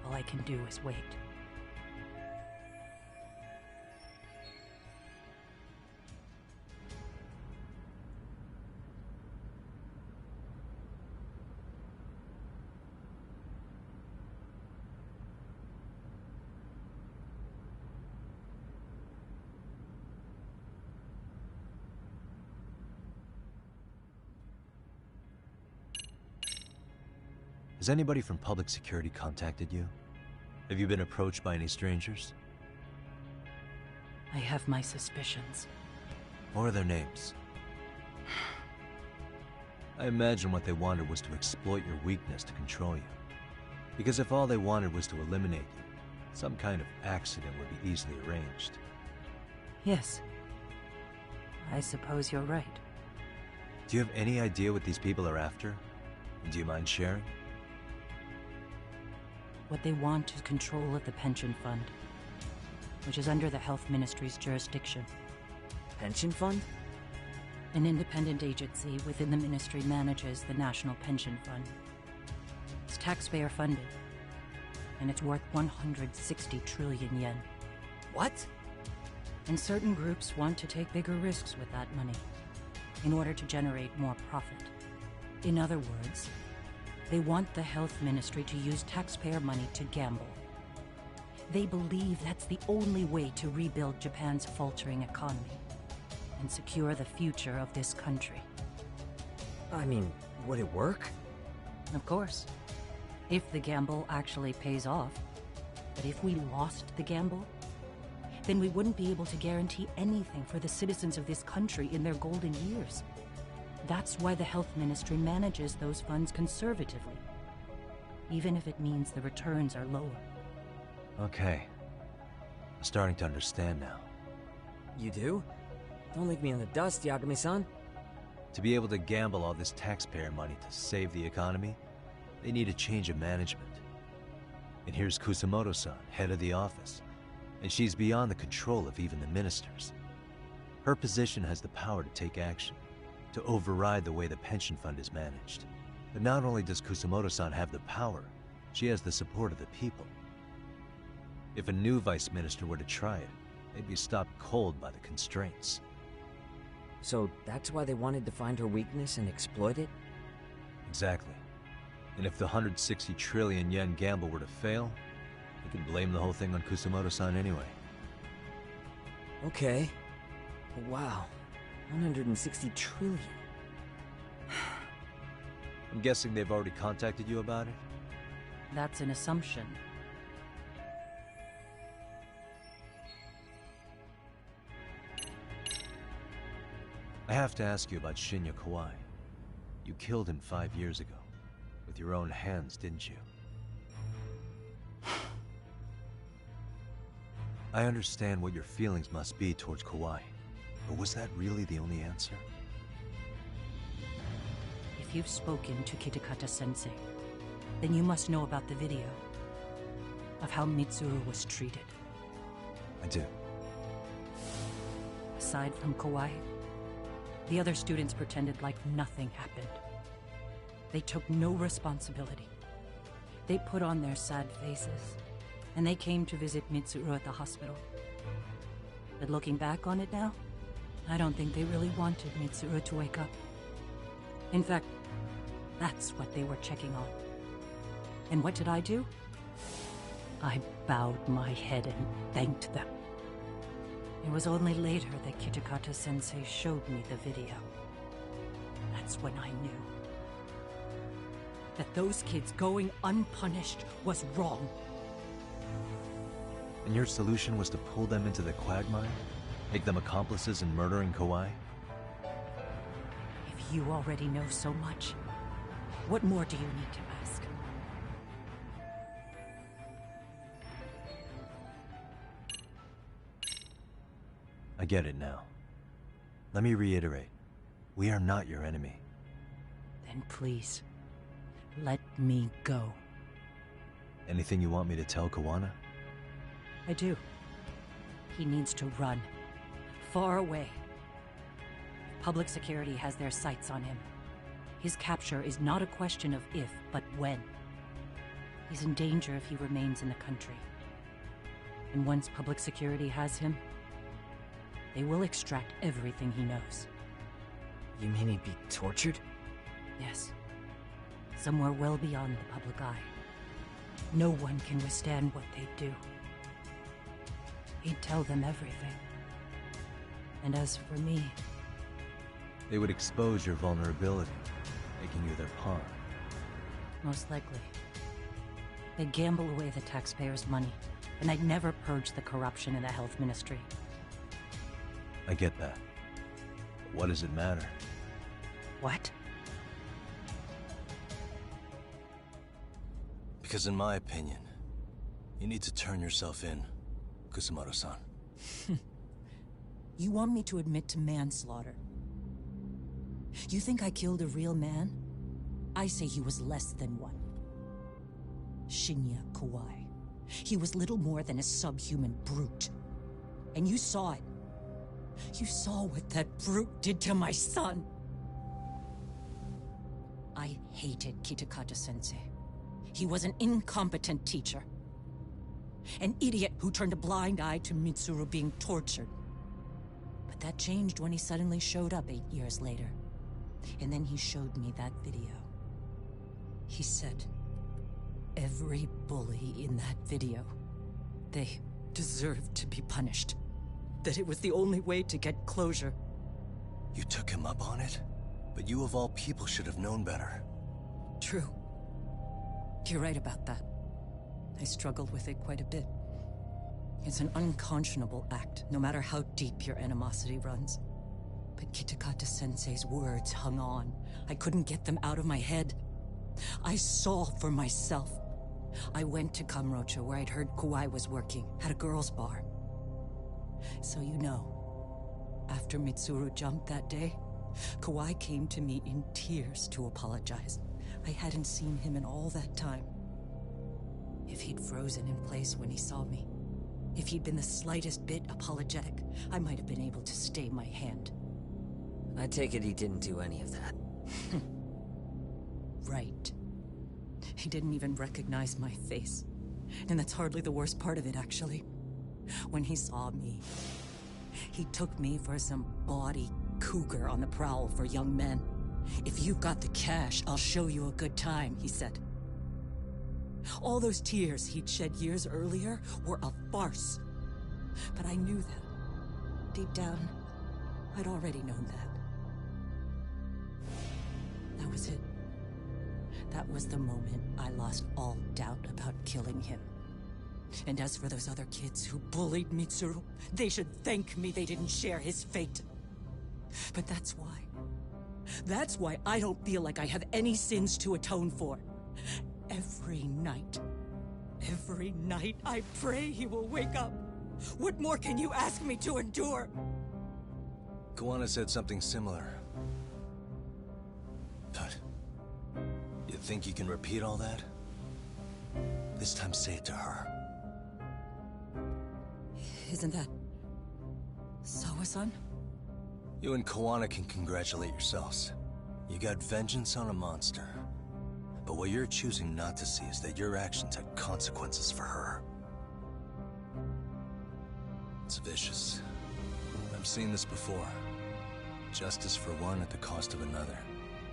All I can do is wait. Has anybody from public security contacted you? Have you been approached by any strangers? I have my suspicions. What are their names? I imagine what they wanted was to exploit your weakness to control you. Because if all they wanted was to eliminate you, some kind of accident would be easily arranged. Yes. I suppose you're right. Do you have any idea what these people are after? And do you mind sharing? What they want is control of the pension fund, which is under the Health Ministry's jurisdiction. Pension fund? An independent agency within the ministry manages the National Pension Fund. It's taxpayer funded, and it's worth 160 trillion yen. What? And certain groups want to take bigger risks with that money in order to generate more profit. In other words, they want the health ministry to use taxpayer money to gamble. They believe that's the only way to rebuild Japan's faltering economy and secure the future of this country. I mean, would it work? Of course. If the gamble actually pays off. But if we lost the gamble, then we wouldn't be able to guarantee anything for the citizens of this country in their golden years. That's why the health ministry manages those funds conservatively, even if it means the returns are lower. Okay. I'm starting to understand now. You do? Don't leave me in the dust, Yagami-san. To be able to gamble all this taxpayer money to save the economy, they need a change of management. And here's Kusamoto-san, head of the office, and she's beyond the control of even the ministers. Her position has the power to take action. to override the way the pension fund is managed. But not only does Kusamoto-san have the power, she has the support of the people. If a new vice minister were to try it, they'd be stopped cold by the constraints. So that's why they wanted to find her weakness and exploit it? Exactly. And if the 160 trillion yen gamble were to fail, they could blame the whole thing on Kusamoto-san anyway. Okay. Wow. 160 trillion. I'm guessing they've already contacted you about it? That's an assumption. I have to ask you about Shinya Kawai. You killed him 5 years ago. With your own hands, didn't you? I understand what your feelings must be towards Kawai, but was that really the only answer? If you've spoken to Kitakata-sensei, then you must know about the video of how Mitsuru was treated. I do. Aside from Kawai, the other students pretended like nothing happened. They took no responsibility. They put on their sad faces, and they came to visit Mitsuru at the hospital. But looking back on it now, I don't think they really wanted Mitsuru to wake up. In fact, that's what they were checking on. And what did I do? I bowed my head and thanked them. It was only later that Kitakata-sensei showed me the video. That's when I knew that those kids going unpunished was wrong. And your solution was to pull them into the quagmire? Make them accomplices in murdering Kawai? If you already know so much, what more do you need to ask? I get it now. Let me reiterate. We are not your enemy. Then please, let me go. Anything you want me to tell Kawana? I do. He needs to run. Far away. Public security has their sights on him. His capture is not a question of if, but when. He's in danger if he remains in the country. And once public security has him, they will extract everything he knows. You mean he'd be tortured? Yes. Somewhere well beyond the public eye. No one can withstand what they do. He'd tell them everything. And as for me... They would expose your vulnerability, making you their pawn. Most likely. They'd gamble away the taxpayers' money, and I'd never purge the corruption in the health ministry. I get that. But what does it matter? What? Because in my opinion, you need to turn yourself in, Kusamoto-san. You want me to admit to manslaughter? You think I killed a real man? I say he was less than one. Shinya Kawai. He was little more than a subhuman brute. And you saw it. You saw what that brute did to my son. I hated Kitakata-sensei. He was an incompetent teacher. An idiot who turned a blind eye to Mitsuru being tortured. But that changed when he suddenly showed up 8 years later. And then he showed me that video. He said, every bully in that video, they deserved to be punished. That it was the only way to get closure. You took him up on it? But you of all people should have known better. True. You're right about that. I struggled with it quite a bit. It's an unconscionable act, no matter how deep your animosity runs. But Kitakata-sensei's words hung on. I couldn't get them out of my head. I saw for myself. I went to Kamurocho, where I'd heard Kawai was working, at a girls' bar. So you know, after Mitsuru jumped that day, Kawai came to me in tears to apologize. I hadn't seen him in all that time. If he'd frozen in place when he saw me, if he'd been the slightest bit apologetic, I might have been able to stay my hand. I take it he didn't do any of that. Right. He didn't even recognize my face. And that's hardly the worst part of it, actually. When he saw me, he took me for some bawdy cougar on the prowl for young men. If you've got the cash, I'll show you a good time, he said. All those tears he'd shed years earlier were a farce. But I knew that. Deep down, I'd already known that. That was it. That was the moment I lost all doubt about killing him. And as for those other kids who bullied Mitsuru, they should thank me they didn't share his fate. But that's why. That's why I don't feel like I have any sins to atone for. Every night I pray he will wake up. What more can you ask me to endure? Kuwana said something similar. But you think you can repeat all that? This time say it to her. Isn't that Sawa-san? You and Kuwana can congratulate yourselves. You got vengeance on a monster. But what you're choosing not to see is that your actions had consequences for her. It's vicious. I've seen this before. Justice for one at the cost of another.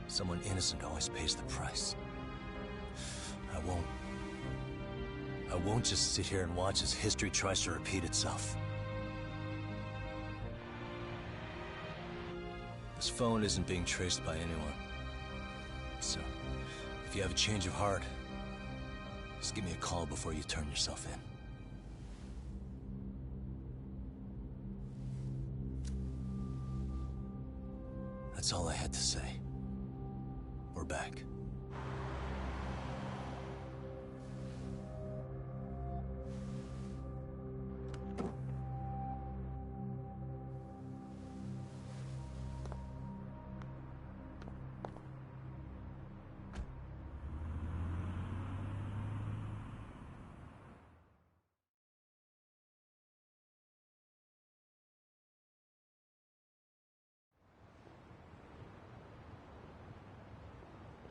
Someone innocent always pays the price. I won't just sit here and watch as history tries to repeat itself. This phone isn't being traced by anyone. So, if you have a change of heart, just give me a call before you turn yourself in. That's all I had to say. We're back.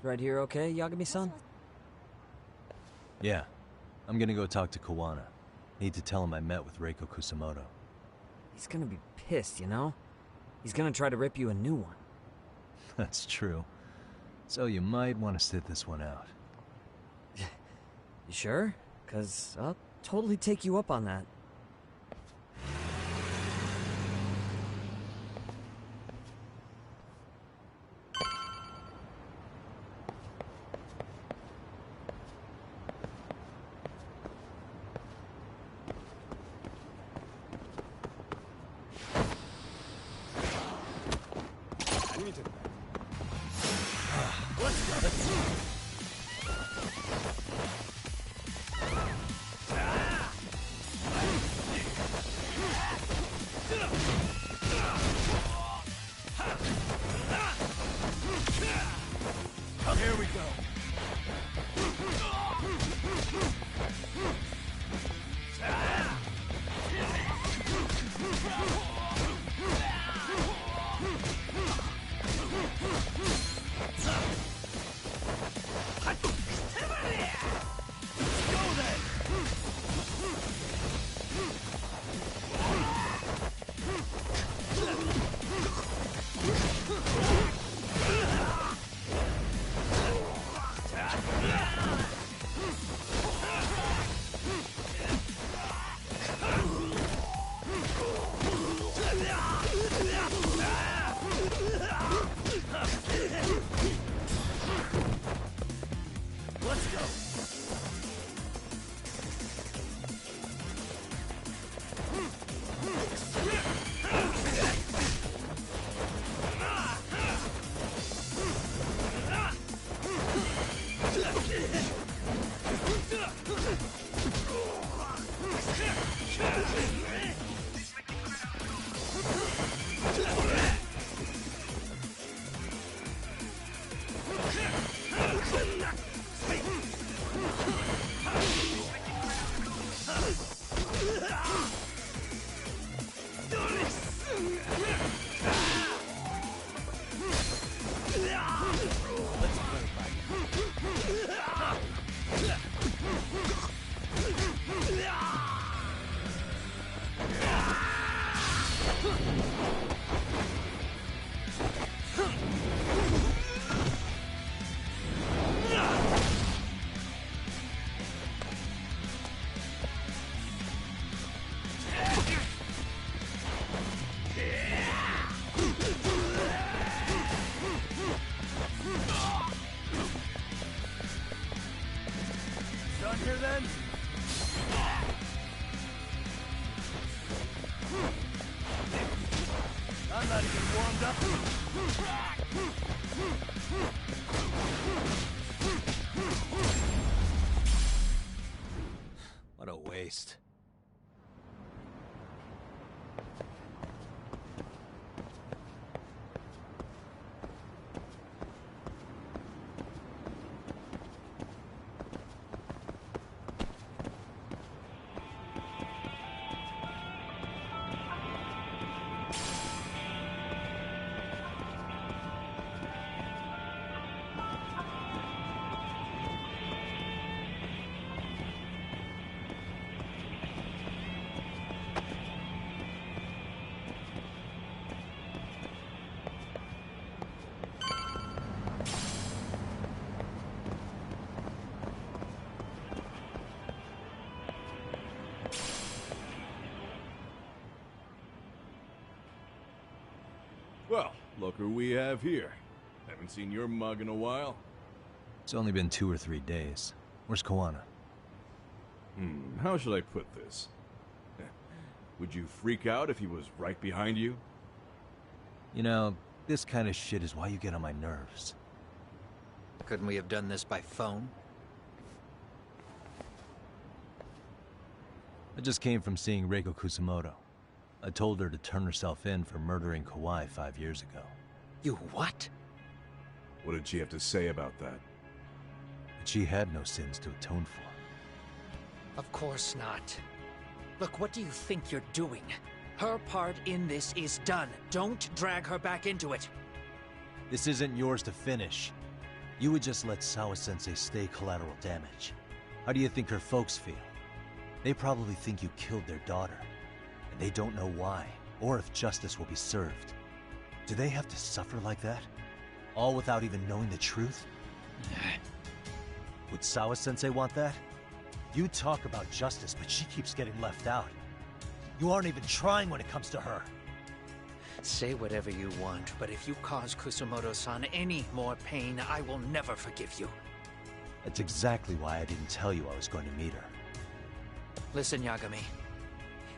Right here okay, Yagami-san? Yeah. I'm gonna go talk to Kuwana. Need to tell him I met with Reiko Kusamoto. He's gonna be pissed, you know? He's gonna try to rip you a new one. That's true. So you might want to sit this one out. You sure? 'Cause I'll totally take you up on that. Here we go. then? I'm not even warmed up. What a waste. Well, look who we have here. Haven't seen your mug in a while. It's only been 2 or 3 days. Where's Koana? How should I put this? Would you freak out if he was right behind you? You know, this kind of shit is why you get on my nerves. Couldn't we have done this by phone? I just came from seeing Reiko Kusamoto. I told her to turn herself in for murdering Kawhi 5 years ago. You what? What did she have to say about that? That she had no sins to atone for. Of course not. Look, what do you think you're doing? Her part in this is done. Don't drag her back into it. This isn't yours to finish. You would just let Sawa-sensei stay collateral damage. How do you think her folks feel? They probably think you killed their daughter. And they don't know why, or if justice will be served. Do they have to suffer like that? All without even knowing the truth? Would Sawa-sensei want that? You talk about justice, but she keeps getting left out. You aren't even trying when it comes to her. Say whatever you want, but if you cause Kusamoto-san any more pain, I will never forgive you. That's exactly why I didn't tell you I was going to meet her. Listen, Yagami.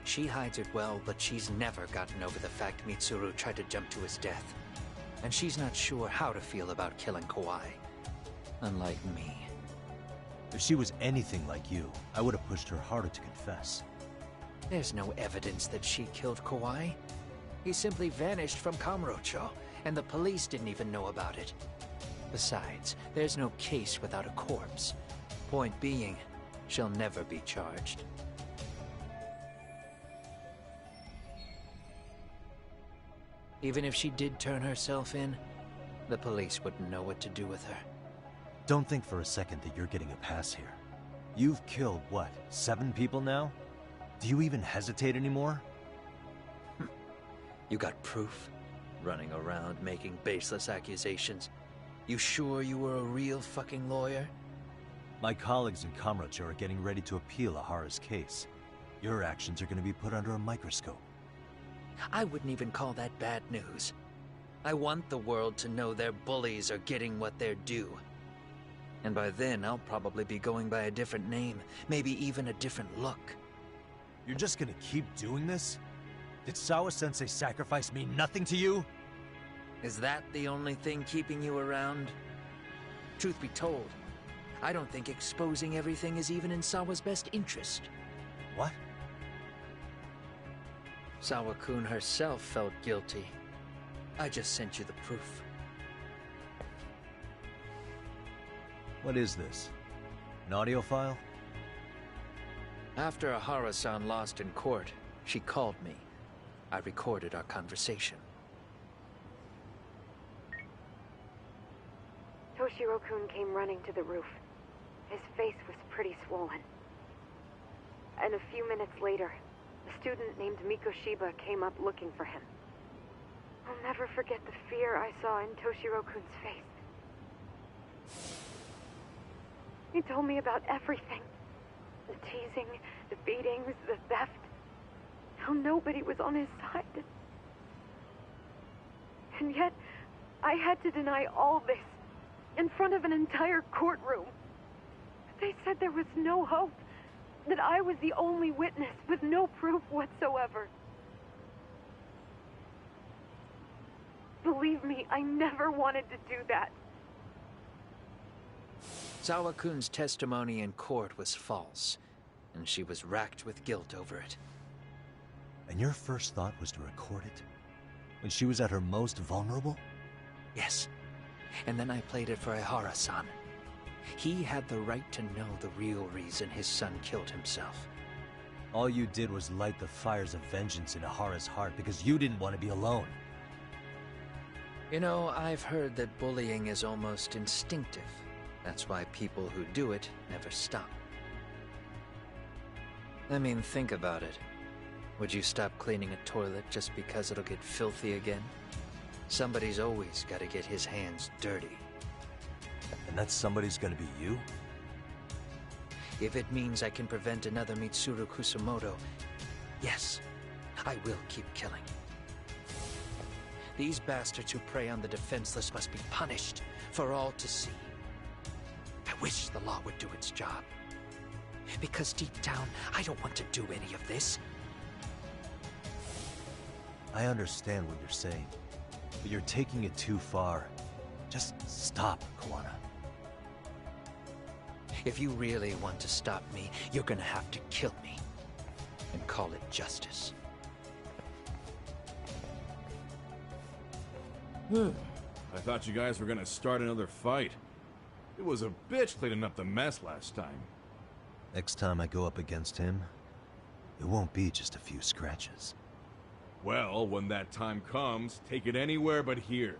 She hides it well, but she's never gotten over the fact Mitsuru tried to jump to his death. And she's not sure how to feel about killing Kawhi. Unlike me. If she was anything like you, I would have pushed her harder to confess. There's no evidence that she killed Kawhi. He simply vanished from Kamurocho, and the police didn't even know about it. Besides, there's no case without a corpse. Point being, she'll never be charged. Even if she did turn herself in, the police wouldn't know what to do with her. Don't think for a second that you're getting a pass here. You've killed, what, 7 people now? Do you even hesitate anymore? You got proof? Running around making baseless accusations. You sure you were a real fucking lawyer? My colleagues in Kamurocho are getting ready to appeal Ahara's case. Your actions are going to be put under a microscope. I wouldn't even call that bad news. I want the world to know their bullies are getting what they're due. And by then, I'll probably be going by a different name, maybe even a different look. You're just gonna keep doing this? Did Sawa-sensei sacrifice mean nothing to you? Is that the only thing keeping you around? Truth be told, I don't think exposing everything is even in Sawa's best interest. What? Sawa-kun herself felt guilty. I just sent you the proof. What is this? An audio file? After Ahara-san lost in court, she called me. I recorded our conversation. Toshiro-kun came running to the roof. His face was pretty swollen. And a few minutes later, a student named Mikoshiba came up looking for him. I'll never forget the fear I saw in Toshiro-kun's face. He told me about everything. The teasing, the beatings, the theft. How nobody was on his side. And yet, I had to deny all this in front of an entire courtroom. They said there was no hope. That I was the only witness with no proof whatsoever. Believe me, I never wanted to do that. Sawa-kun's testimony in court was false, and she was racked with guilt over it. And your first thought was to record it? When she was at her most vulnerable? Yes. And then I played it for Ihara-san. He had the right to know the real reason his son killed himself. All you did was light the fires of vengeance in Ihara's heart because you didn't want to be alone. You know, I've heard that bullying is almost instinctive. That's why people who do it never stop. I mean, think about it. Would you stop cleaning a toilet just because it'll get filthy again? Somebody's always got to get his hands dirty. And that somebody's gonna be you? If it means I can prevent another Mitsuru Kusamoto, yes, I will keep killing. These bastards who prey on the defenseless must be punished for all to see. I wish the law would do its job. Because deep down, I don't want to do any of this. I understand what you're saying, but you're taking it too far. Just stop, Kuwana. If you really want to stop me, you're gonna have to kill me. And call it justice. I thought you guys were gonna start another fight. It was a bitch cleaning up the mess last time. Next time I go up against him, it won't be just a few scratches. Well, when that time comes, take it anywhere but here.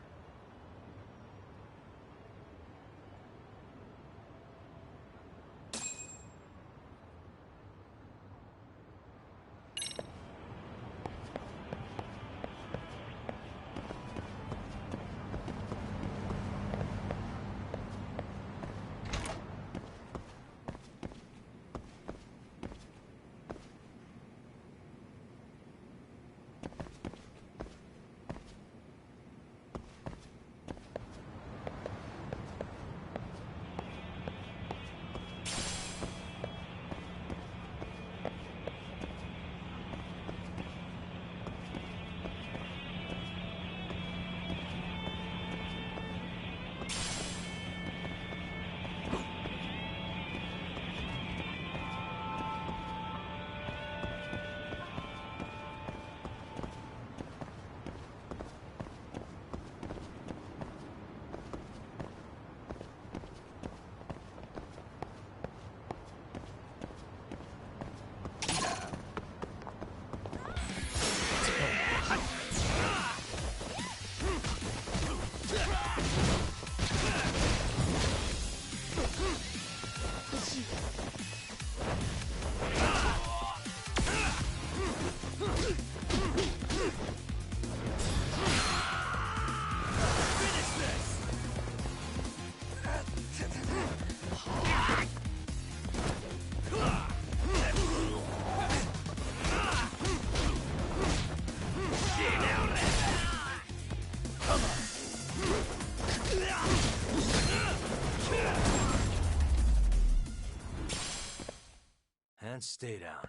And stay down.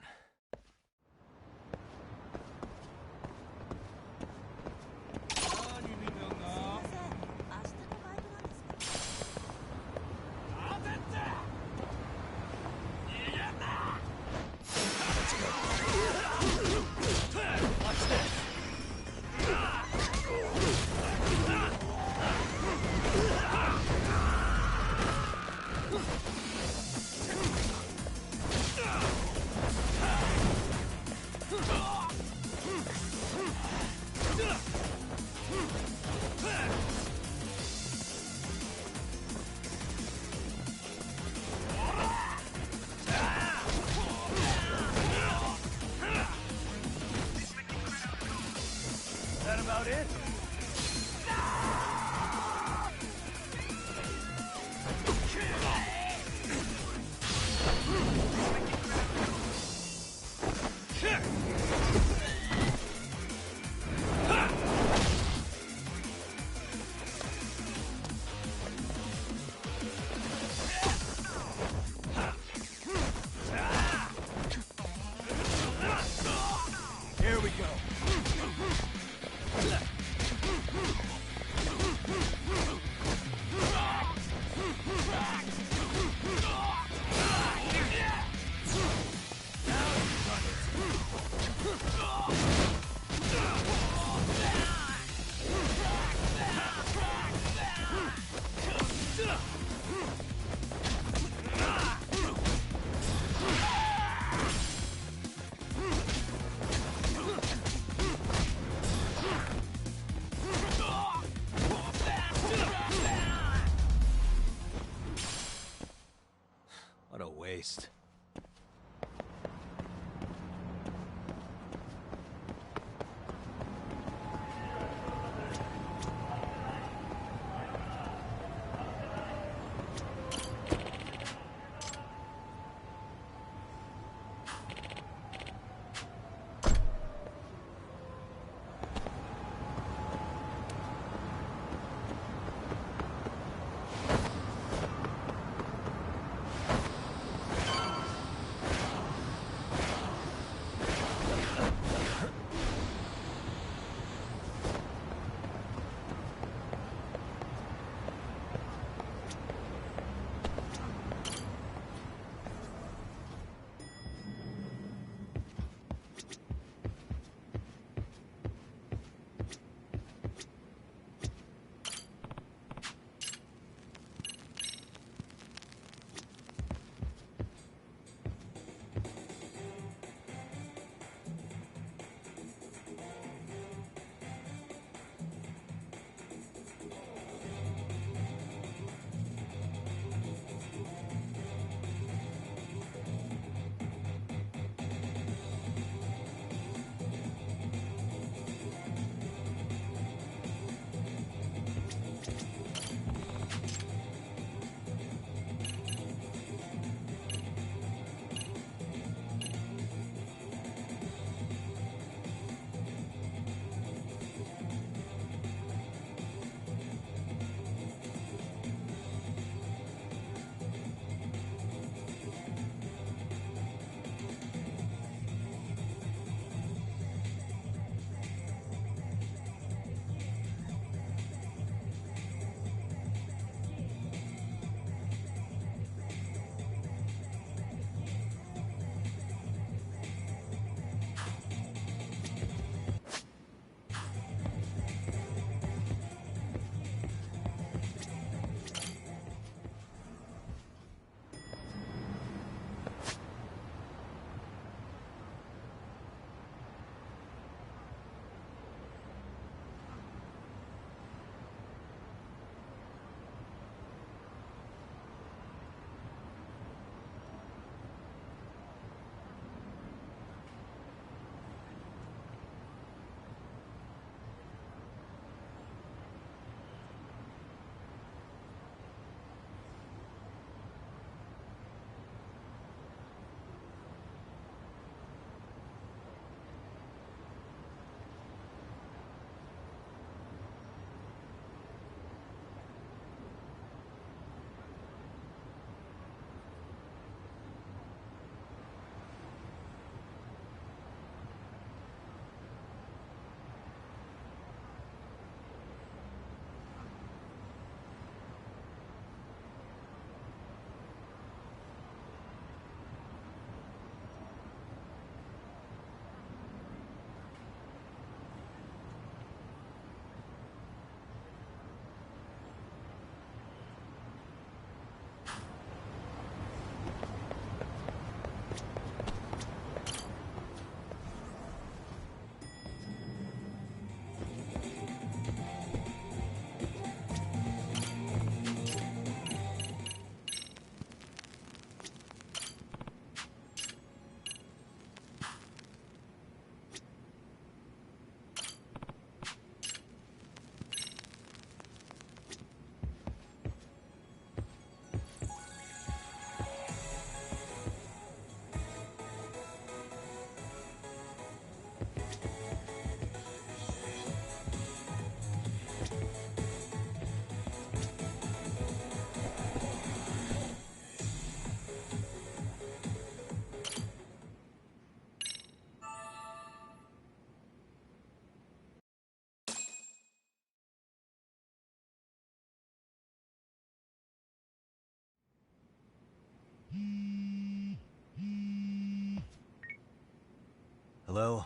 Hello?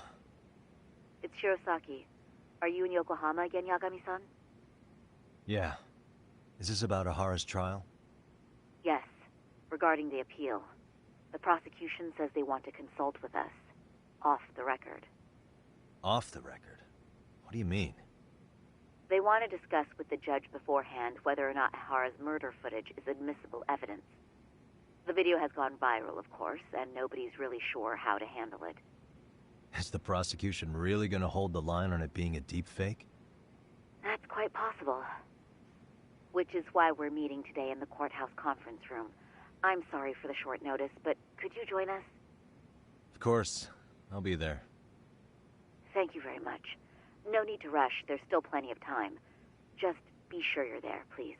It's Shirosaki. Are you in Yokohama again, Yagami-san? Yeah. Is this about Ahara's trial? Yes. Regarding the appeal. The prosecution says they want to consult with us. Off the record. Off the record? What do you mean? They want to discuss with the judge beforehand whether or not Ahara's murder footage is admissible evidence. The video has gone viral, of course, and nobody's really sure how to handle it. Is the prosecution really gonna hold the line on it being a deepfake? That's quite possible. Which is why we're meeting today in the courthouse conference room. I'm sorry for the short notice, but could you join us? Of course. I'll be there. Thank you very much. No need to rush. There's still plenty of time. Just be sure you're there, please.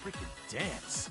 Freaking dance.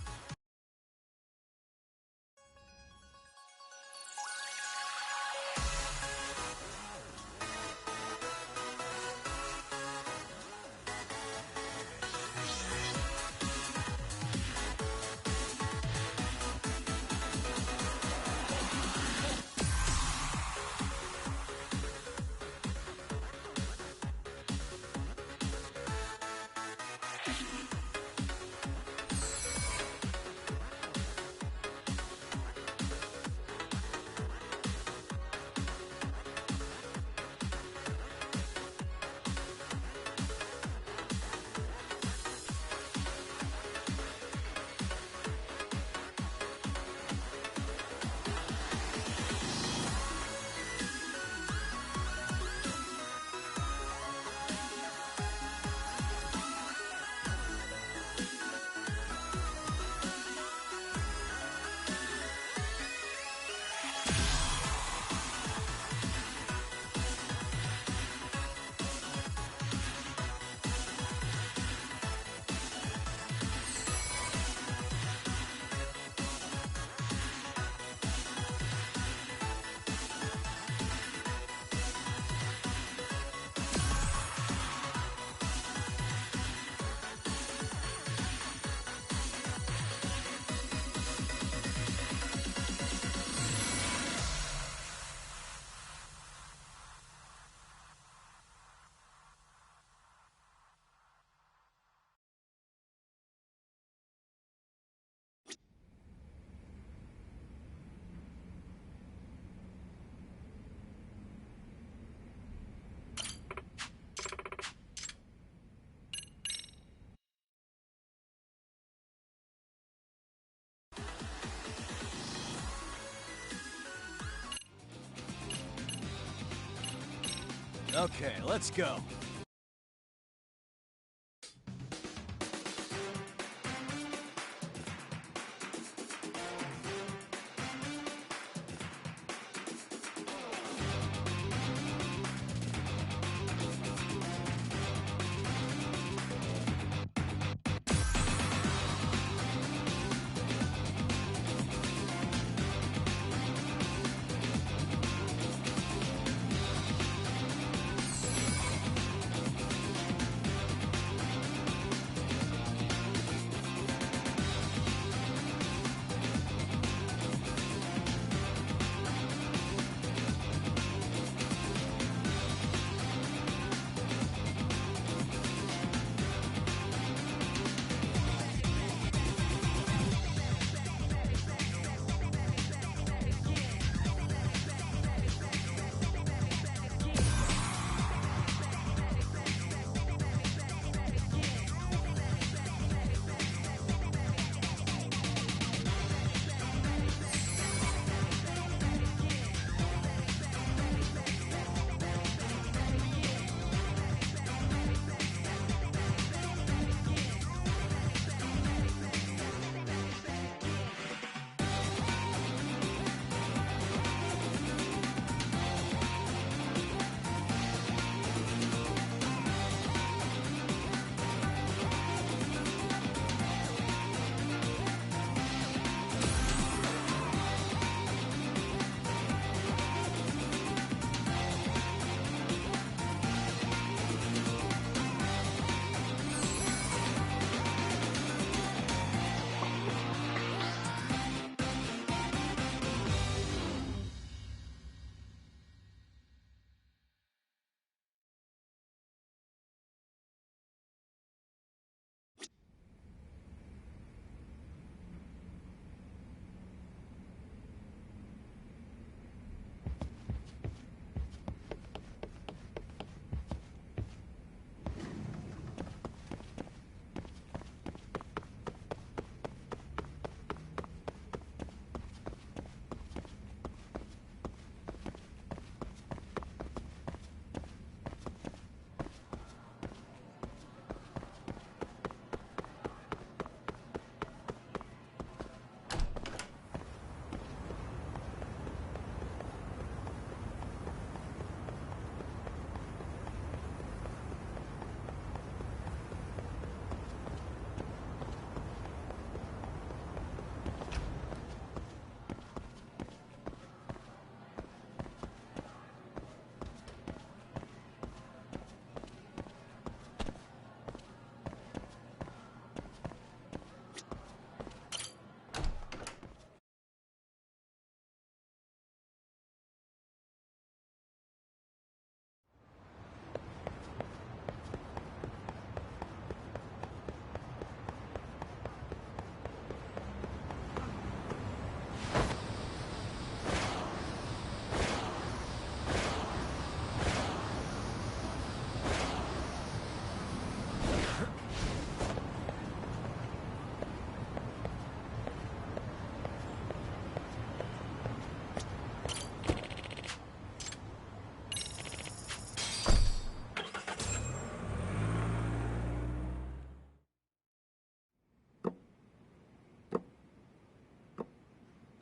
Okay, let's go.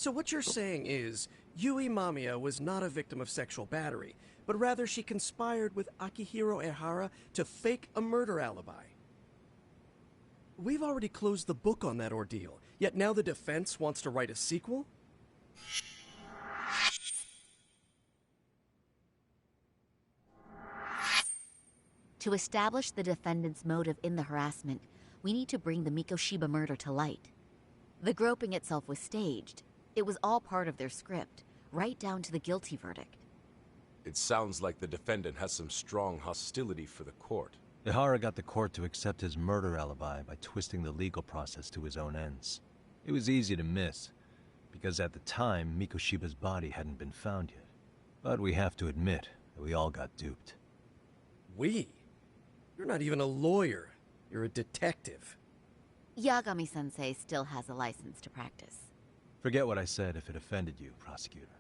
So what you're saying is, Yui Mamiya was not a victim of sexual battery, but rather she conspired with Akihiro Ehara to fake a murder alibi. We've already closed the book on that ordeal, yet now the defense wants to write a sequel? To establish the defendant's motive in the harassment, we need to bring the Mikoshiba murder to light. The groping itself was staged. It was all part of their script, right down to the guilty verdict. It sounds like the defendant has some strong hostility for the court. Ehara got the court to accept his murder alibi by twisting the legal process to his own ends. It was easy to miss, because at the time, Mikoshiba's body hadn't been found yet. But we have to admit that we all got duped. We? You're not even a lawyer. You're a detective. Yagami-sensei still has a license to practice. Forget what I said if it offended you, prosecutor.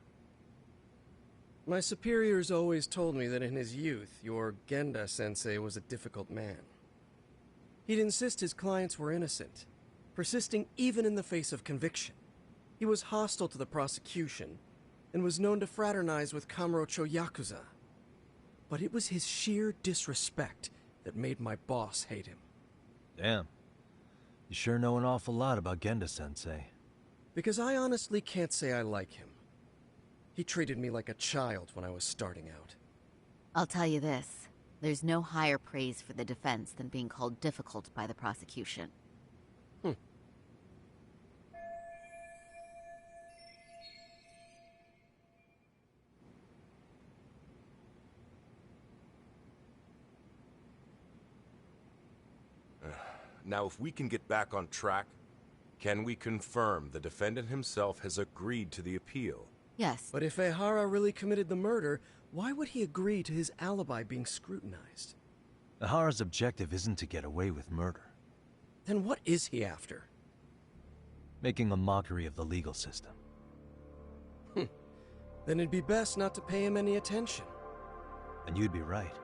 My superiors always told me that in his youth, your Genda-sensei was a difficult man. He'd insist his clients were innocent, persisting even in the face of conviction. He was hostile to the prosecution, and was known to fraternize with Kamurocho Yakuza. But it was his sheer disrespect that made my boss hate him. Damn. You sure know an awful lot about Genda-sensei. Because I honestly can't say I like him. He treated me like a child when I was starting out. I'll tell you this. There's no higher praise for the defense than being called difficult by the prosecution. Now, if we can get back on track, can we confirm the defendant himself has agreed to the appeal? Yes. But if Ehara really committed the murder, why would he agree to his alibi being scrutinized? Ehara's objective isn't to get away with murder. Then what is he after? Making a mockery of the legal system. Then it'd be best not to pay him any attention. And you'd be right.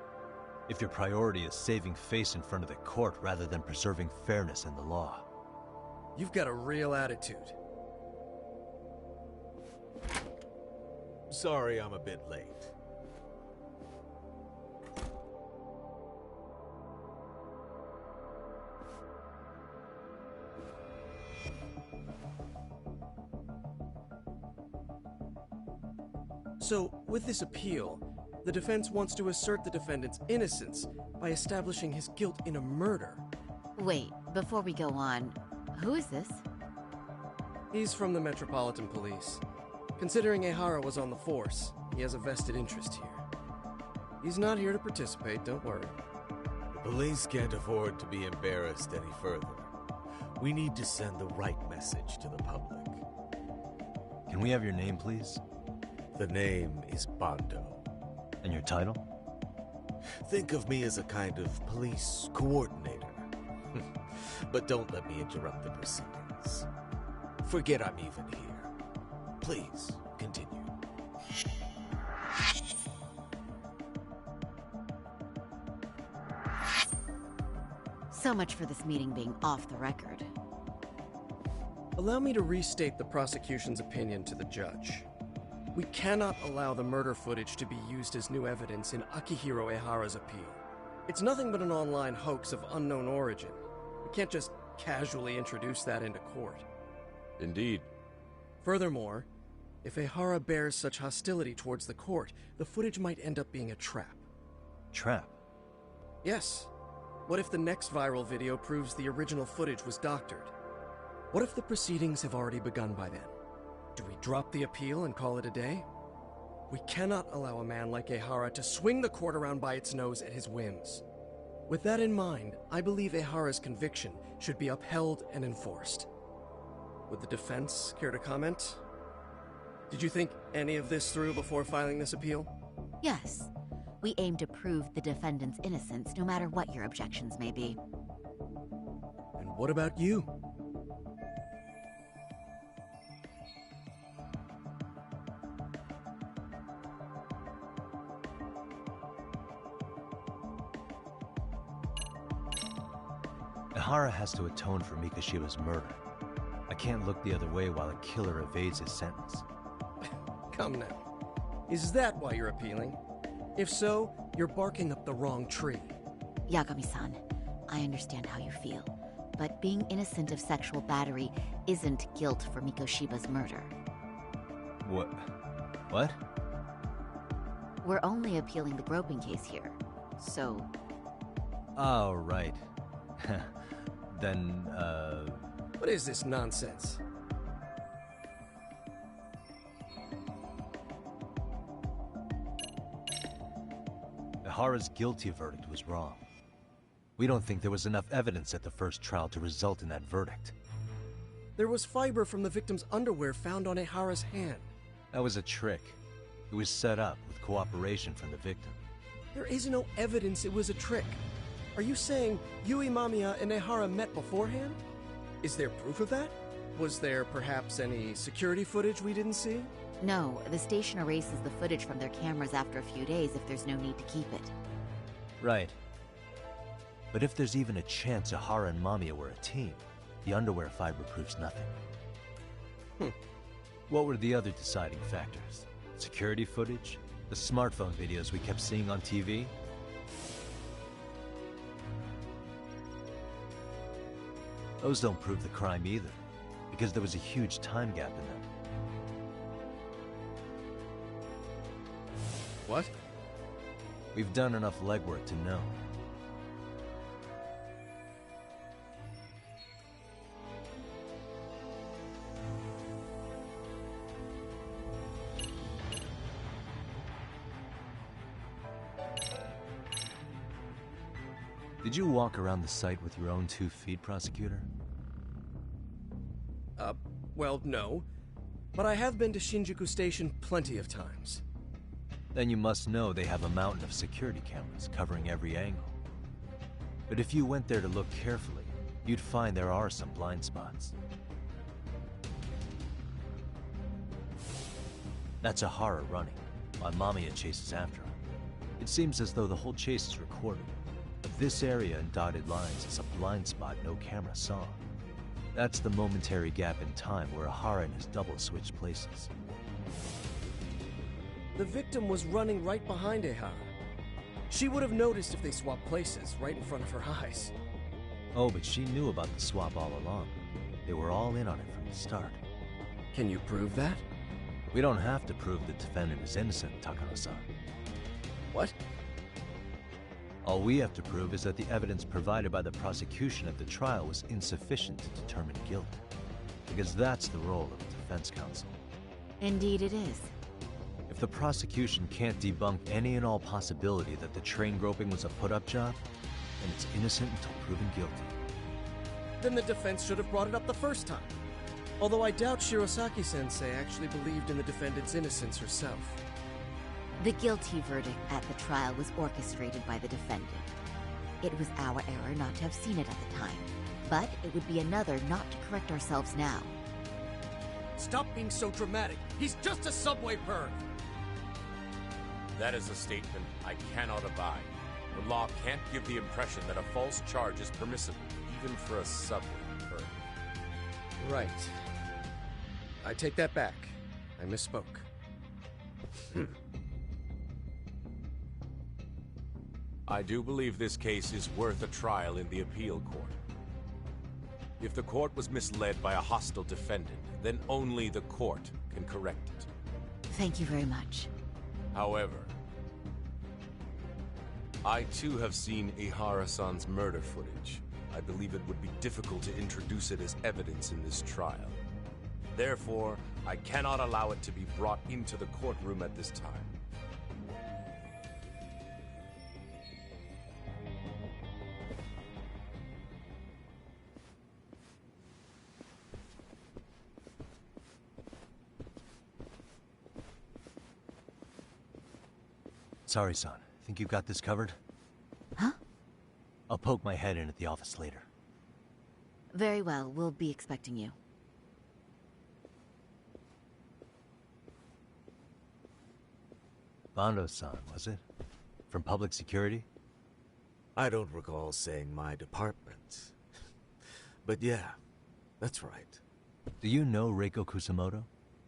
If your priority is saving face in front of the court rather than preserving fairness in the law. You've got a real attitude. Sorry I'm a bit late. So, with this appeal, the defense wants to assert the defendant's innocence by establishing his guilt in a murder. Wait, before we go on, who is this? He's from the Metropolitan Police. Considering Ehara was on the force, he has a vested interest here. He's not here to participate, don't worry. The police can't afford to be embarrassed any further. We need to send the right message to the public. Can we have your name, please? The name is Bando. And your title? Think of me as a kind of police coordinator. But don't let me interrupt the proceedings. Forget I'm even here. Please, continue. So much for this meeting being off the record. Allow me to restate the prosecution's opinion to the judge. We cannot allow the murder footage to be used as new evidence in Akihiro Ehara's appeal. It's nothing but an online hoax of unknown origin. We can't just casually introduce that into court. Indeed. Furthermore, if Ehara bears such hostility towards the court, the footage might end up being a trap. Trap? Yes. What if the next viral video proves the original footage was doctored? What if the proceedings have already begun by then? Do we drop the appeal and call it a day? We cannot allow a man like Ehara to swing the court around by its nose at his whims. With that in mind, I believe Ehara's conviction should be upheld and enforced. Would the defense care to comment? Did you think any of this through before filing this appeal? Yes. We aim to prove the defendant's innocence no matter what your objections may be. And what about you? Ehara has to atone for Mikoshiba's murder. I can't look the other way while a killer evades his sentence. Come now. Is that why you're appealing? If so, you're barking up the wrong tree. Yagami-san, I understand how you feel, but being innocent of sexual battery isn't guilt for Mikoshiba's murder. What? We're only appealing the groping case here, so... Oh, right. Then, What is this nonsense? Ehara's guilty verdict was wrong. We don't think there was enough evidence at the first trial to result in that verdict. There was fiber from the victim's underwear found on Ehara's hand. That was a trick. It was set up with cooperation from the victim. There is no evidence it was a trick. Are you saying Yui Mamiya and Ehara met beforehand? Is there proof of that? Was there perhaps any security footage we didn't see? No, the station erases the footage from their cameras after a few days if there's no need to keep it. Right. But if there's even a chance Ahara and Mamiya were a team, the underwear fiber proves nothing. What were the other deciding factors? Security footage? The smartphone videos we kept seeing on TV? Those don't prove the crime either, because there was a huge time gap in them. What? We've done enough legwork to know. Did you walk around the site with your own 2 feet, Prosecutor? Well, no. But I have been to Shinjuku Station plenty of times. Then you must know they have a mountain of security cameras covering every angle. But if you went there to look carefully, you'd find there are some blind spots. That's Ahara running, while Mamiya chases after him. It seems as though the whole chase is recorded, but this area in dotted lines is a blind spot no camera saw. That's the momentary gap in time where Ahara and his double switched places. The victim was running right behind Ehara. She would have noticed if they swapped places, right in front of her eyes. Oh, but she knew about the swap all along. They were all in on it from the start. Can you prove that? We don't have to prove the defendant is innocent, Takano-san. What? All we have to prove is that the evidence provided by the prosecution at the trial was insufficient to determine guilt. Because that's the role of the defense counsel. Indeed it is. If the prosecution can't debunk any and all possibility that the train groping was a put-up job, then it's innocent until proven guilty. Then the defense should have brought it up the first time. Although I doubt Shirosaki-sensei actually believed in the defendant's innocence herself. The guilty verdict at the trial was orchestrated by the defendant. It was our error not to have seen it at the time, but it would be another not to correct ourselves now. Stop being so dramatic. He's just a subway perv. That is a statement I cannot abide. The law can't give the impression that a false charge is permissible, even for a subway perv. Right. I take that back. I misspoke. I do believe this case is worth a trial in the appeal court. If the court was misled by a hostile defendant, then only the court can correct it. Thank you very much. However, I too have seen Ihara-san's murder footage. I believe it would be difficult to introduce it as evidence in this trial. Therefore, I cannot allow it to be brought into the courtroom at this time. Sorry, son. Think you've got this covered? Huh? I'll poke my head in at the office later. Very well, we'll be expecting you. Bando-san, was it? From public security? I don't recall saying my department. But yeah, that's right. Do you know Reiko Kusamoto?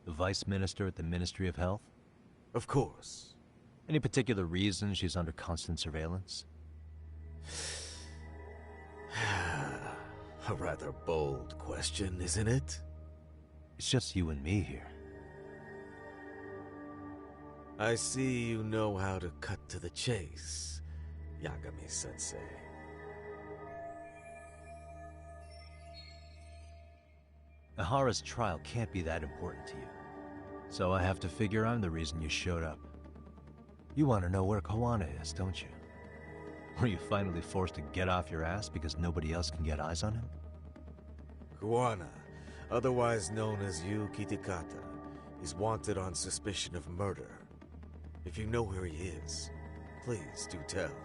The Vice Minister at the Ministry of Health? Of course. Any particular reason she's under constant surveillance? A rather bold question, isn't it? It's just you and me here. I see you know how to cut to the chase, Yagami-sensei. Ahara's trial can't be that important to you. So I have to figure I'm the reason you showed up. You want to know where Kawana is, don't you? Were you finally forced to get off your ass because nobody else can get eyes on him? Kawana, otherwise known as Yu Kitakata, is wanted on suspicion of murder. If you know where he is, please do tell.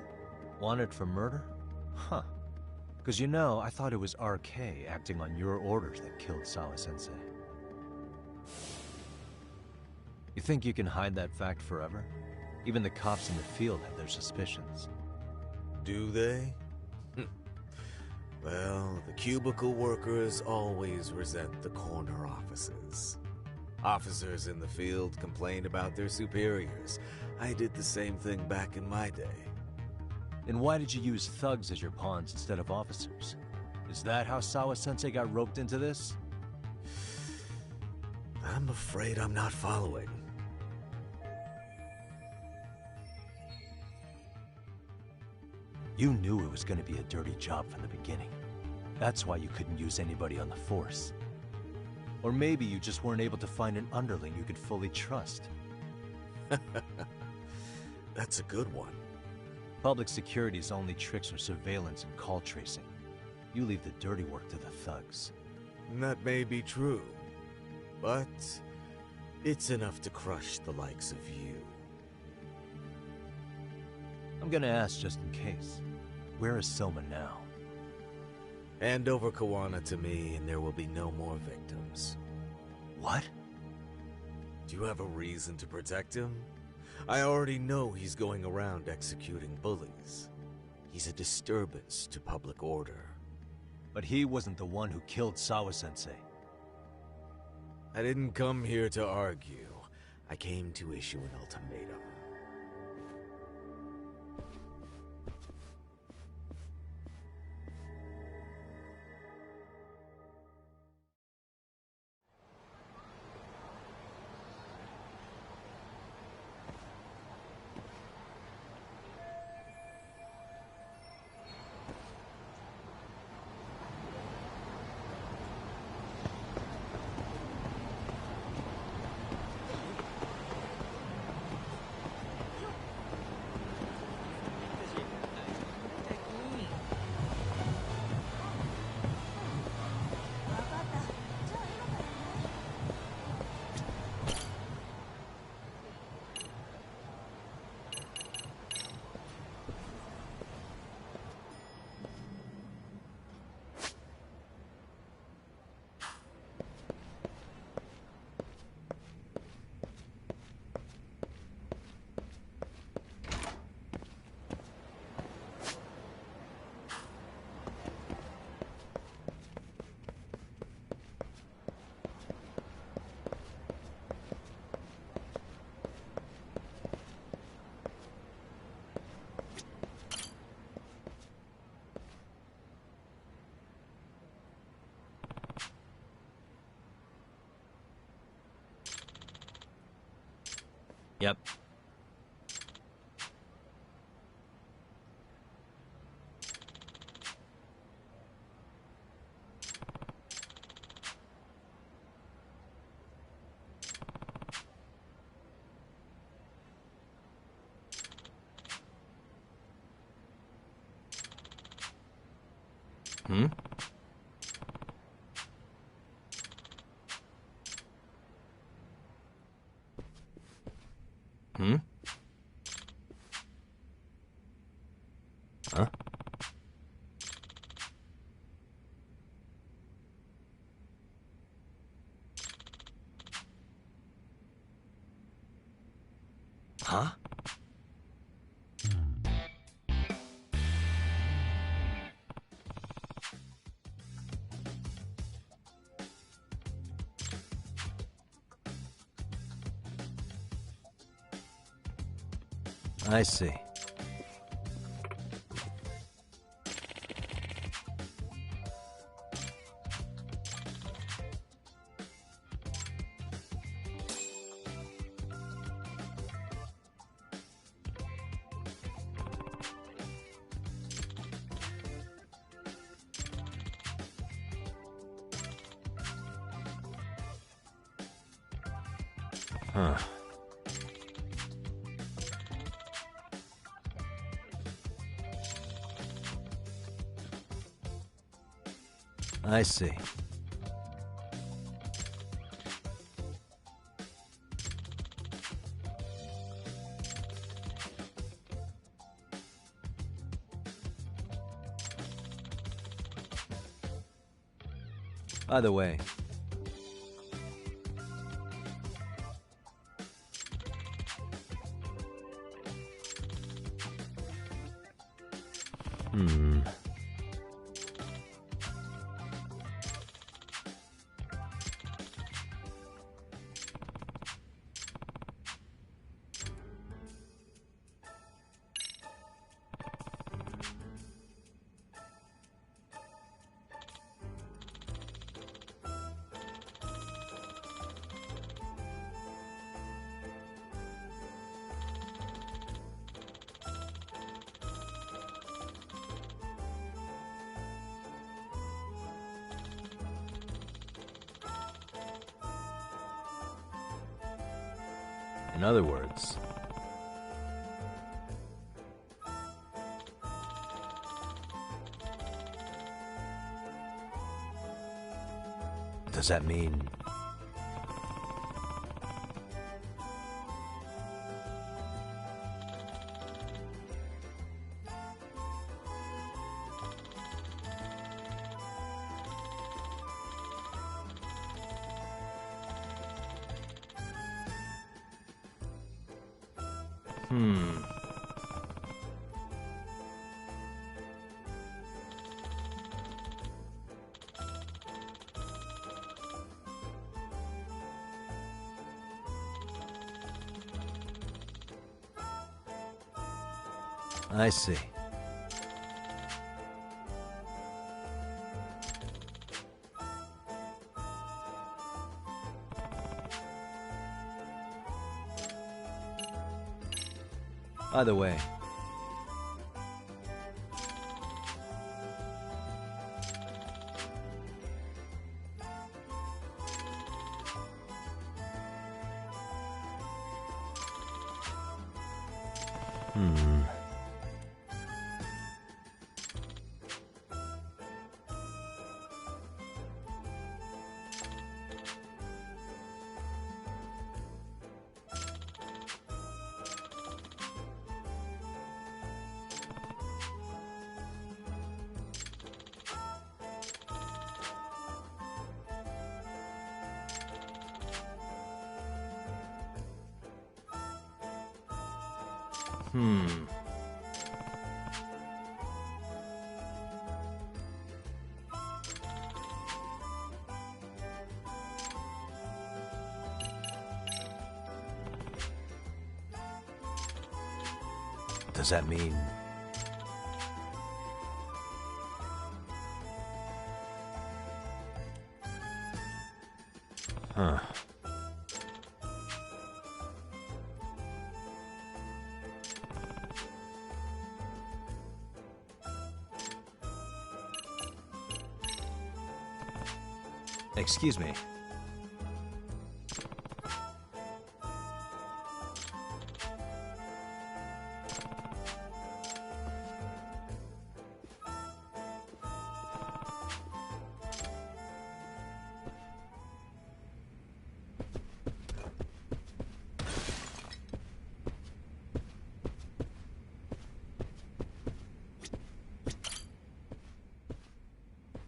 Wanted for murder? Huh. Because you know, I thought it was RK acting on your orders that killed Sawa-sensei. You think you can hide that fact forever? Even the cops in the field have their suspicions. Do they? Well, the cubicle workers always resent the corner offices. Officers in the field complain about their superiors. I did the same thing back in my day. Then why did you use thugs as your pawns instead of officers? Is that how Sawa-sensei got roped into this? I'm afraid I'm not following. You knew it was going to be a dirty job from the beginning. That's why you couldn't use anybody on the force. Or maybe you just weren't able to find an underling you could fully trust. That's a good one. Public security's only tricks are surveillance and call tracing. You leave the dirty work to the thugs. That may be true, but it's enough to crush the likes of you. I'm gonna ask just in case. Where is Soma now? Hand over Kawana to me and there will be no more victims. What? Do you have a reason to protect him? I already know he's going around executing bullies. He's a disturbance to public order. But he wasn't the one who killed Sawa-sensei. I didn't come here to argue. I came to issue an ultimatum. Yep. Hmm? Hmm? Huh? Huh? I see. Huh. I see. By the way, Hmm. In other words, does that mean I see. Either way, does that mean huh? Excuse me.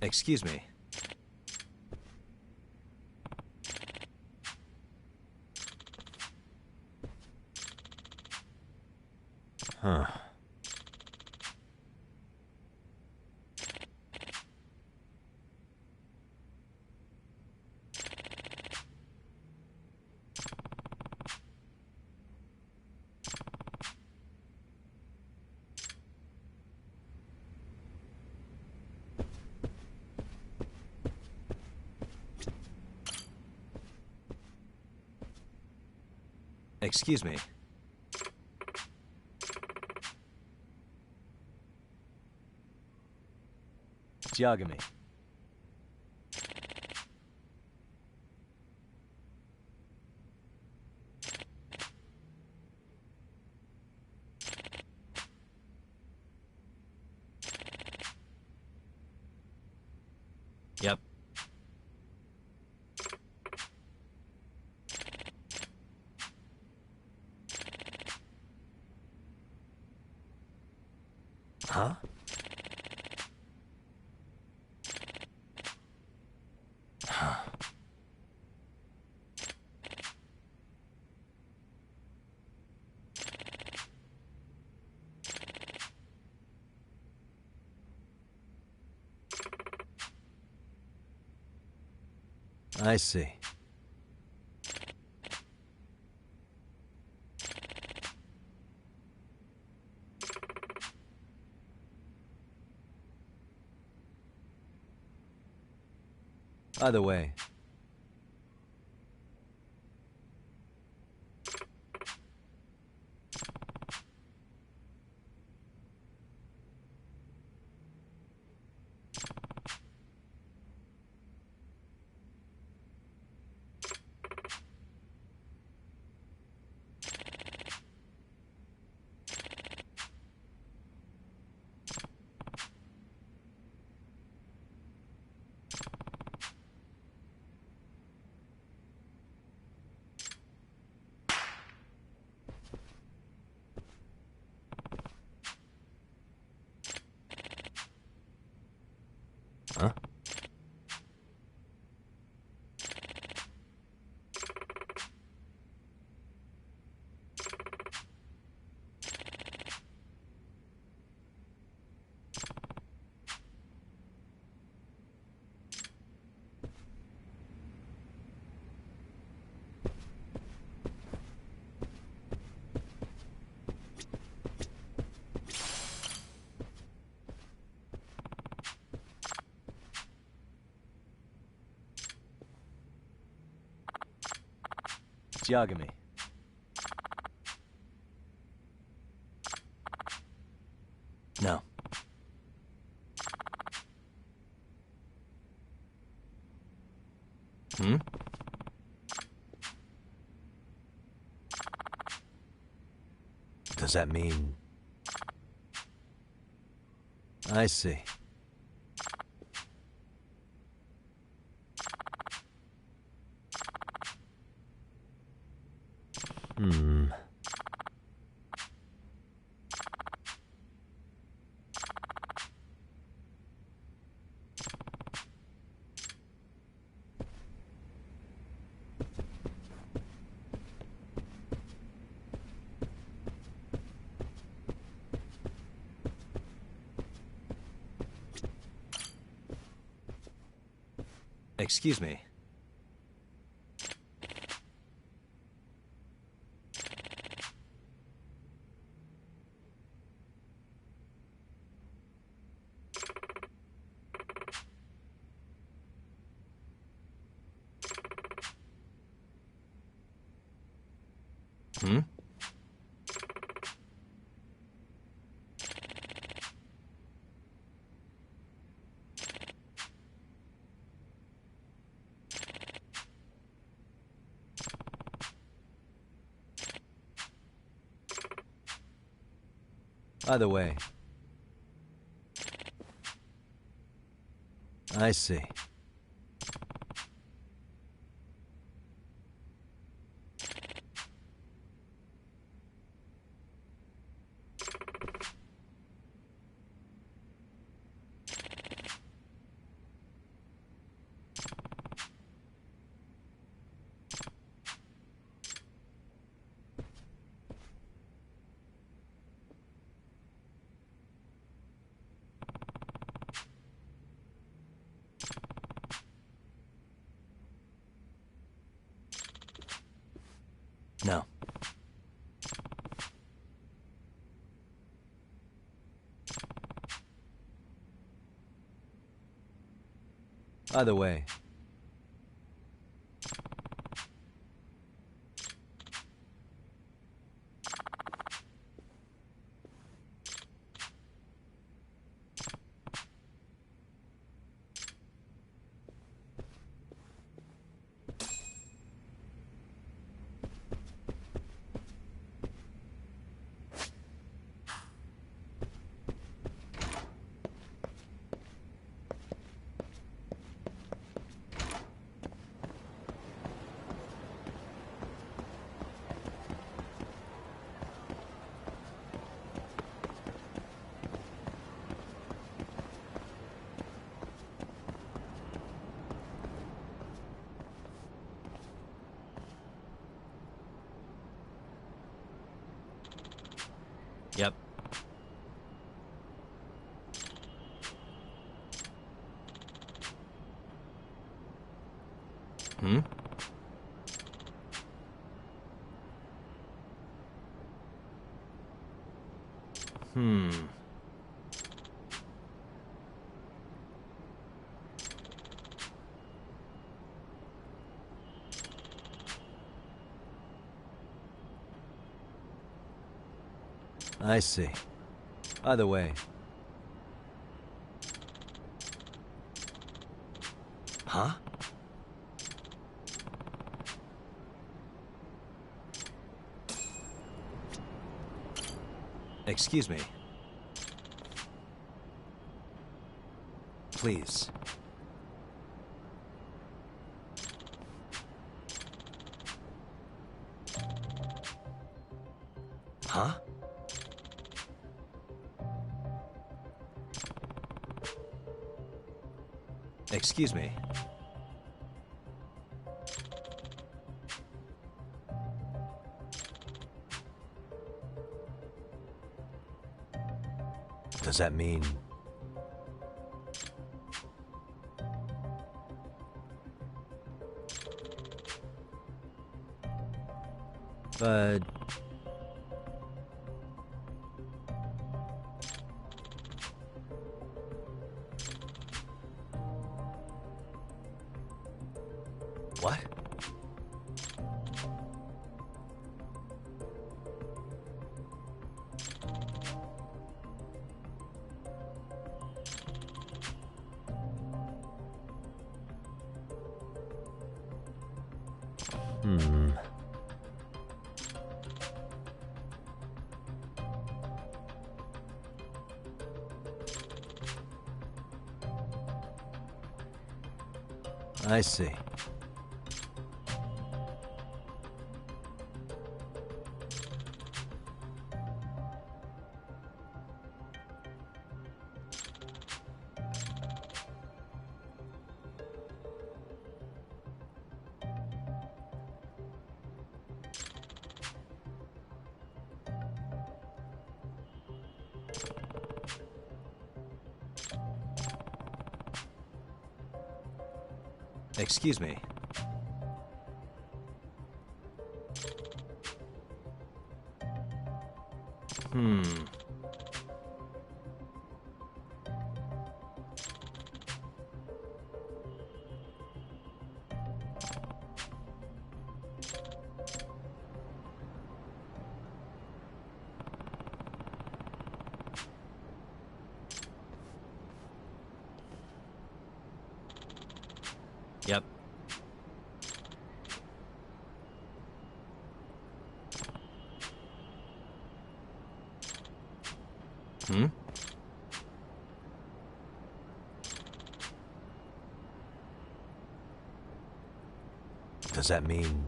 Excuse me. Huh. Excuse me. Yagami. Yep. Huh? I see. Either way. Huh? Yagami. No. Hmm? Does that mean... I see. Hmm. Excuse me. Hmm? Either way. I see. No. Either way. Hmm? I see. Either way. Huh? Excuse me. Please. Huh? Excuse me. Does that mean... But... What? Hmm. I see. Excuse me. Hmm. Yep. Hmm? Does that mean...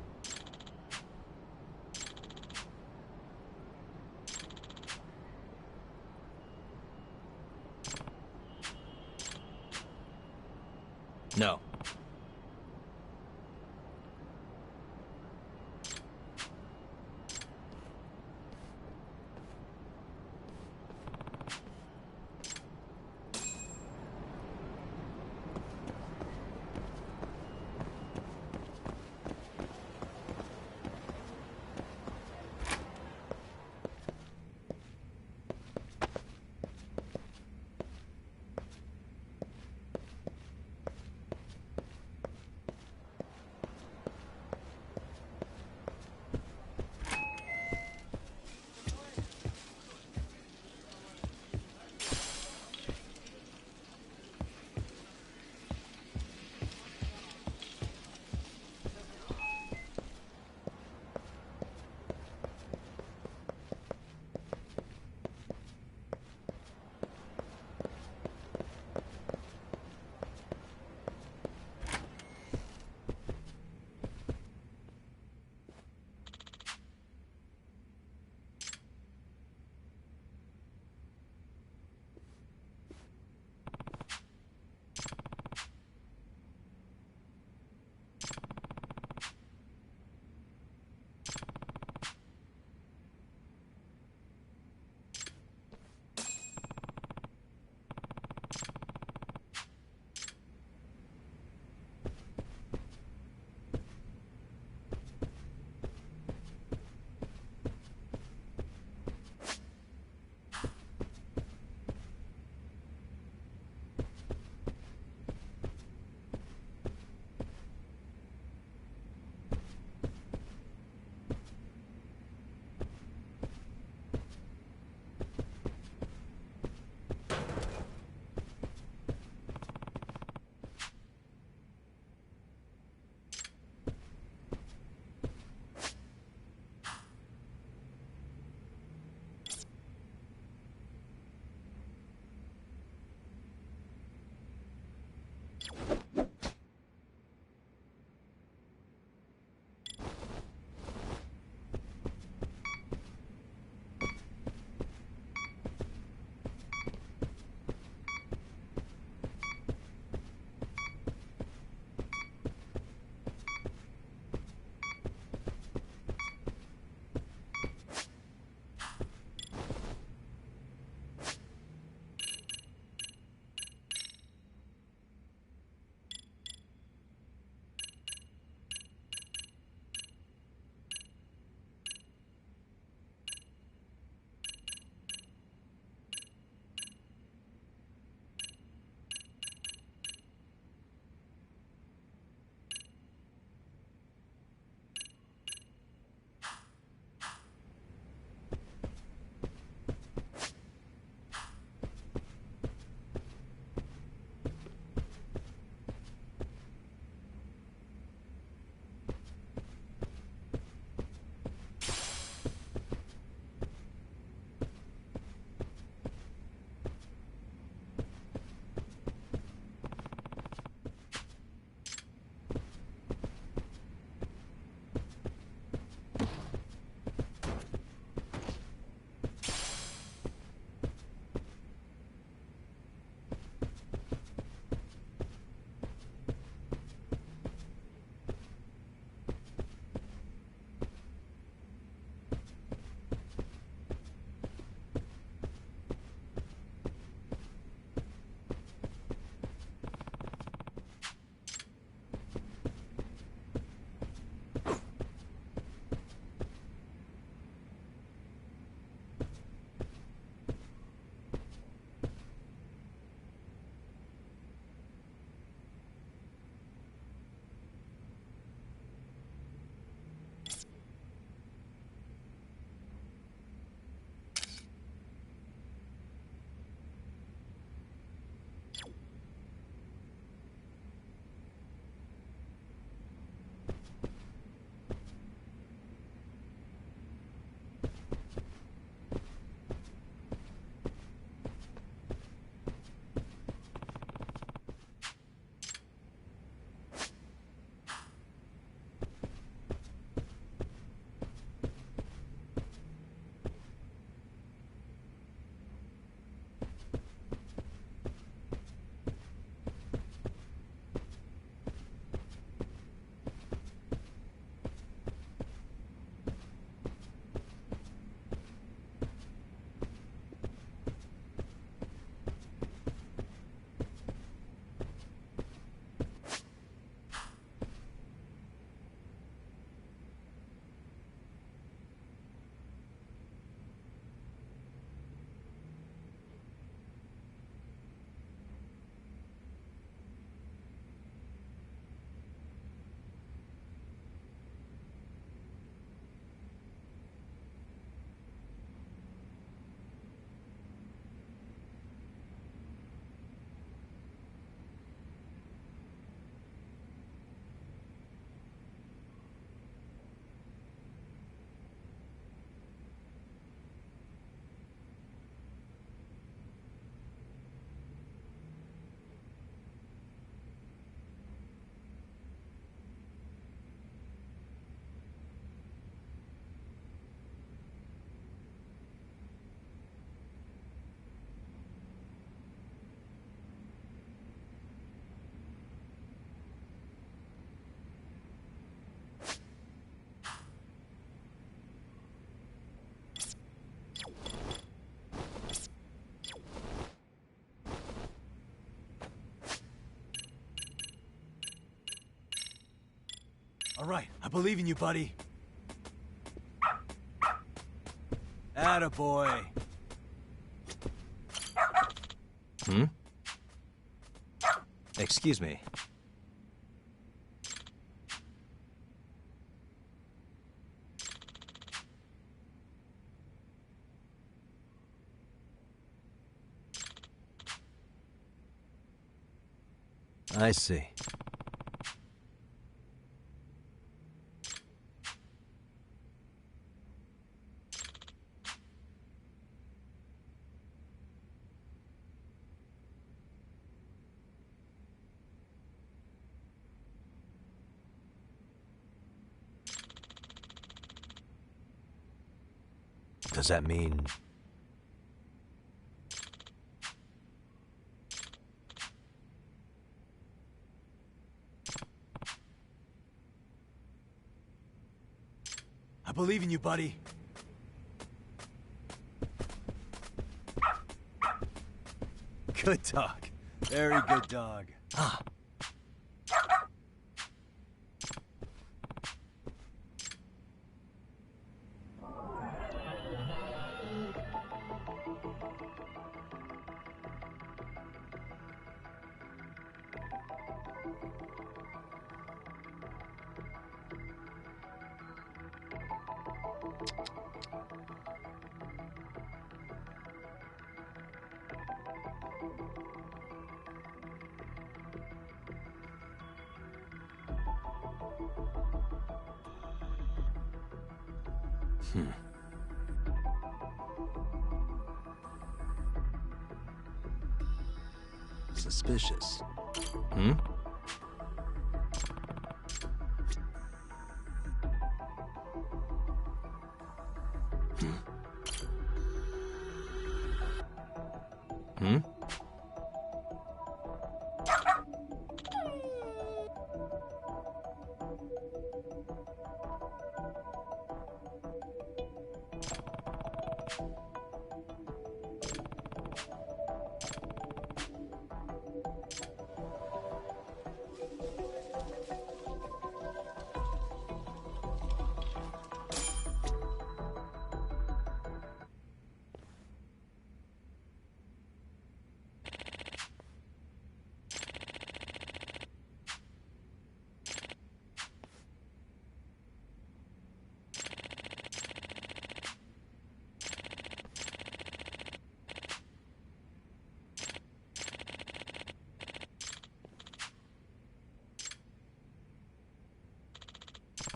No. All right, I believe in you, buddy. Attaboy. Hmm? Excuse me. I see. Does that mean... I believe in you, buddy. Good dog. Very good dog. Ah. Suspicious. Hmm? Hmm?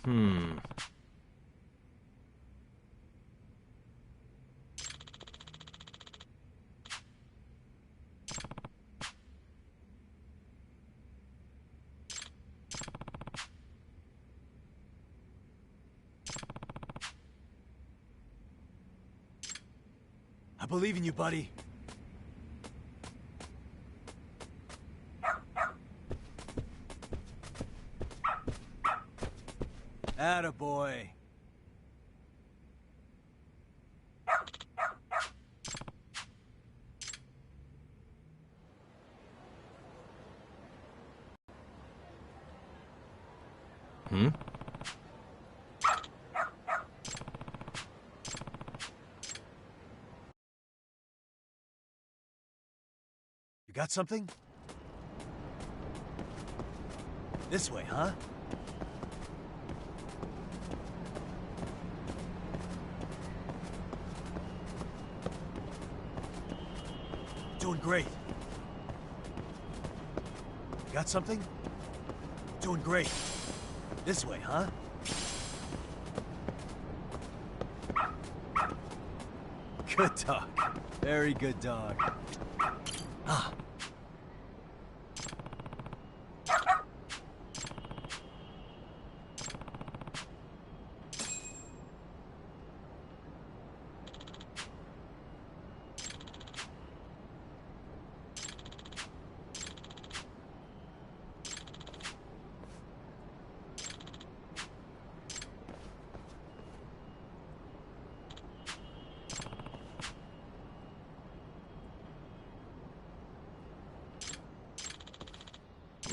Hmm. I believe in you, buddy. Attaboy. Hmm? You got something? This way, huh? Doing great. Got something? Doing great. This way, huh? Good dog. Very good dog. Ah.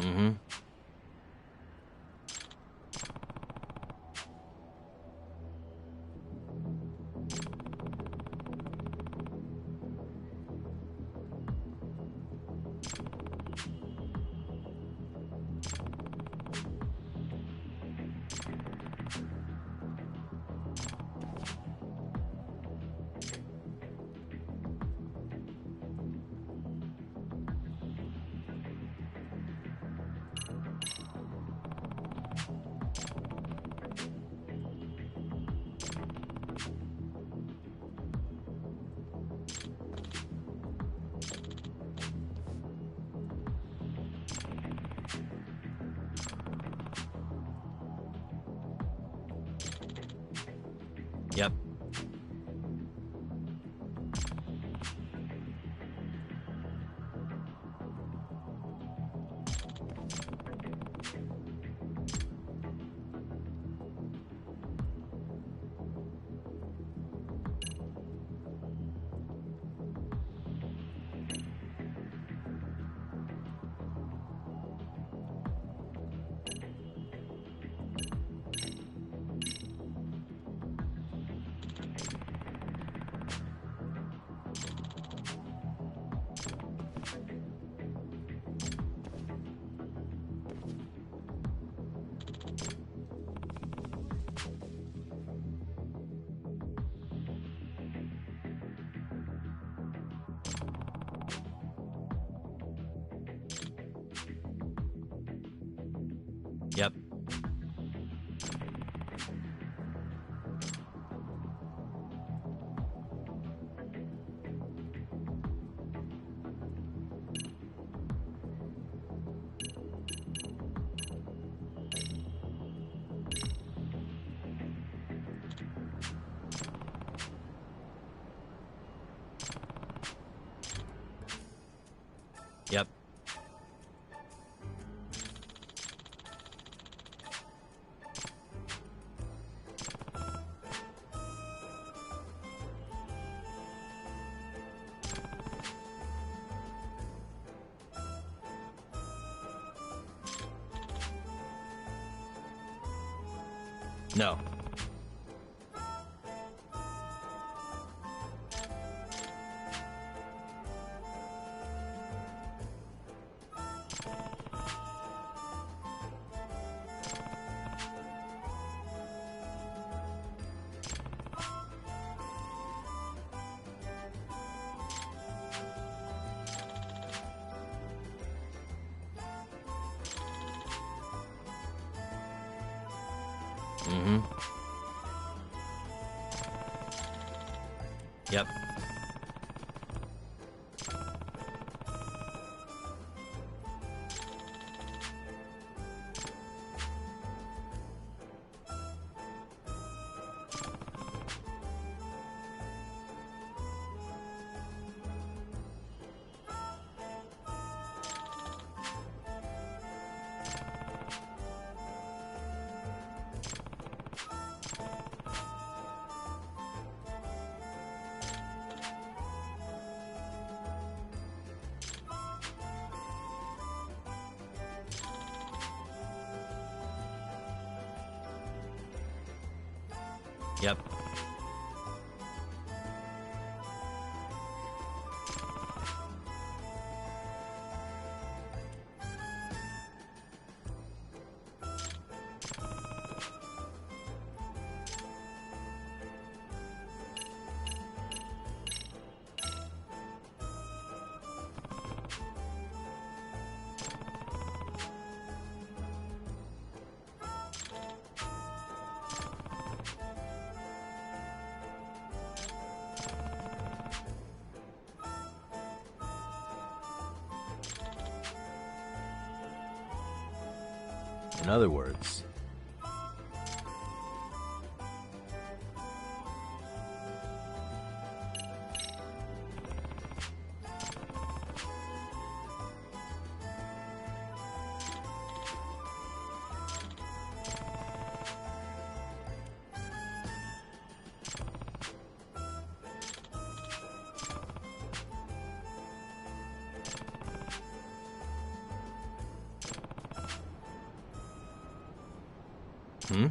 Mm-hmm. Yep. Yep. Yep. No. Mm-hmm. Yep. Yep. In other words, hmm?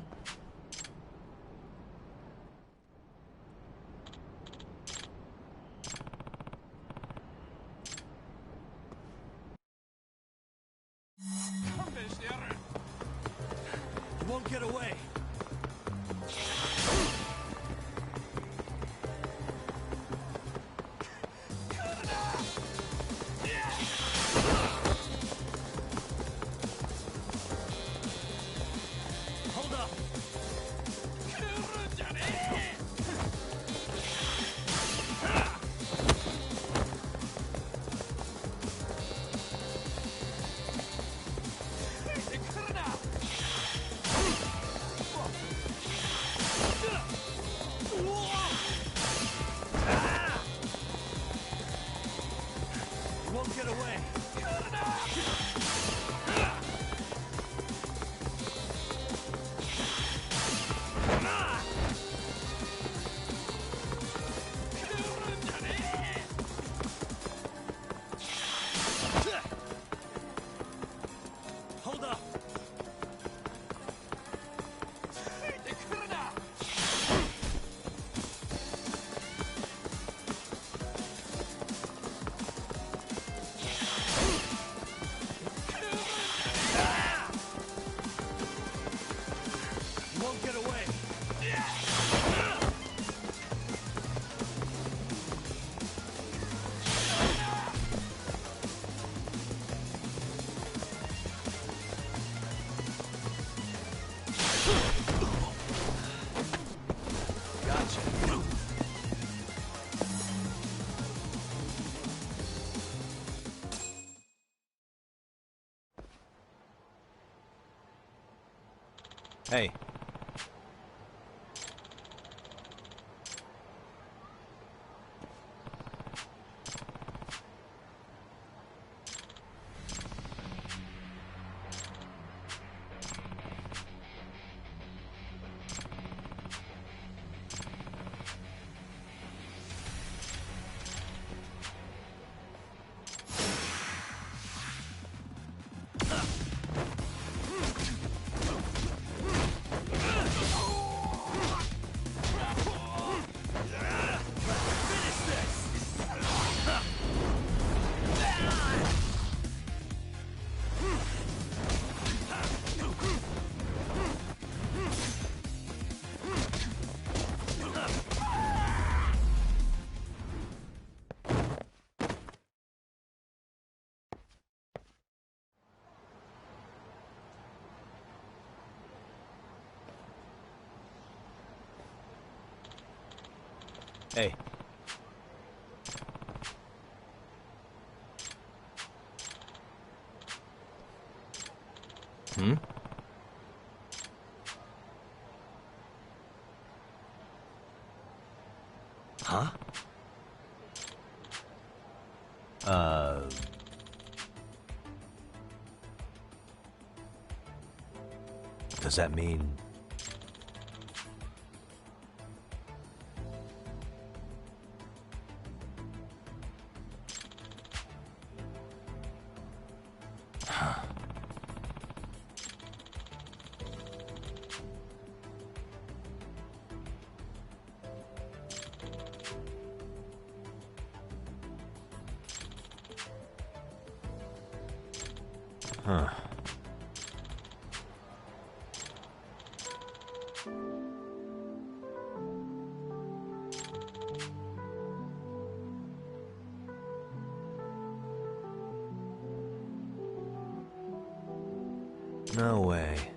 You won't get away. Hold up. Hey. Hey. Hmm? Huh? Does that mean... Huh. No way.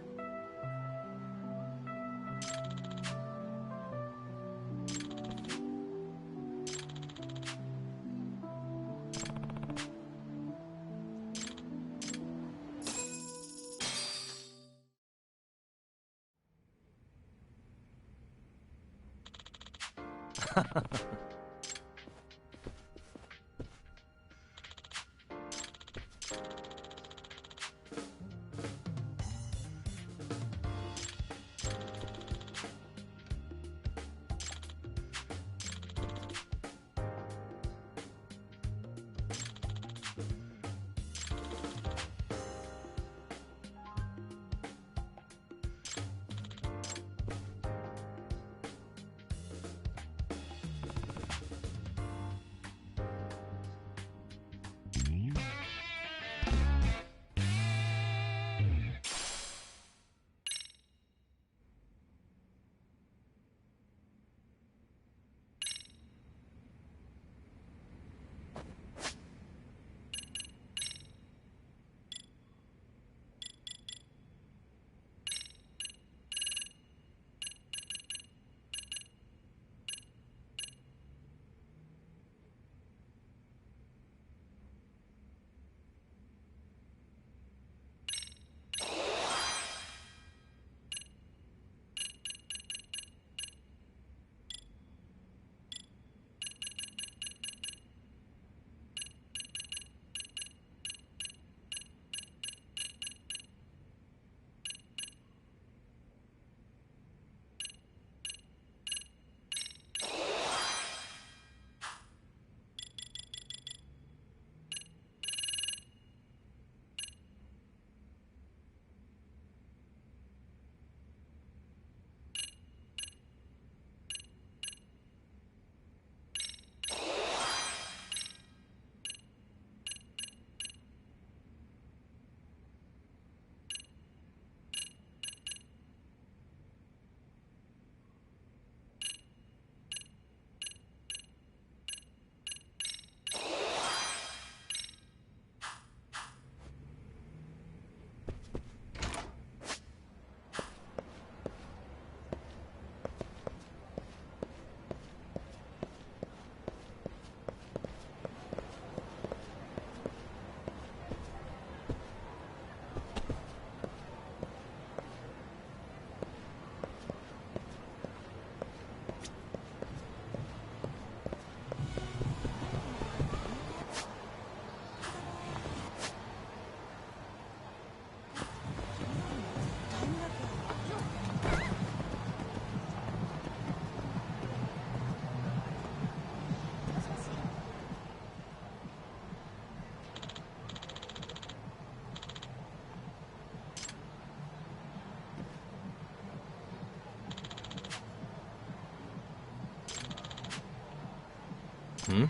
Hmm?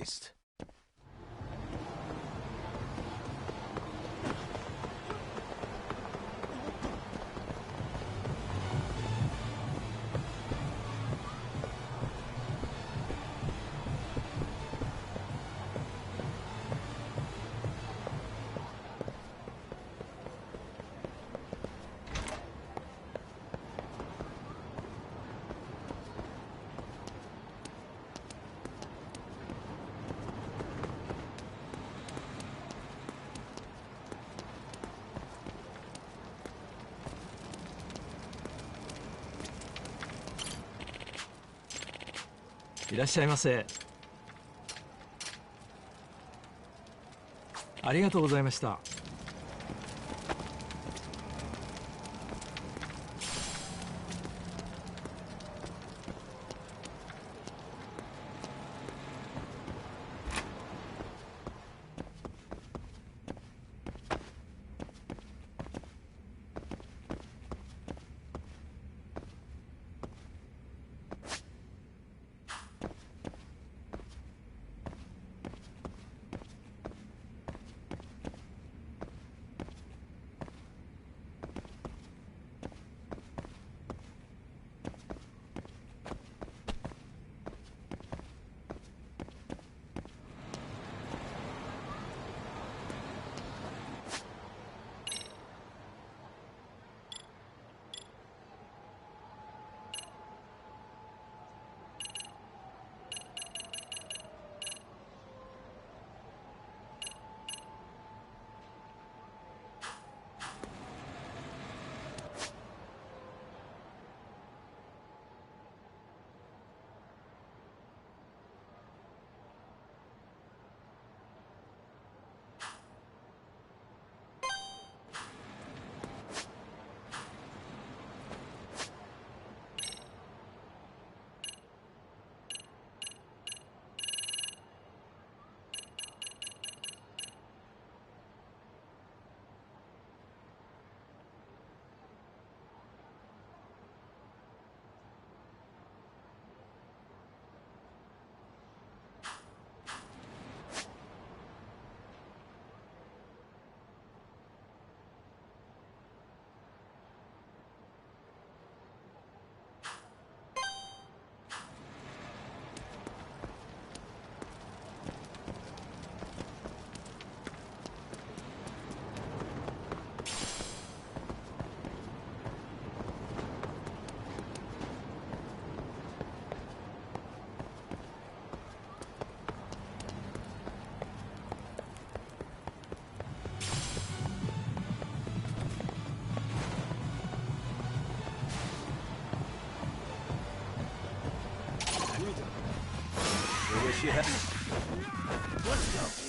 Christ.いらっしゃいませ。ありがとうございました。Wish you had. Let's go.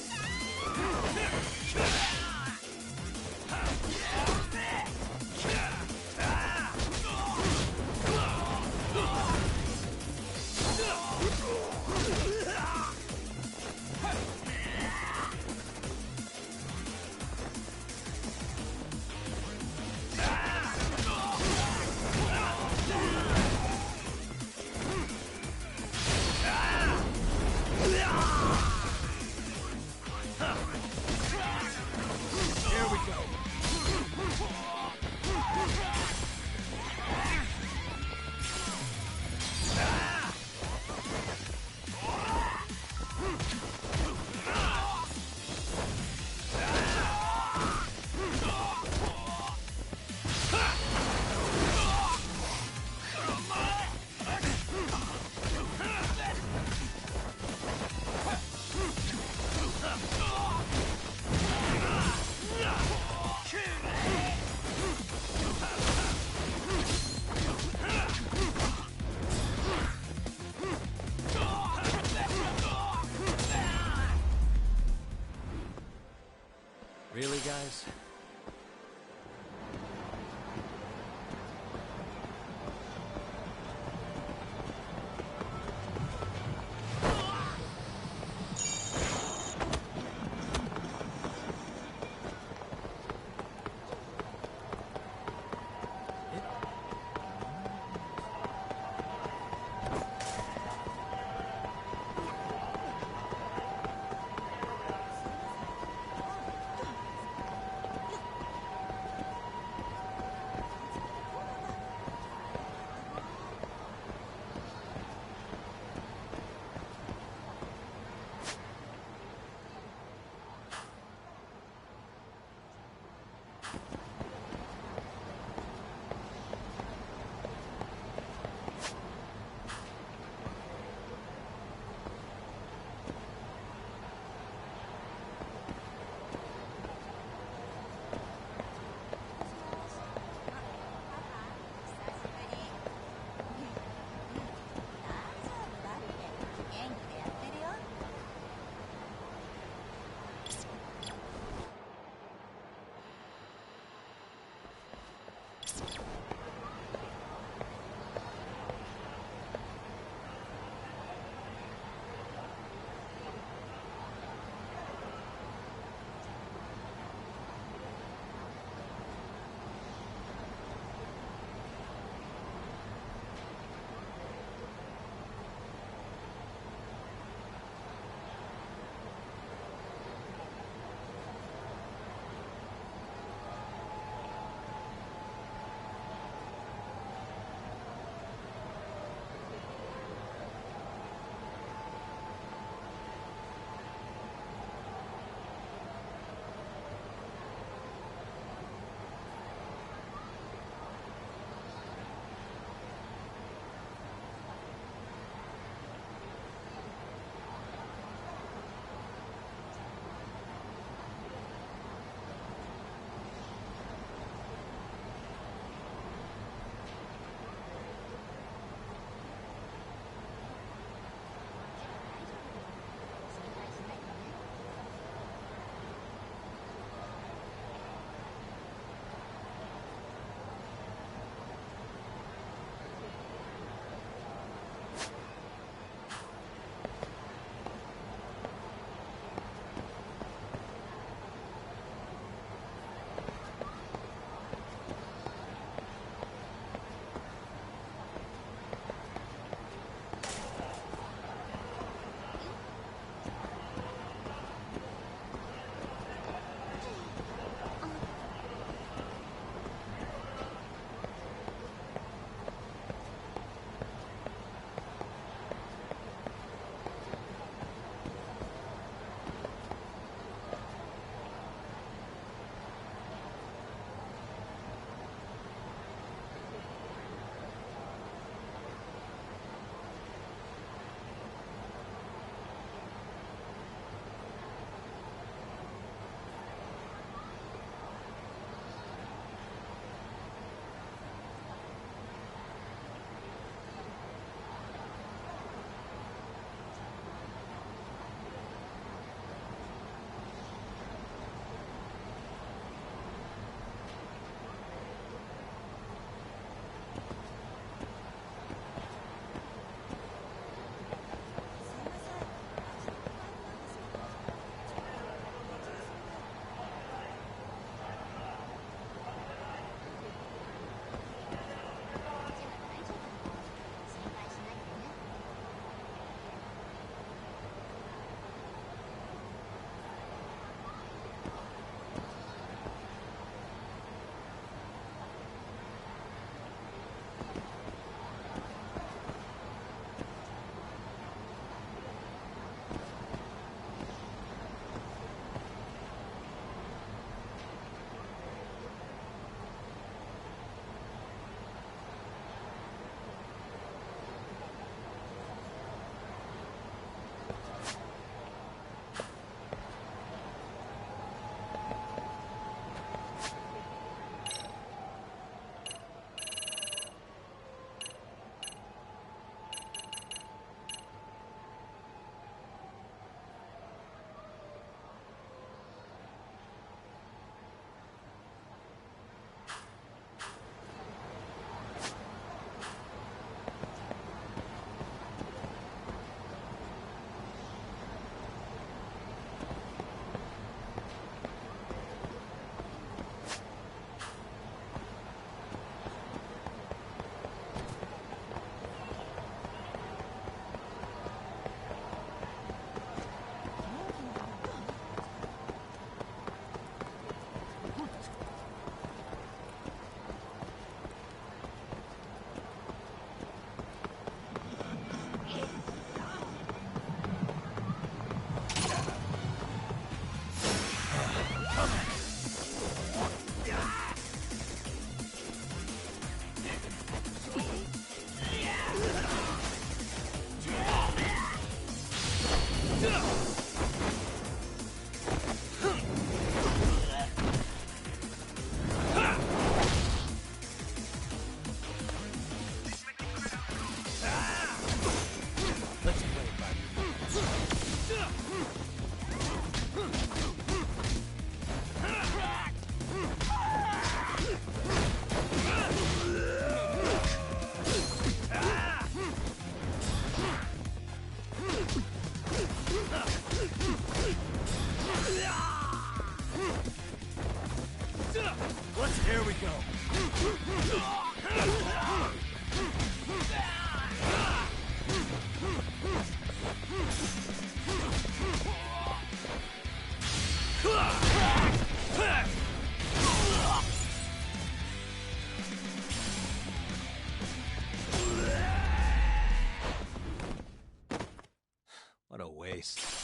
What a waste.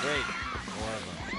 Great. More of them.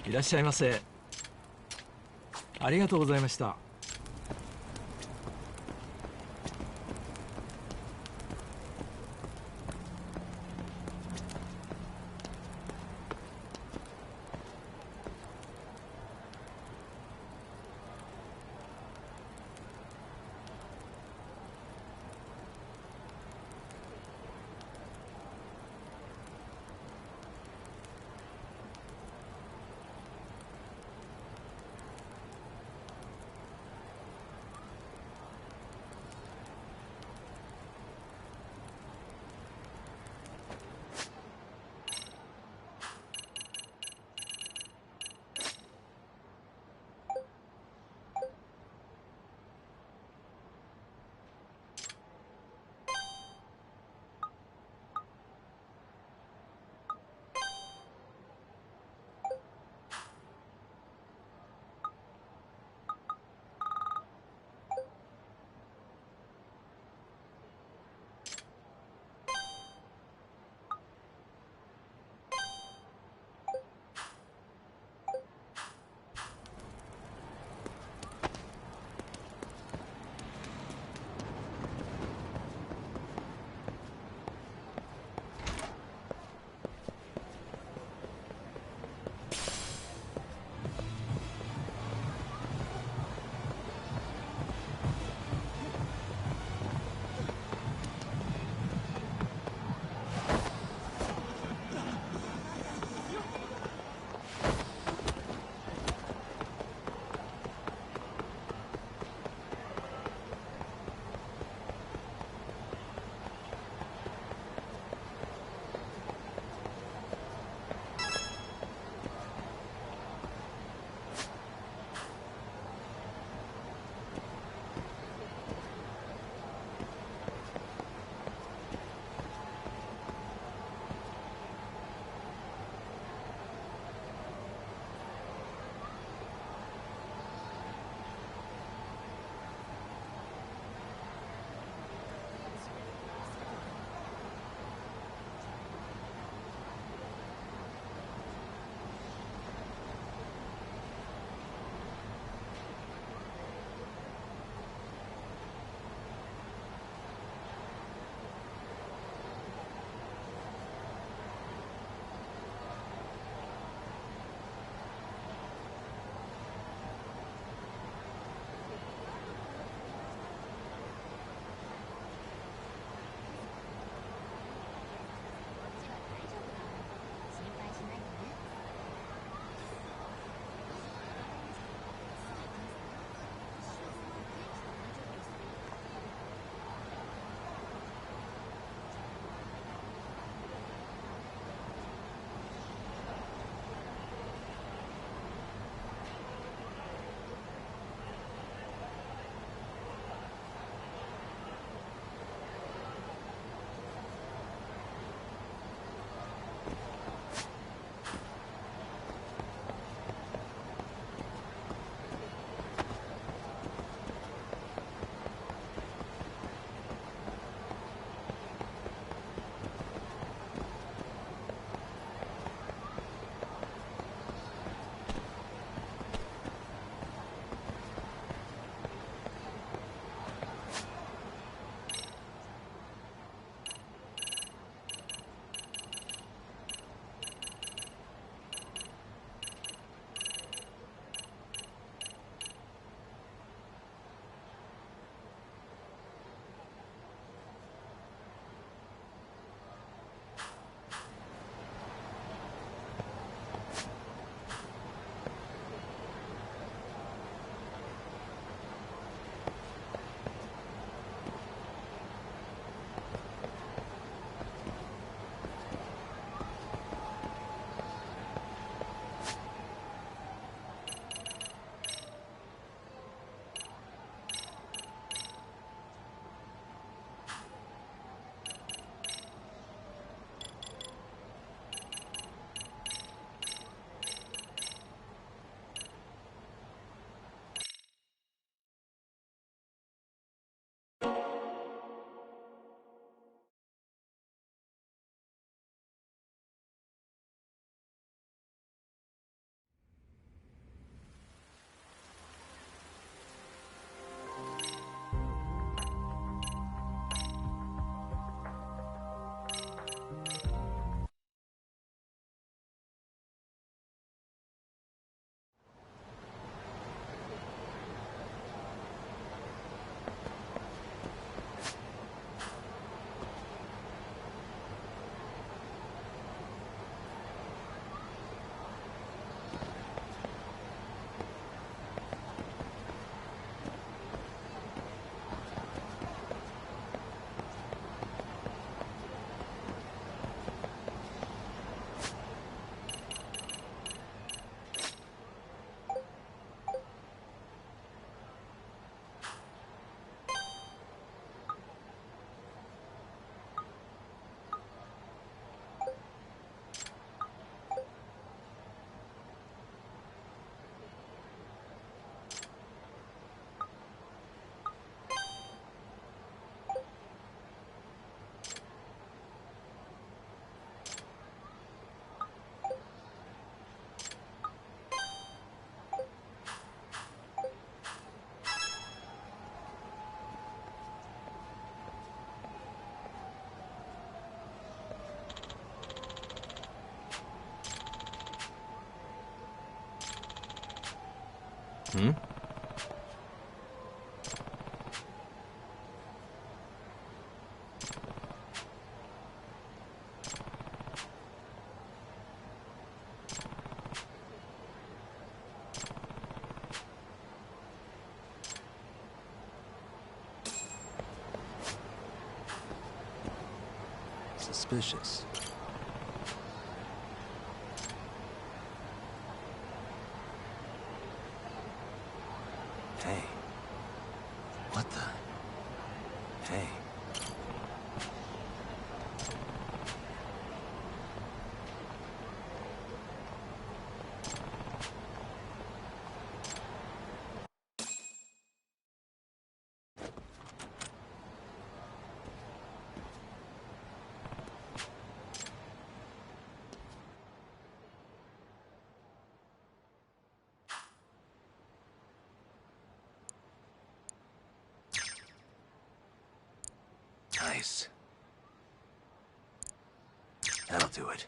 いらっしゃいませ。ありがとうございました。Hmm? Suspicious. Hey. What the? Hey. Nice. That'll do it.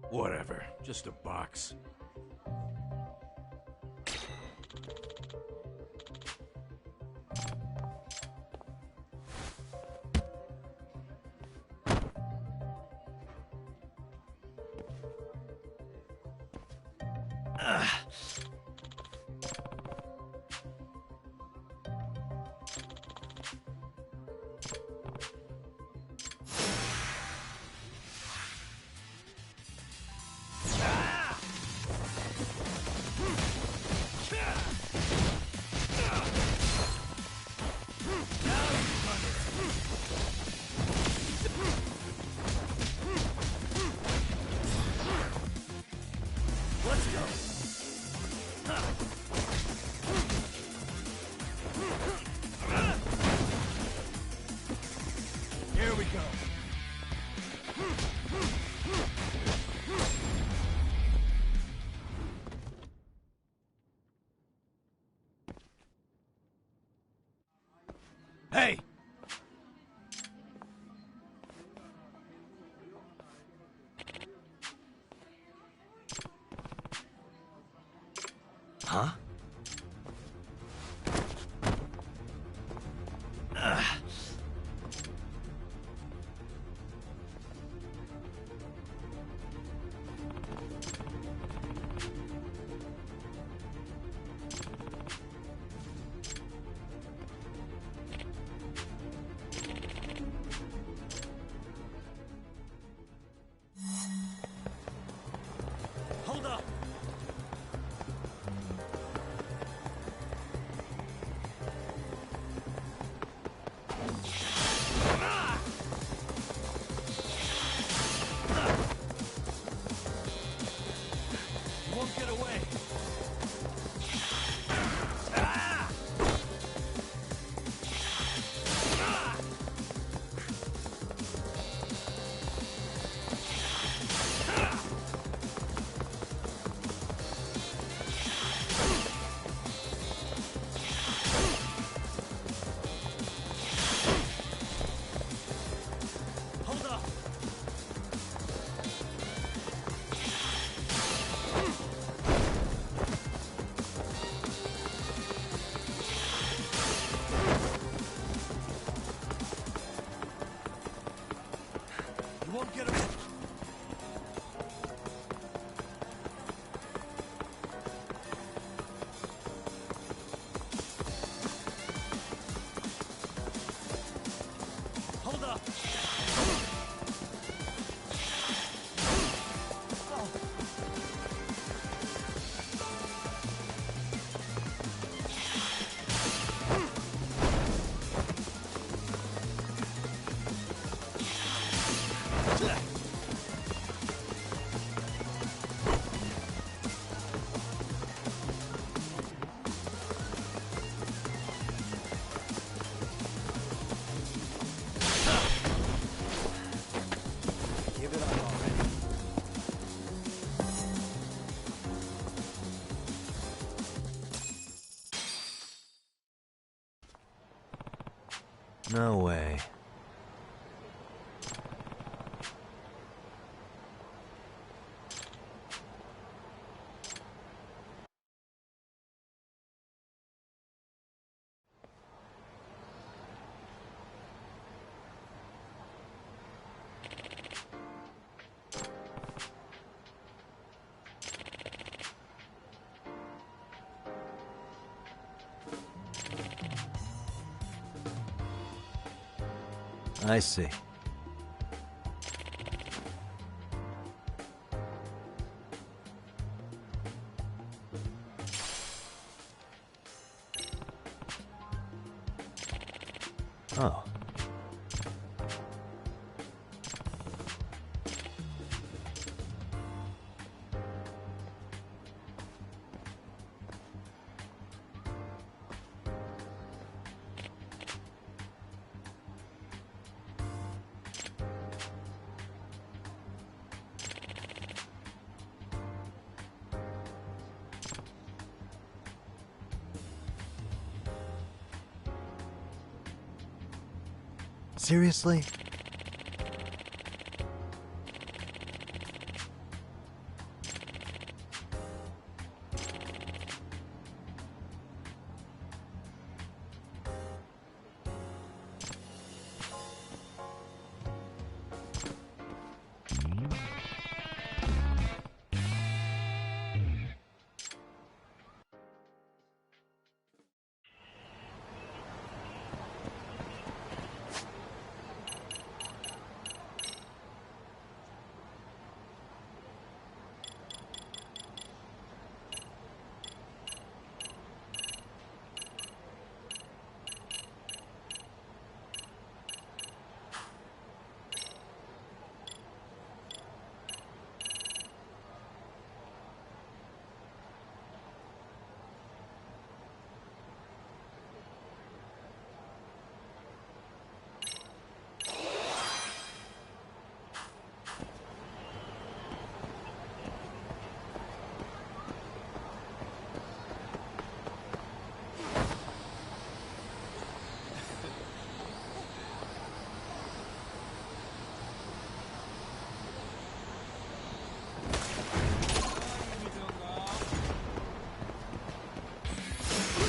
Whatever. Just a box. Here we go. Hey! Huh? Hold up. You won't get away. No way. I see. Oh. Seriously?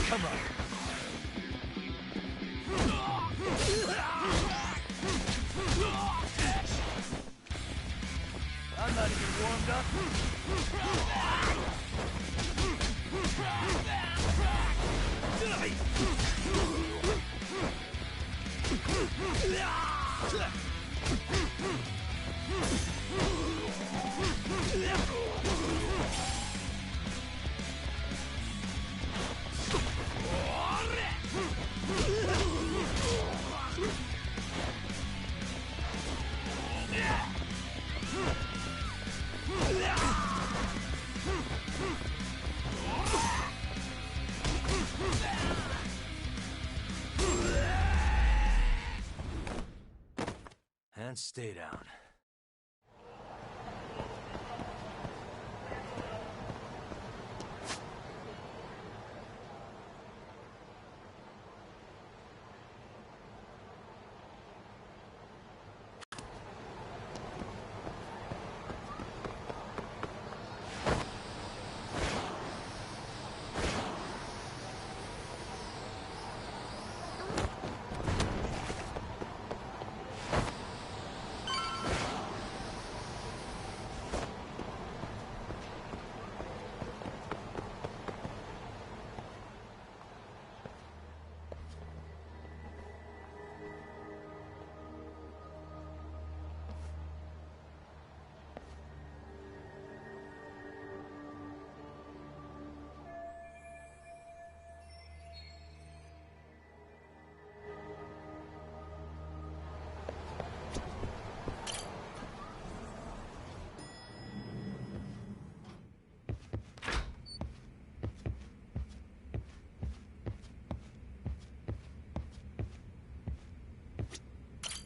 Come on. I'm not even warmed up. And stay down.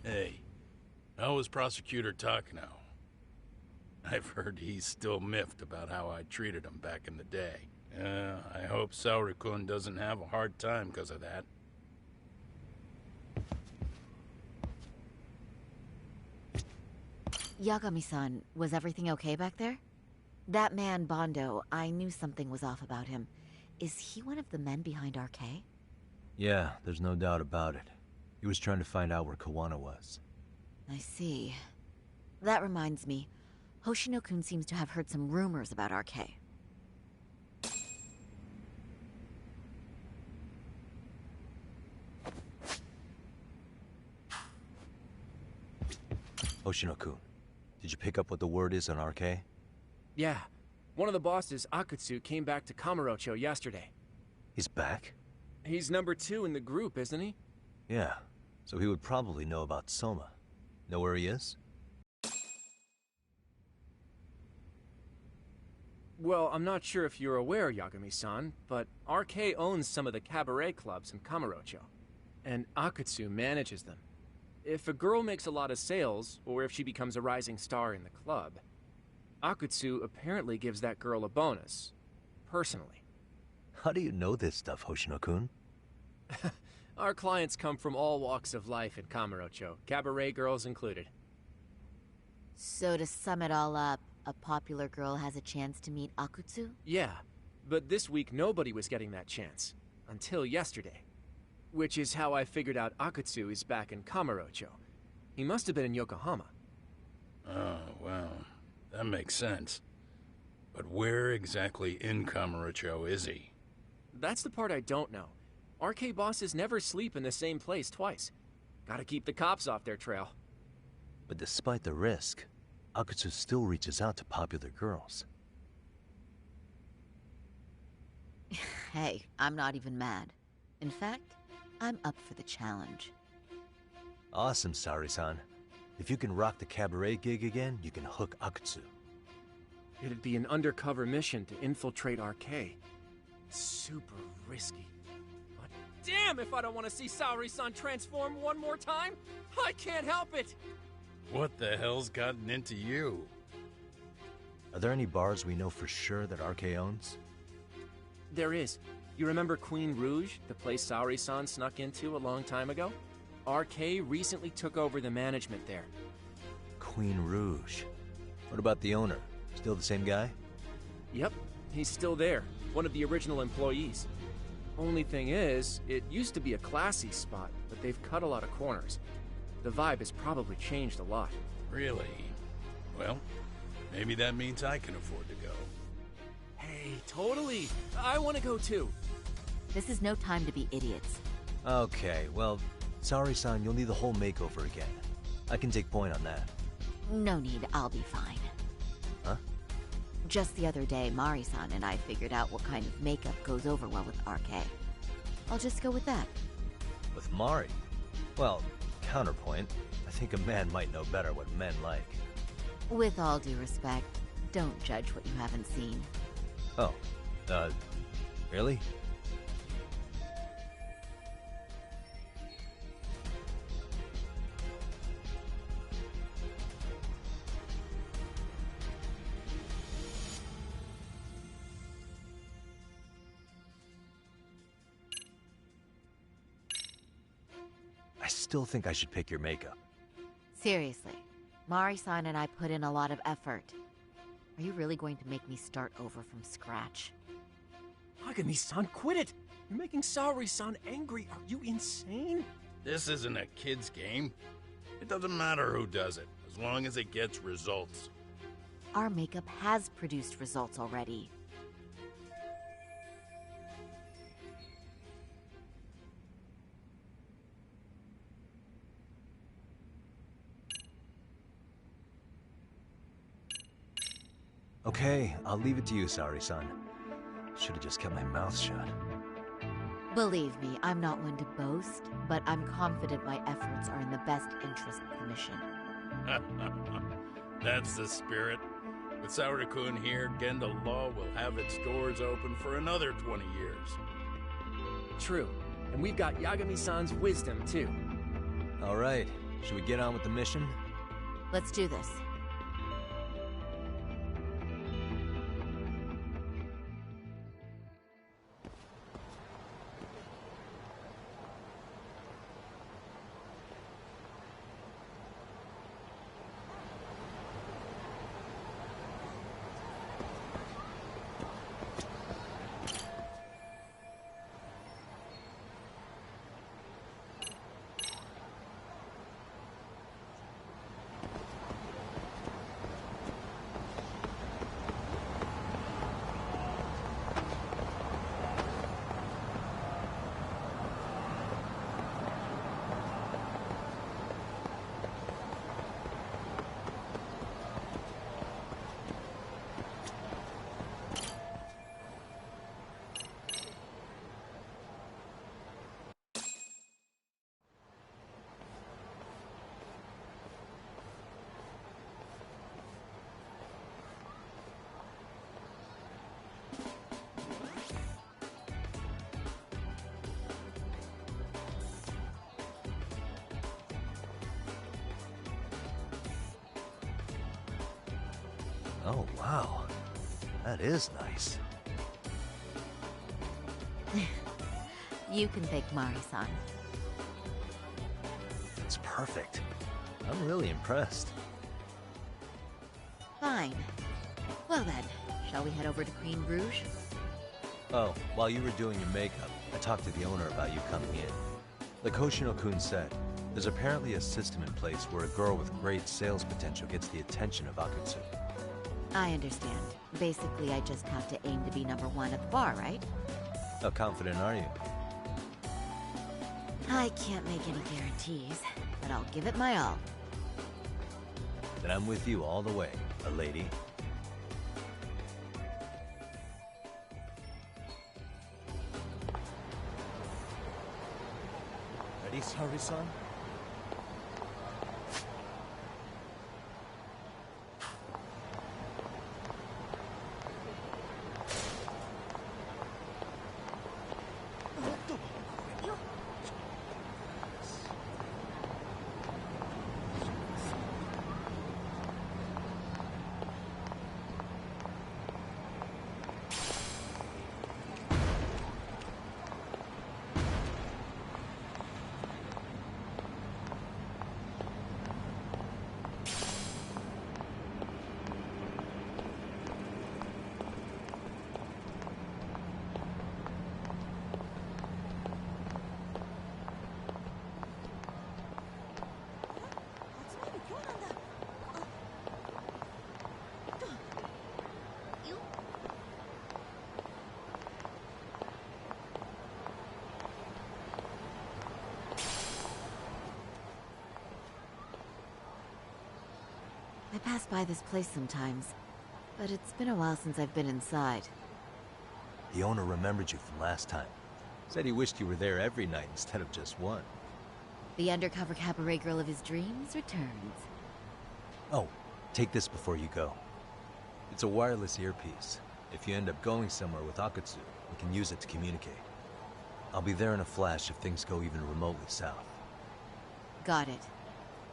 Hey, how is Prosecutor Takano? I've heard he's still miffed about how I treated him back in the day. I hope Saori-kun doesn't have a hard time because of that. Yagami-san, was everything okay back there? That man, Bondo, I knew something was off about him. Is he one of the men behind RK? Yeah, there's no doubt about it. He was trying to find out where Kawana was. I see. That reminds me, Hoshino-kun seems to have heard some rumors about RK. Hoshino-kun, did you pick up what the word is on RK? Yeah. One of the bosses, Akutsu, came back to Kamurocho yesterday. He's back? He's number 2 in the group, isn't he? Yeah, so he would probably know about Soma. Know where he is? Well, I'm not sure if you're aware, Yagami-san, but RK owns some of the cabaret clubs in Kamurocho, and Akutsu manages them. If a girl makes a lot of sales, or if she becomes a rising star in the club, Akutsu apparently gives that girl a bonus, personally. How do you know this stuff, Hoshino-kun? Our clients come from all walks of life in Kamurocho, cabaret girls included. So to sum it all up, a popular girl has a chance to meet Akutsu? Yeah, but this week nobody was getting that chance. Until yesterday. Which is how I figured out Akutsu is back in Kamurocho. He must have been in Yokohama. Oh, well, that makes sense. But where exactly in Kamurocho is he? That's the part I don't know. RK bosses never sleep in the same place twice. Gotta keep the cops off their trail. But despite the risk, Akutsu still reaches out to popular girls. Hey, I'm not even mad. In fact, I'm up for the challenge. Awesome, Saori-san. If you can rock the cabaret gig again, you can hook Akutsu. It'd be an undercover mission to infiltrate RK. Super risky. But damn if I don't want to see Saori-san transform one more time! I can't help it! What the hell's gotten into you? Are there any bars we know for sure that RK owns? There is. You remember Queen Rouge, the place Saori-san snuck into a long time ago? RK recently took over the management there. Queen Rouge. What about the owner? Still the same guy? Yep, he's still there. One of the original employees. Only thing is, it used to be a classy spot, but they've cut a lot of corners. The vibe has probably changed a lot. Really? Well, maybe that means I can afford to go. Hey, totally! I want to go too! This is no time to be idiots. Okay, well, Saori-san, you'll need the whole makeover again. I can take point on that. No need, I'll be fine. Huh? Just the other day, Mari-san and I figured out what kind of makeup goes over well with RK. I'll just go with that. With Mari? Well, counterpoint, I think a man might know better what men like. With all due respect, don't judge what you haven't seen. Oh, really? I still think I should pick your makeup. Seriously, Mari-san and I put in a lot of effort. Are you really going to make me start over from scratch? Yagami-san, quit it! You're making Saori-san angry. Are you insane? This isn't a kid's game. It doesn't matter who does it, as long as it gets results. Our makeup has produced results already. Okay, I'll leave it to you, Saori-san. Should have just kept my mouth shut. Believe me, I'm not one to boast, but I'm confident my efforts are in the best interest of the mission. That's the spirit. With Saori-kun here, Genda Law will have its doors open for another 20 years. True. And we've got Yagami-san's wisdom, too. All right, should we get on with the mission? Let's do this. Oh, wow. That is nice. You can thank Mari-san. It's perfect. I'm really impressed. Fine. Well then, shall we head over to Queen Bruges? Oh, while you were doing your makeup, I talked to the owner about you coming in. Like Hoshino-kun said, there's apparently a system in place where a girl with great sales potential gets the attention of Akutsu. I understand. Basically, I just have to aim to be #1 at the bar, right? How confident are you? I can't make any guarantees, but I'll give it my all. Then I'm with you all the way, a lady. Ready, Saori-san? I pass by this place sometimes, but it's been a while since I've been inside. The owner remembered you from last time. Said he wished you were there every night instead of just one. The undercover cabaret girl of his dreams returns. Oh, take this before you go. It's a wireless earpiece. If you end up going somewhere with Akutsu, we can use it to communicate. I'll be there in a flash if things go even remotely south. Got it.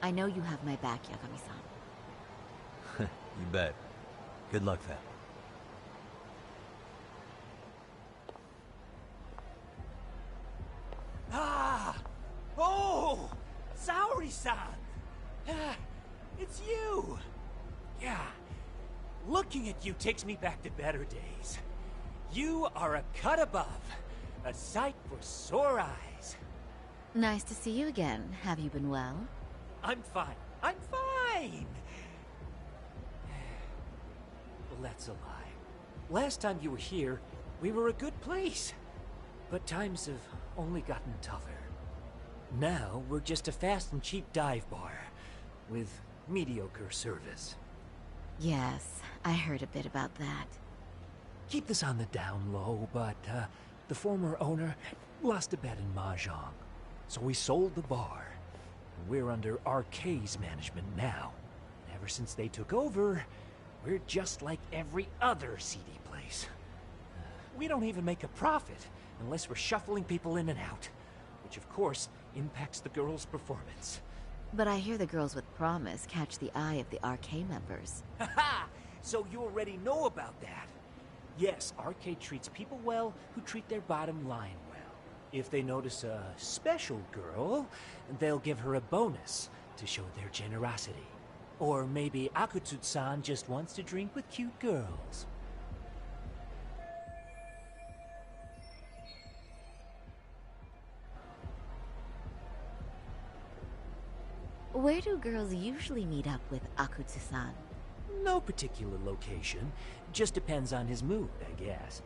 I know you have my back, Yagami-san. You bet. Good luck then. Ah! Oh! Saori-san! Ah, it's you! Yeah. Looking at you takes me back to better days. You are a cut above. A sight for sore eyes. Nice to see you again. Have you been well? I'm fine. I'm fine! Well, that's a lie. Last time you were here, we were a good place. But times have only gotten tougher. Now, we're just a fast and cheap dive bar. With mediocre service. Yes, I heard a bit about that. Keep this on the down low, but, the former owner lost a bet in Mahjong. So we sold the bar. We're under RK's management now. Ever since they took over, we're just like every other seedy place. We don't even make a profit unless we're shuffling people in and out, which of course impacts the girls' performance. But I hear the girls with promise catch the eye of the RK members. Haha! So you already know about that. Yes, RK treats people well who treat their bottom line well. If they notice a special girl, they'll give her a bonus to show their generosity. Or maybe Akutsu-san just wants to drink with cute girls. Where do girls usually meet up with Akutsu-san? No particular location. Just depends on his mood, I guess.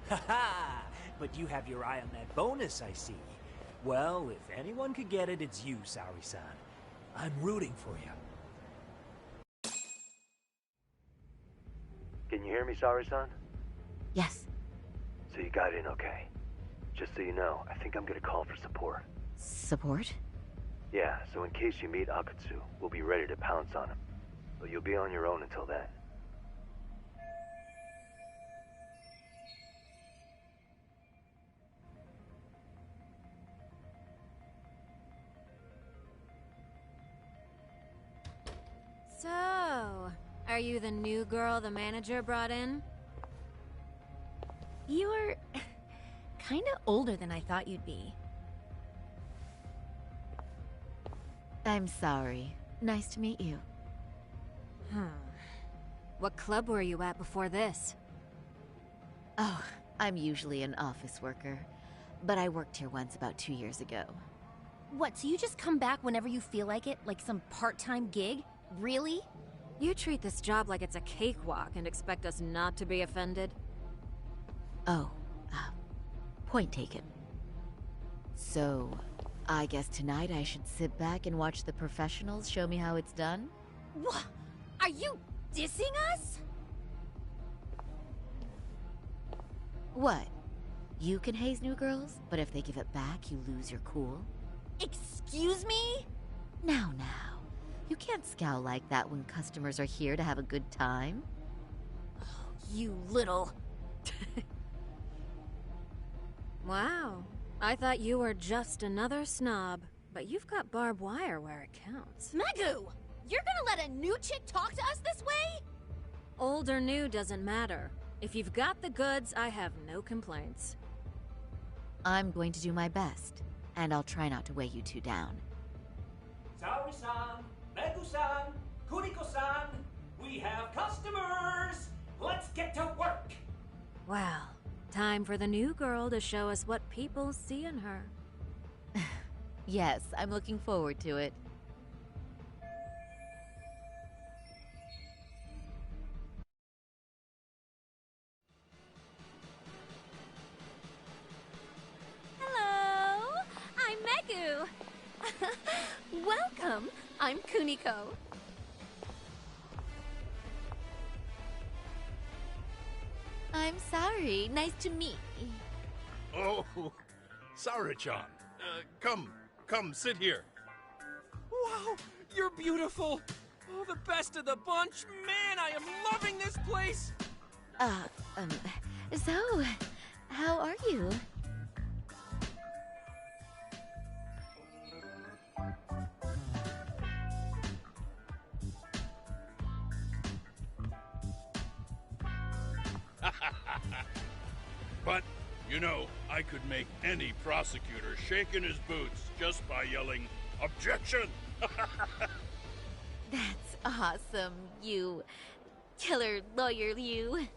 Haha! But you have your eye on that bonus, I see. Well, if anyone could get it, it's you, Saori-san. I'm rooting for you. Can you hear me, Saori-san? Yes. So you got in okay. Just so you know, I think I'm gonna call for support. Support? Yeah, so in case you meet Akutsu, we'll be ready to pounce on him. But you'll be on your own until then. So, are you the new girl the manager brought in? You're kinda older than I thought you'd be. I'm sorry. Nice to meet you. What club were you at before this? Oh, I'm usually an office worker, but I worked here once about 2 years ago. What, so you just come back whenever you feel like it? Like some part-time gig? Really? You treat this job like it's a cakewalk and expect us not to be offended? Oh, point taken. So, I guess tonight I should sit back and watch the professionals show me how it's done? What? Are you dissing us? What? You can haze new girls, but if they give it back, you lose your cool? Excuse me? Now. You can't scowl like that when customers are here to have a good time. You little... Wow. I thought you were just another snob, but you've got barbed wire where it counts. Megu! You're gonna let a new chick talk to us this way? Old or new doesn't matter. If you've got the goods, I have no complaints. I'm going to do my best, and I'll try not to weigh you two down. Saori-san, Megu-san, Kuniko-san, we have customers! Let's get to work! Well, time for the new girl to show us what people see in her. Yes, I'm looking forward to it. Hello! I'm Megu! Welcome! I'm Kuniko. I'm sorry. Nice to meet you. Oh, Saori-chan. Come, sit here. Wow, you're beautiful! Oh, the best of the bunch! Man, I am loving this place! So, how are you? But, you know, I could make any prosecutor shake in his boots just by yelling, "Objection!" That's awesome, you killer lawyer, you.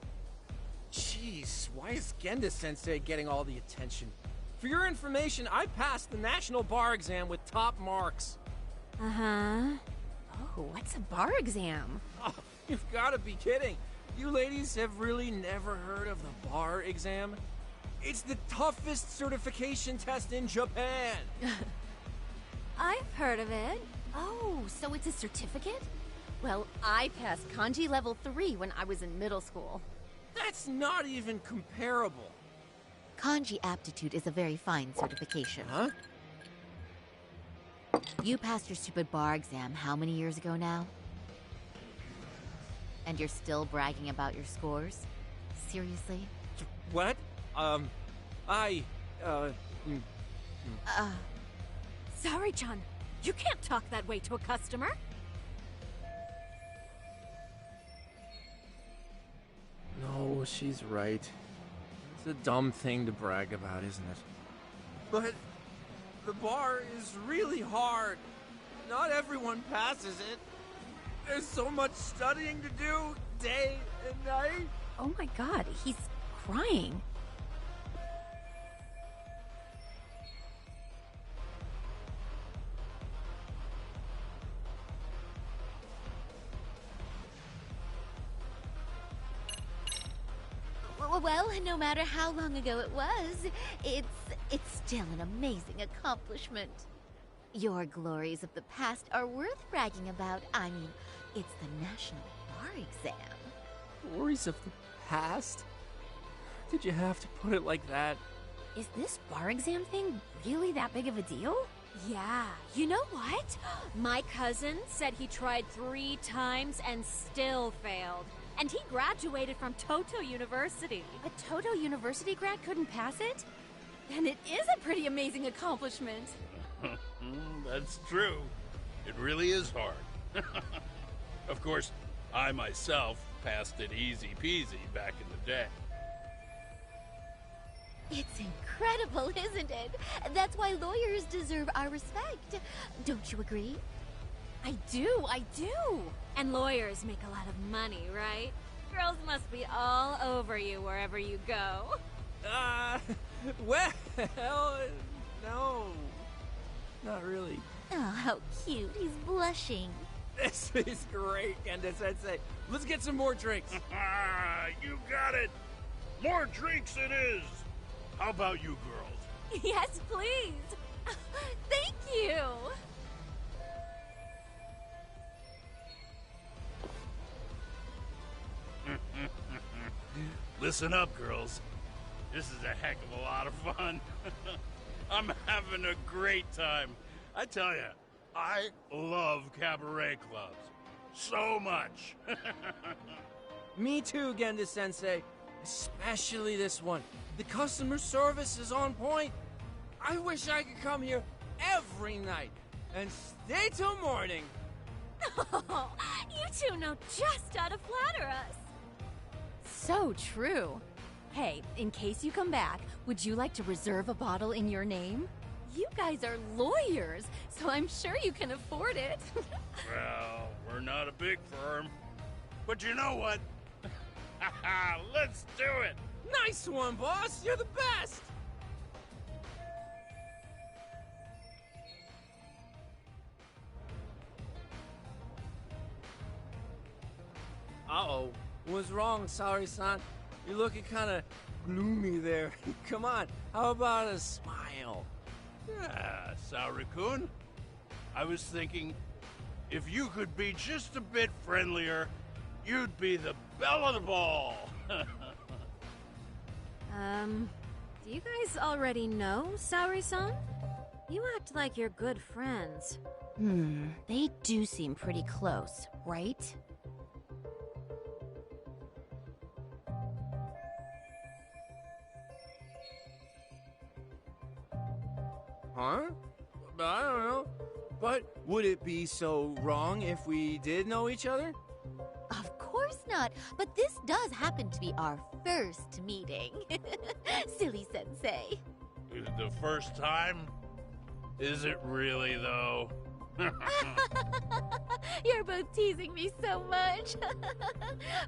Jeez, why is Genda-sensei getting all the attention? For your information, I passed the national bar exam with top marks. Uh-huh. Oh, what's a bar exam? Oh, you've got to be kidding. You ladies have really never heard of the bar exam? It's the toughest certification test in Japan. I've heard of it. Oh, so it's a certificate? Well, I passed kanji level 3 when I was in middle school. That's not even comparable. Kanji aptitude is a very fine certification. Huh? You passed your stupid bar exam how many years ago now? And you're still bragging about your scores? Seriously? What? Saori-chan, you can't talk that way to a customer. No, she's right. It's a dumb thing to brag about, isn't it? But the bar is really hard. Not everyone passes it. There's so much studying to do, day and night. Oh my god, he's crying. Well, no matter how long ago it was, it's still an amazing accomplishment. Your glories of the past are worth bragging about. I mean, it's the National Bar Exam. Glories of the past? Did you have to put it like that? Is this bar exam thing really that big of a deal? Yeah. You know what? My cousin said he tried 3 times and still failed. And he graduated from Toto University. A Toto University grad couldn't pass it? Then it is a pretty amazing accomplishment. That's true. It really is hard. Of course, I myself passed it easy peasy back in the day. It's incredible, isn't it? That's why lawyers deserve our respect. Don't you agree? I do. And lawyers make a lot of money, right? Girls must be all over you wherever you go. Well, no. Not really. Oh, how cute. He's blushing. This is great, Kanda-sensei. Let's get some more drinks. You got it. More drinks it is. How about you girls? Yes, please. Thank you. Listen up, girls. This is a heck of a lot of fun. I'm having a great time. I tell you, I love cabaret clubs. So much. Me too, Genda-sensei. Especially this one. The customer service is on point. I wish I could come here every night and stay till morning. Oh, you two know just how to flatter us. So true. Hey, in case you come back, would you like to reserve a bottle in your name? You guys are lawyers, so I'm sure you can afford it. Well, we're not a big firm. But you know what? Let's do it! Nice one, boss! You're the best! Uh-oh. What's wrong, Saori-san? You're looking kind of gloomy there. Come on, how about a smile? Yeah, Saori-kun. I was thinking, if you could be just a bit friendlier, you'd be the belle of the ball. Do you guys already know Saori-san? You act like you're good friends. They do seem pretty close, right? Huh? I don't know. But would it be so wrong if we did know each other? Of course not, but this does happen to be our first meeting. Silly sensei. The first time? Is it really, though? You're both teasing me so much.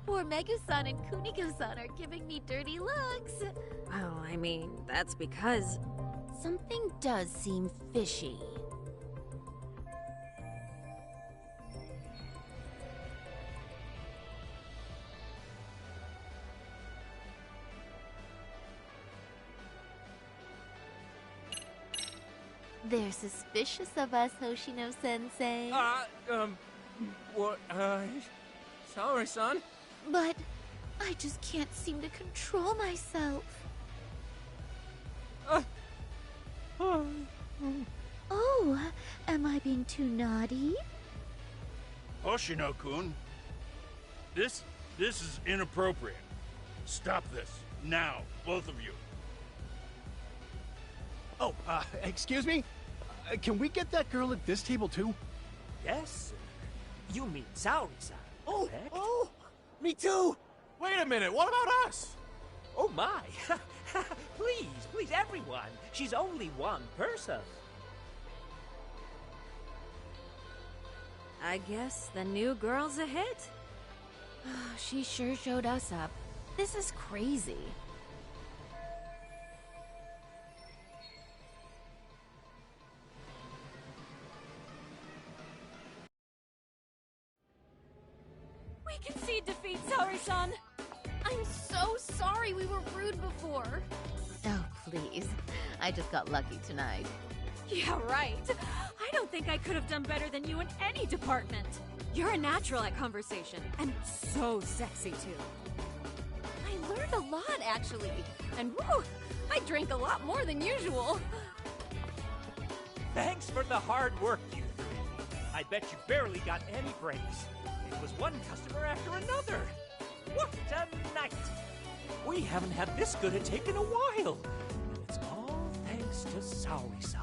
Poor Megu-san and Kuniko-san are giving me dirty looks. Well, I mean, that's because... Something does seem fishy. They're suspicious of us, Hoshino-sensei. What, sorry, son. But I just can't seem to control myself. Oh, am I being too naughty? Hoshino-kun, this is inappropriate. Stop this, now, both of you. Oh, excuse me? Can we get that girl at this table too? Yes, sir. You mean Saori-san, correct? Oh, me too! Wait a minute, what about us? Oh my! Please, everyone! She's only one person. I guess the new girl's a hit. She sure showed us up. This is crazy. We concede defeat, Saori-san! I'm so sorry we were rude before. Oh, please. I just got lucky tonight. Yeah, right. I don't think I could have done better than you in any department. You're a natural at conversation, and so sexy, too. I learned a lot, actually. And woo, I drank a lot more than usual. Thanks for the hard work, you three. I bet you barely got any breaks. It was one customer after another. What a night! We haven't had this good a take in a while. And it's all thanks to Saori-san.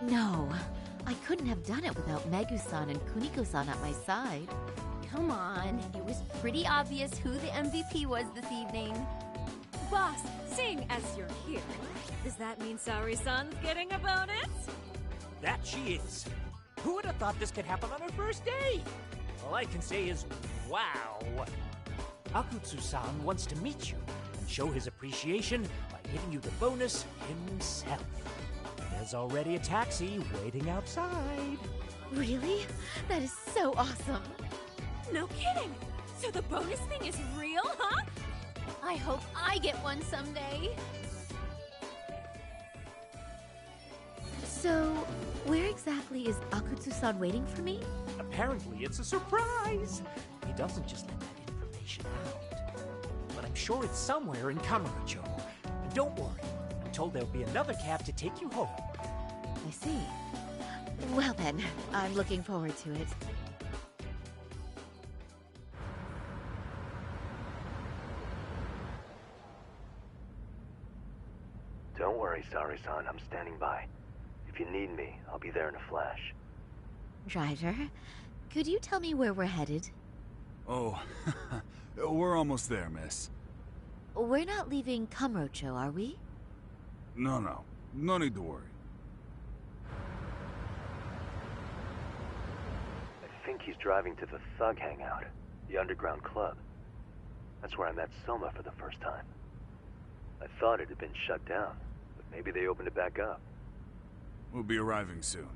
No, I couldn't have done it without Megu-san and Kuniko-san at my side. Come on, it was pretty obvious who the MVP was this evening. Boss, seeing as you're here, does that mean Saori-san's getting a bonus? That she is. Who would have thought this could happen on her first day? All I can say is, wow. Akutsu-san wants to meet you and show his appreciation by giving you the bonus himself. There's already a taxi waiting outside. Really? That is so awesome. No kidding! So the bonus thing is real, huh? I hope I get one someday. So, where exactly is Akutsu-san waiting for me? Apparently it's a surprise. He doesn't just let that information out. But I'm sure it's somewhere in Kamurocho. And don't worry, I'm told there'll be another cab to take you home. I see. Well then, I'm looking forward to it. Don't worry, Saori-san. I'm standing by. If you need me, I'll be there in a flash. Driver, could you tell me where we're headed? Oh, we're almost there, miss. We're not leaving Kamurocho, are we? No. No need to worry. I think he's driving to the Thug Hangout, the underground club. That's where I met Soma for the first time. I thought it had been shut down, but maybe they opened it back up. We'll be arriving soon.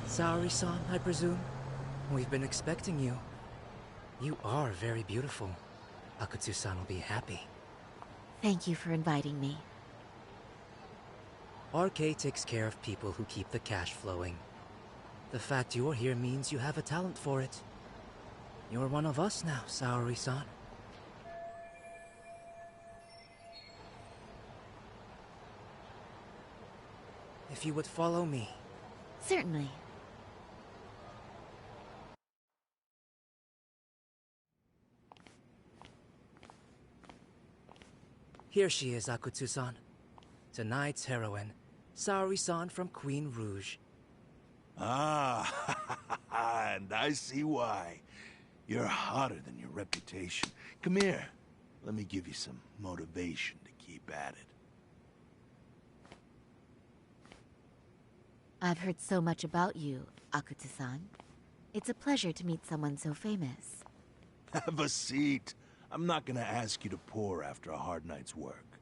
Saori-san, I presume? We've been expecting you. You are very beautiful. Akutsu-san will be happy. Thank you for inviting me. RK takes care of people who keep the cash flowing. The fact you're here means you have a talent for it. You're one of us now, Saori-san. If you would follow me. Certainly. Here she is, Akutsu-san. Tonight's heroine, Saori-san from Queen Rouge. Ah, and I see why. You're hotter than your reputation. Come here. Let me give you some motivation to keep at it. I've heard so much about you, Akutsu-san. It's a pleasure to meet someone so famous. Have a seat. I'm not gonna ask you to pour after a hard night's work.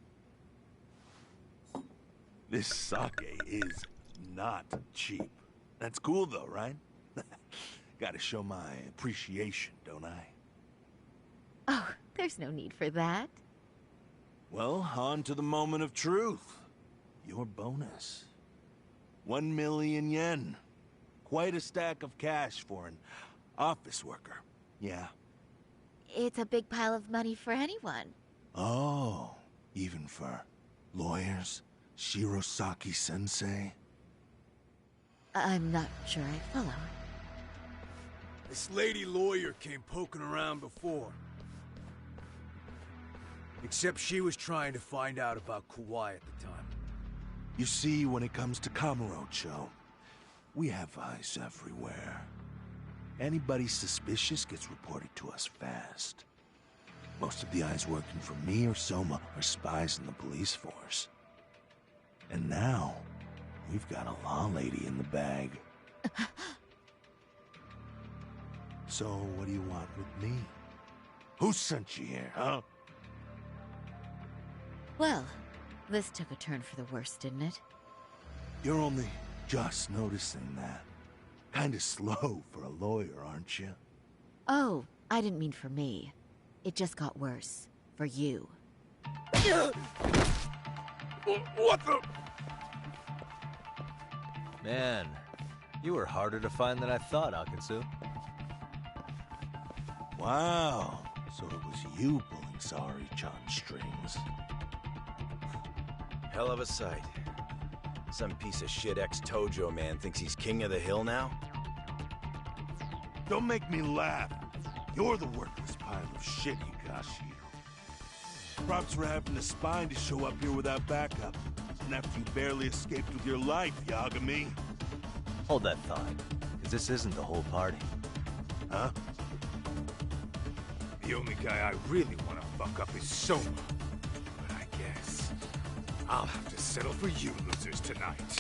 This sake is not cheap. That's cool though, right? Gotta show my appreciation, don't I? Oh, there's no need for that. Well, on to the moment of truth. Your bonus. 1 million yen. Quite a stack of cash for an office worker. Yeah. It's a big pile of money for anyone. Oh, even for lawyers? Shirosaki-sensei? I'm not sure I follow. This lady lawyer came poking around before. Except she was trying to find out about Kauai at the time. You see, when it comes to Kamurocho, we have eyes everywhere. Anybody suspicious gets reported to us fast. Most of the eyes working for me or Soma are spies in the police force. And now, we've got a law lady in the bag. So, what do you want with me? Who sent you here, huh? Well, this took a turn for the worse, didn't it? You're only just noticing that. Kinda slow for a lawyer, aren't you? Oh, I didn't mean for me. It just got worse. For you. What the? Man, you were harder to find than I thought, Akutsu. Wow, so it was you pulling Saori-chan's strings. Hell of a sight. Some piece of shit ex-Tojo man thinks he's king of the hill now? Don't make me laugh. You're the worthless pile of shit, Higashio. Props for having the spine to show up here without backup. And after you barely escaped with your life, Yagami. Hold that thought, because this isn't the whole party. Huh? The only guy I really want to fuck up is Soma. But I guess I'll have to settle for you losers tonight.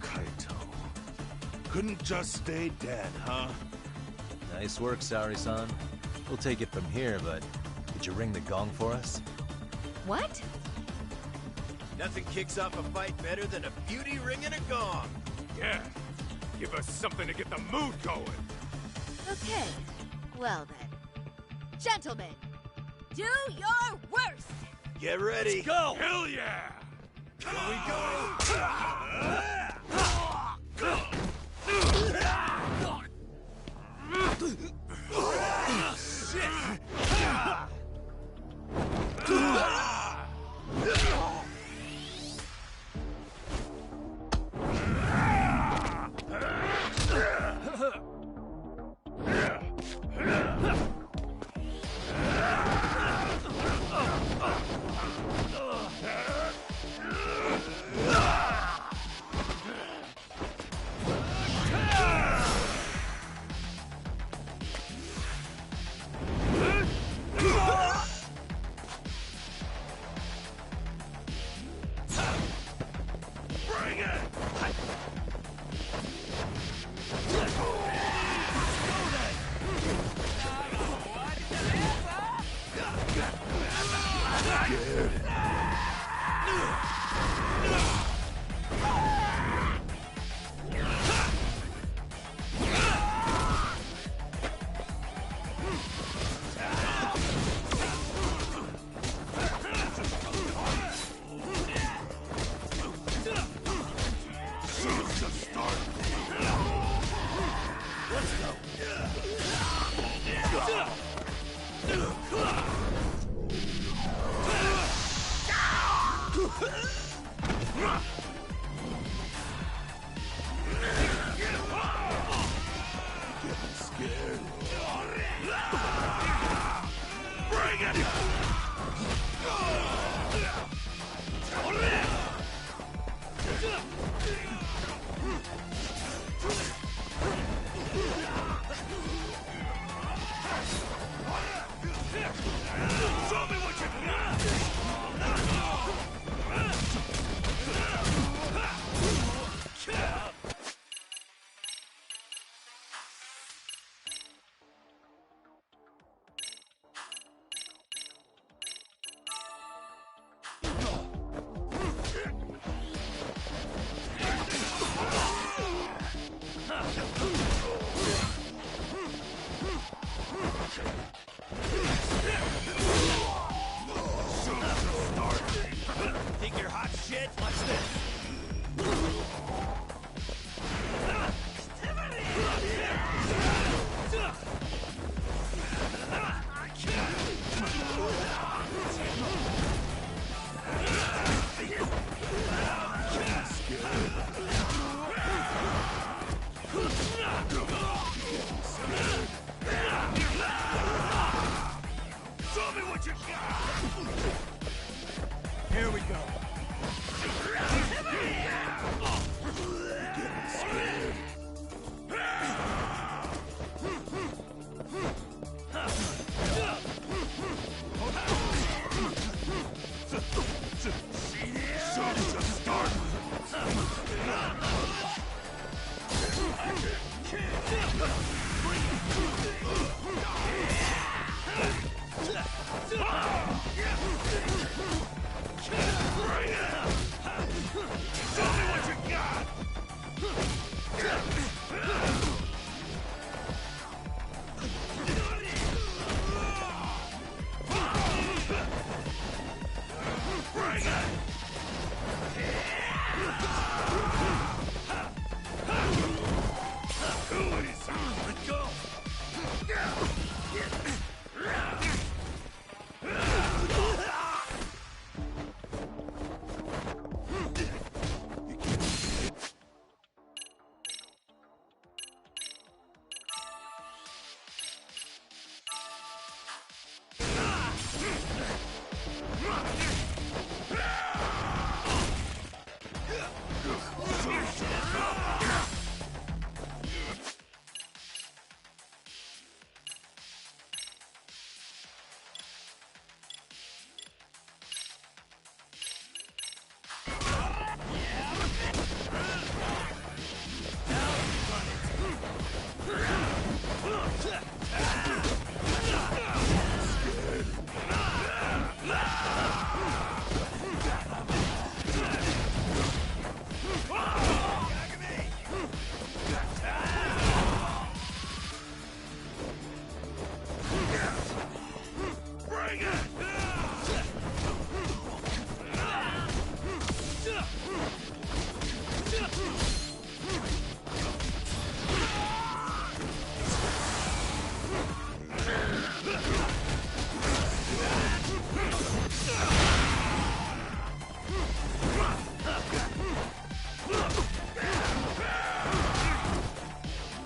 Kaito. Couldn't just stay dead, huh? Nice work, Saori-san. We'll take it from here, but could you ring the gong for us? What? Nothing kicks off a fight better than a beauty ringing a gong. Yeah. Give us something to get the mood going. Okay. Well then. Gentlemen, do your worst! Get ready. Let's go! Hell yeah! Here we go! Think you're hot shit? Watch this. Show me what you got! Here we go.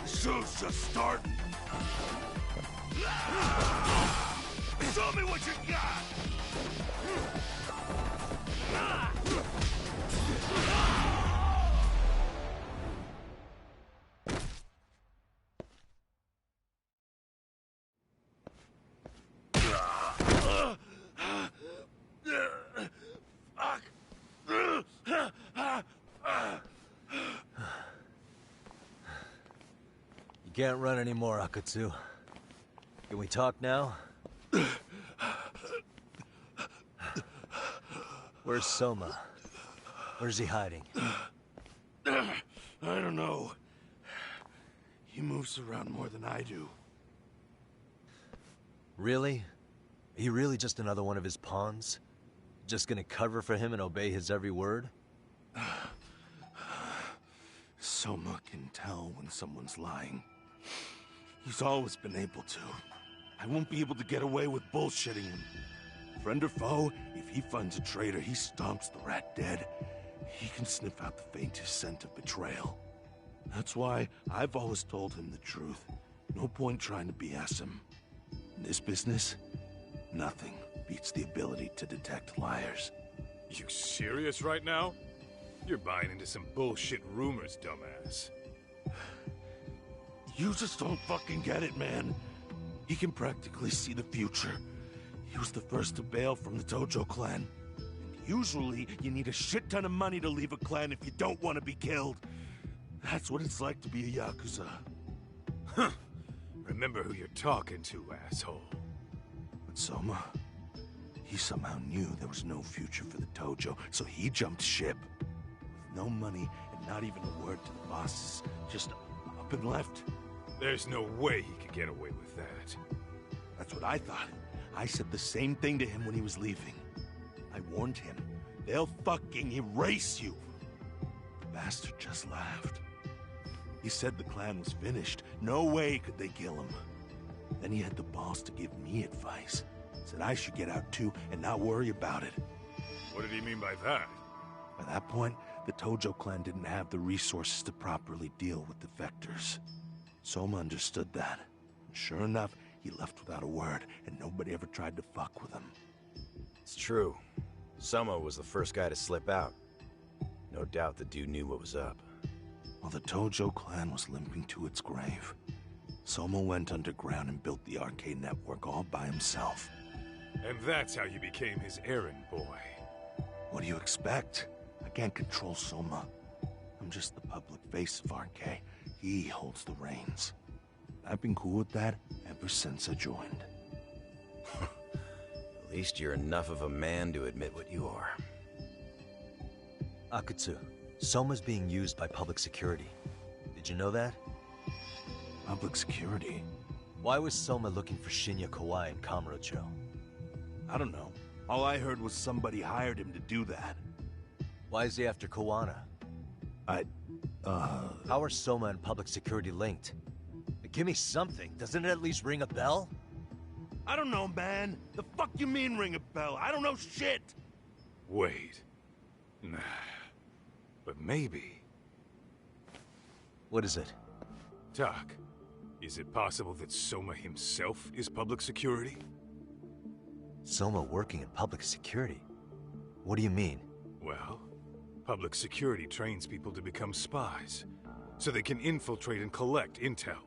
Show's just starting. Show me what you got! You can't run anymore, Akatsu. Can we talk now? Where's Soma? Where's he hiding? I don't know. He moves around more than I do. Really? Are you really just another one of his pawns? Just gonna cover for him and obey his every word? Soma can tell when someone's lying. He's always been able to. I won't be able to get away with bullshitting him. Friend or foe, if he finds a traitor, he stomps the rat dead. He can sniff out the faintest scent of betrayal. That's why I've always told him the truth. No point trying to BS him. In this business, nothing beats the ability to detect liars. You serious right now? You're buying into some bullshit rumors, dumbass. You just don't fucking get it, man. He can practically see the future. He was the first to bail from the Tojo clan. And usually, you need a shit ton of money to leave a clan if you don't want to be killed. That's what it's like to be a Yakuza. Huh. Remember who you're talking to, asshole. But Soma, he somehow knew there was no future for the Tojo, so he jumped ship. With no money and not even a word to the bosses, just up and left. There's no way he could get away with that. That's what I thought. I said the same thing to him when he was leaving. I warned him, they'll fucking erase you. The bastard just laughed. He said the clan was finished. No way could they kill him. Then he had the balls to give me advice. Said I should get out too and not worry about it. What did he mean by that? By that point, the Tojo clan didn't have the resources to properly deal with defectors. Soma understood that. And sure enough, he left without a word, and nobody ever tried to fuck with him. It's true. Soma was the first guy to slip out. No doubt the dude knew what was up. While the Tojo clan was limping to its grave, Soma went underground and built the arcade network all by himself. And that's how you became his errand boy. What do you expect? I can't control Soma. I'm just the public face of RK. He holds the reins. I've been cool with that ever since I joined. At least you're enough of a man to admit what you are. Akatsu, Soma's being used by public security. Did you know that? Public security? Why was Soma looking for Shinya Kawai and Kamurocho? I don't know. All I heard was somebody hired him to do that. Why is he after Kawana? How are Soma and public security linked? Give me something. Doesn't it at least ring a bell? I don't know, man. The fuck you mean ring a bell? I don't know shit! Wait. Nah. But maybe. What is it? Doc, is it possible that Soma himself is public security? Soma working in public security? What do you mean? Well, public security trains people to become spies, so they can infiltrate and collect intel.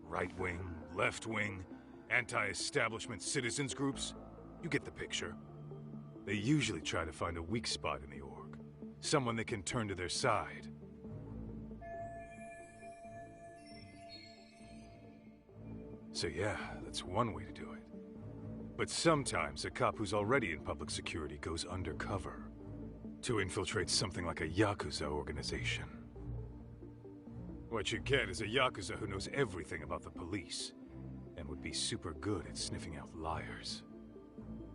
Right wing, left wing, anti-establishment citizens groups. You get the picture. They usually try to find a weak spot in the org. Someone they can turn to their side. So yeah, that's one way to do it. But sometimes a cop who's already in public security goes undercover to infiltrate something like a Yakuza organization. What you get is a Yakuza who knows everything about the police and would be super good at sniffing out liars.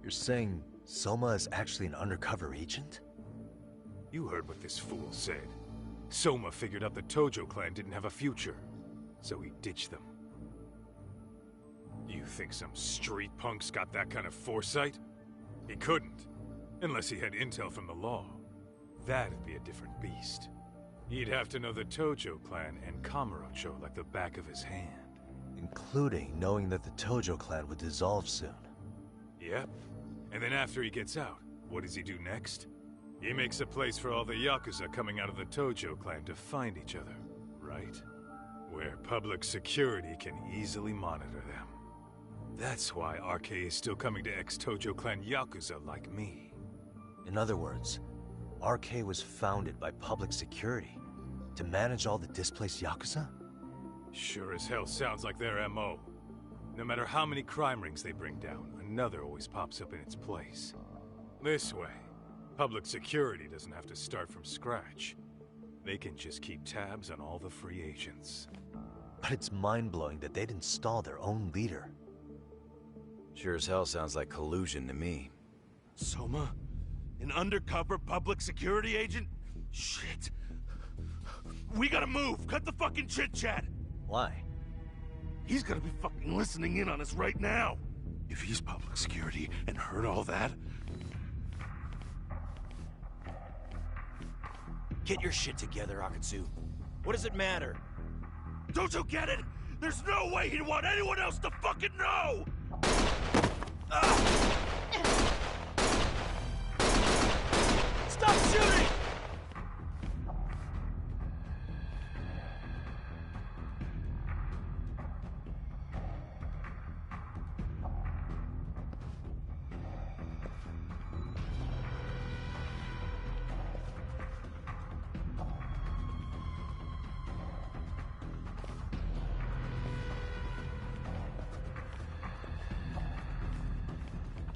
You're saying Soma is actually an undercover agent? You heard what this fool said. Soma figured out the Tojo clan didn't have a future, so he ditched them. You think some street punk's got that kind of foresight? He couldn't, unless he had intel from the law. That'd be a different beast. He'd have to know the Tojo clan and Kamurocho like the back of his hand. Including knowing that the Tojo clan would dissolve soon. Yep. And then after he gets out, what does he do next? He makes a place for all the Yakuza coming out of the Tojo clan to find each other, right? Where public security can easily monitor them. That's why RK is still coming to ex-Tojo clan Yakuza like me. In other words, RK was founded by public security to manage all the displaced Yakuza? Sure as hell sounds like their MO. No matter how many crime rings they bring down, another always pops up in its place. This way, public security doesn't have to start from scratch. They can just keep tabs on all the free agents. But it's mind-blowing that they'd install their own leader. Sure as hell sounds like collusion to me. Soma? An undercover public security agent? Shit. We gotta move! Cut the fucking chit-chat! Why? He's gonna be fucking listening in on us right now! If he's public security and heard all that... Get your shit together, Akatsu. What does it matter? Don't you get it? There's no way he'd want anyone else to fucking know! Stop shooting!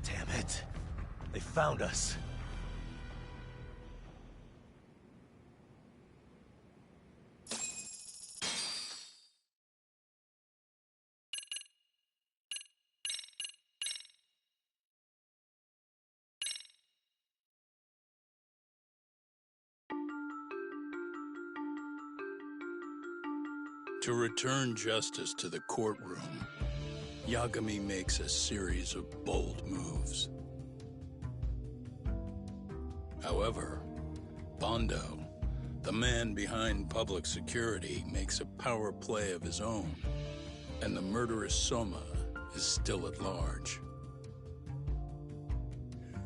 Damn it. They found us. To return justice to the courtroom, Yagami makes a series of bold moves. However, Bondo, the man behind public security, makes a power play of his own, and the murderous Soma is still at large.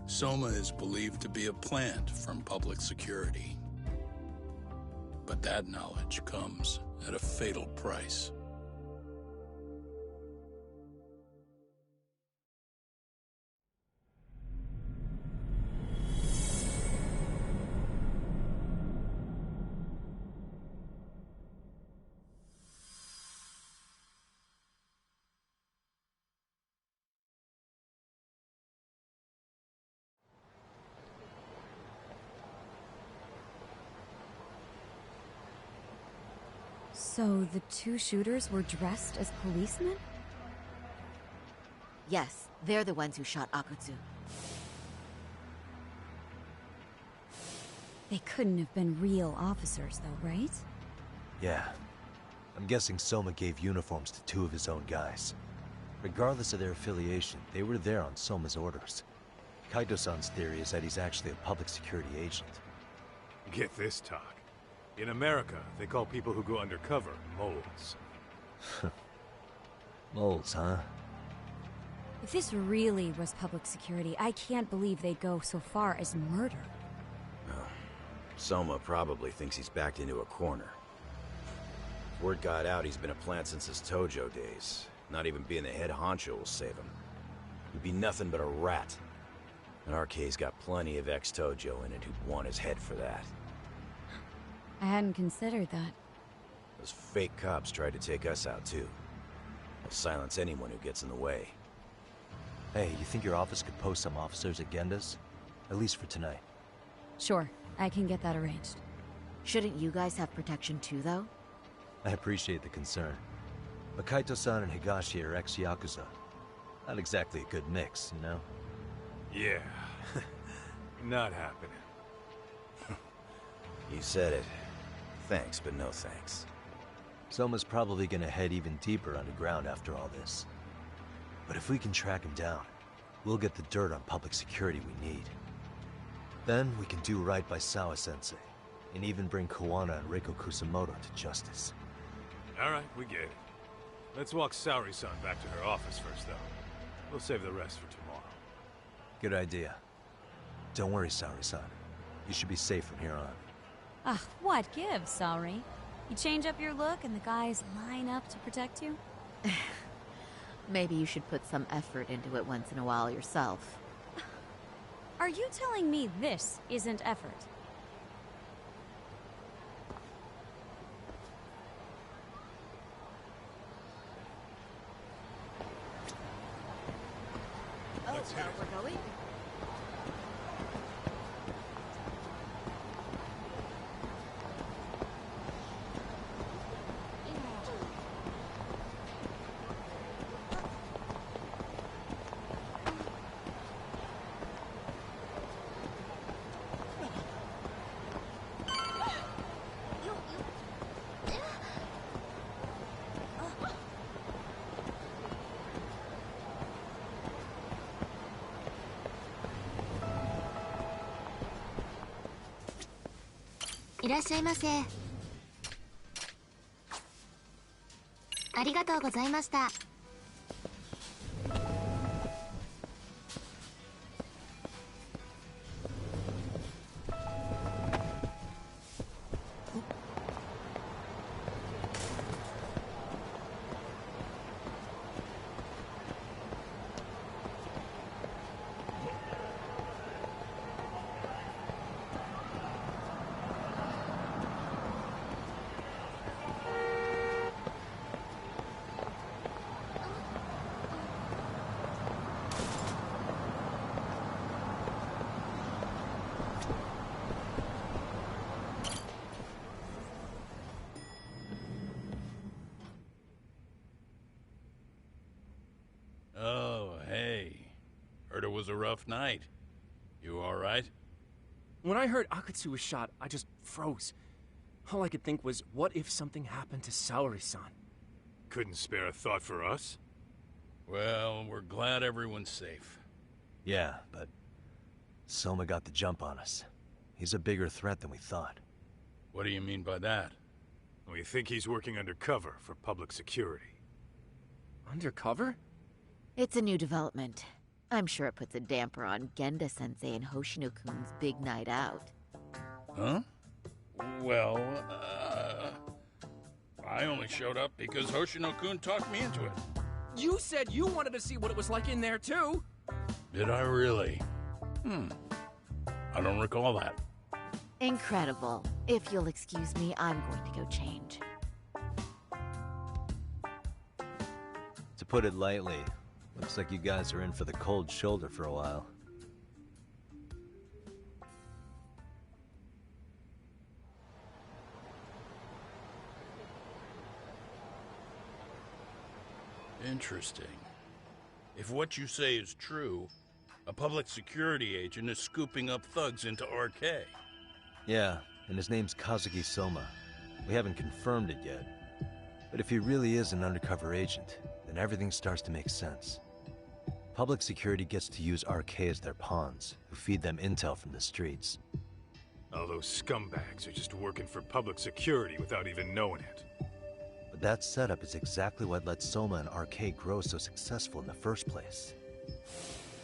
Soma is believed to be a plant from public security, but that knowledge comes at a fatal price. So the two shooters were dressed as policemen? Yes, they're the ones who shot Akutsu. They couldn't have been real officers, though, right? Yeah. I'm guessing Soma gave uniforms to two of his own guys. Regardless of their affiliation, they were there on Soma's orders. Kaito-san's theory is that he's actually a public security agent. Get this, talk. In America, they call people who go undercover moles. Moles, huh? If this really was public security, I can't believe they'd go so far as murder. Well, Soma probably thinks he's backed into a corner. Word got out he's been a plant since his Tojo days. Not even being the head honcho will save him. He'd be nothing but a rat. And RK's got plenty of ex-Tojo in it who'd want his head for that. I hadn't considered that. Those fake cops tried to take us out too. Silence anyone who gets in the way. Hey, you think your office could post some officers at Genda's? At least for tonight. Sure, I can get that arranged. Shouldn't you guys have protection too, though? I appreciate the concern. But Kaito-san and Higashi are ex-Yakuza. Not exactly a good mix, you know? Yeah. Not happening. You said it. Thanks, but no thanks. Soma's probably gonna head even deeper underground after all this. But if we can track him down, we'll get the dirt on public security we need. Then we can do right by Sawa-sensei, and even bring Kawana and Reiko Kusamoto to justice. Alright, we get it. Let's walk Saori-san back to her office first, though. We'll save the rest for tomorrow. Good idea. Don't worry, Saori-san. You should be safe from here on. Ah, what gives, Saori? You change up your look and the guys line up to protect you? Maybe you should put some effort into it once in a while yourself. Are you telling me this isn't effort? Let's hit it. We're going?いらっしゃいませ。ありがとうございました。Oh, hey. Heard it was a rough night. You alright? When I heard Akatsu was shot, I just froze. All I could think was, what if something happened to Saori-san? Couldn't spare a thought for us? Well, we're glad everyone's safe. Yeah, but Soma got the jump on us. He's a bigger threat than we thought. What do you mean by that? We think he's working undercover for public security. Undercover? It's a new development. I'm sure it puts a damper on Genda-sensei and Hoshino-kun's big night out. Huh? Well, I only showed up because Hoshino-kun talked me into it. You said you wanted to see what it was like in there, too! Did I really? I don't recall that. Incredible. If you'll excuse me, I'm going to go change. To put it lightly, looks like you guys are in for the cold shoulder for a while. Interesting. If what you say is true, a public security agent is scooping up thugs into RK. Yeah, and his name's Kazuki Soma. We haven't confirmed it yet. But if he really is an undercover agent, then everything starts to make sense. Public security gets to use RK as their pawns, who feed them intel from the streets. All those scumbags are just working for public security without even knowing it. But that setup is exactly what let Soma and RK grow so successful in the first place.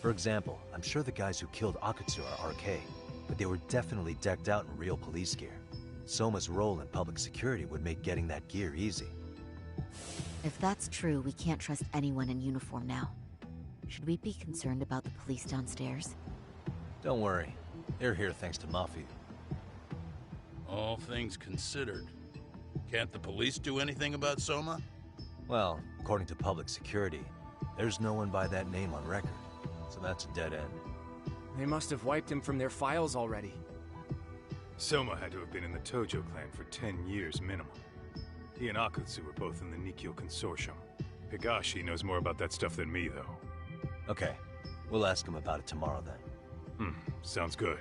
For example, I'm sure the guys who killed Akatsu are RK, but they were definitely decked out in real police gear. Soma's role in public security would make getting that gear easy. If that's true, we can't trust anyone in uniform now. Should we be concerned about the police downstairs? Don't worry. They're here thanks to Mafia. All things considered, can't the police do anything about Soma? Well, according to public security, there's no one by that name on record, so that's a dead end. They must have wiped him from their files already. Soma had to have been in the Tojo clan for 10 years minimum. He and Akutsu were both in the Nikkyo Consortium. Higashi knows more about that stuff than me, though. Okay, we'll ask him about it tomorrow then. Sounds good.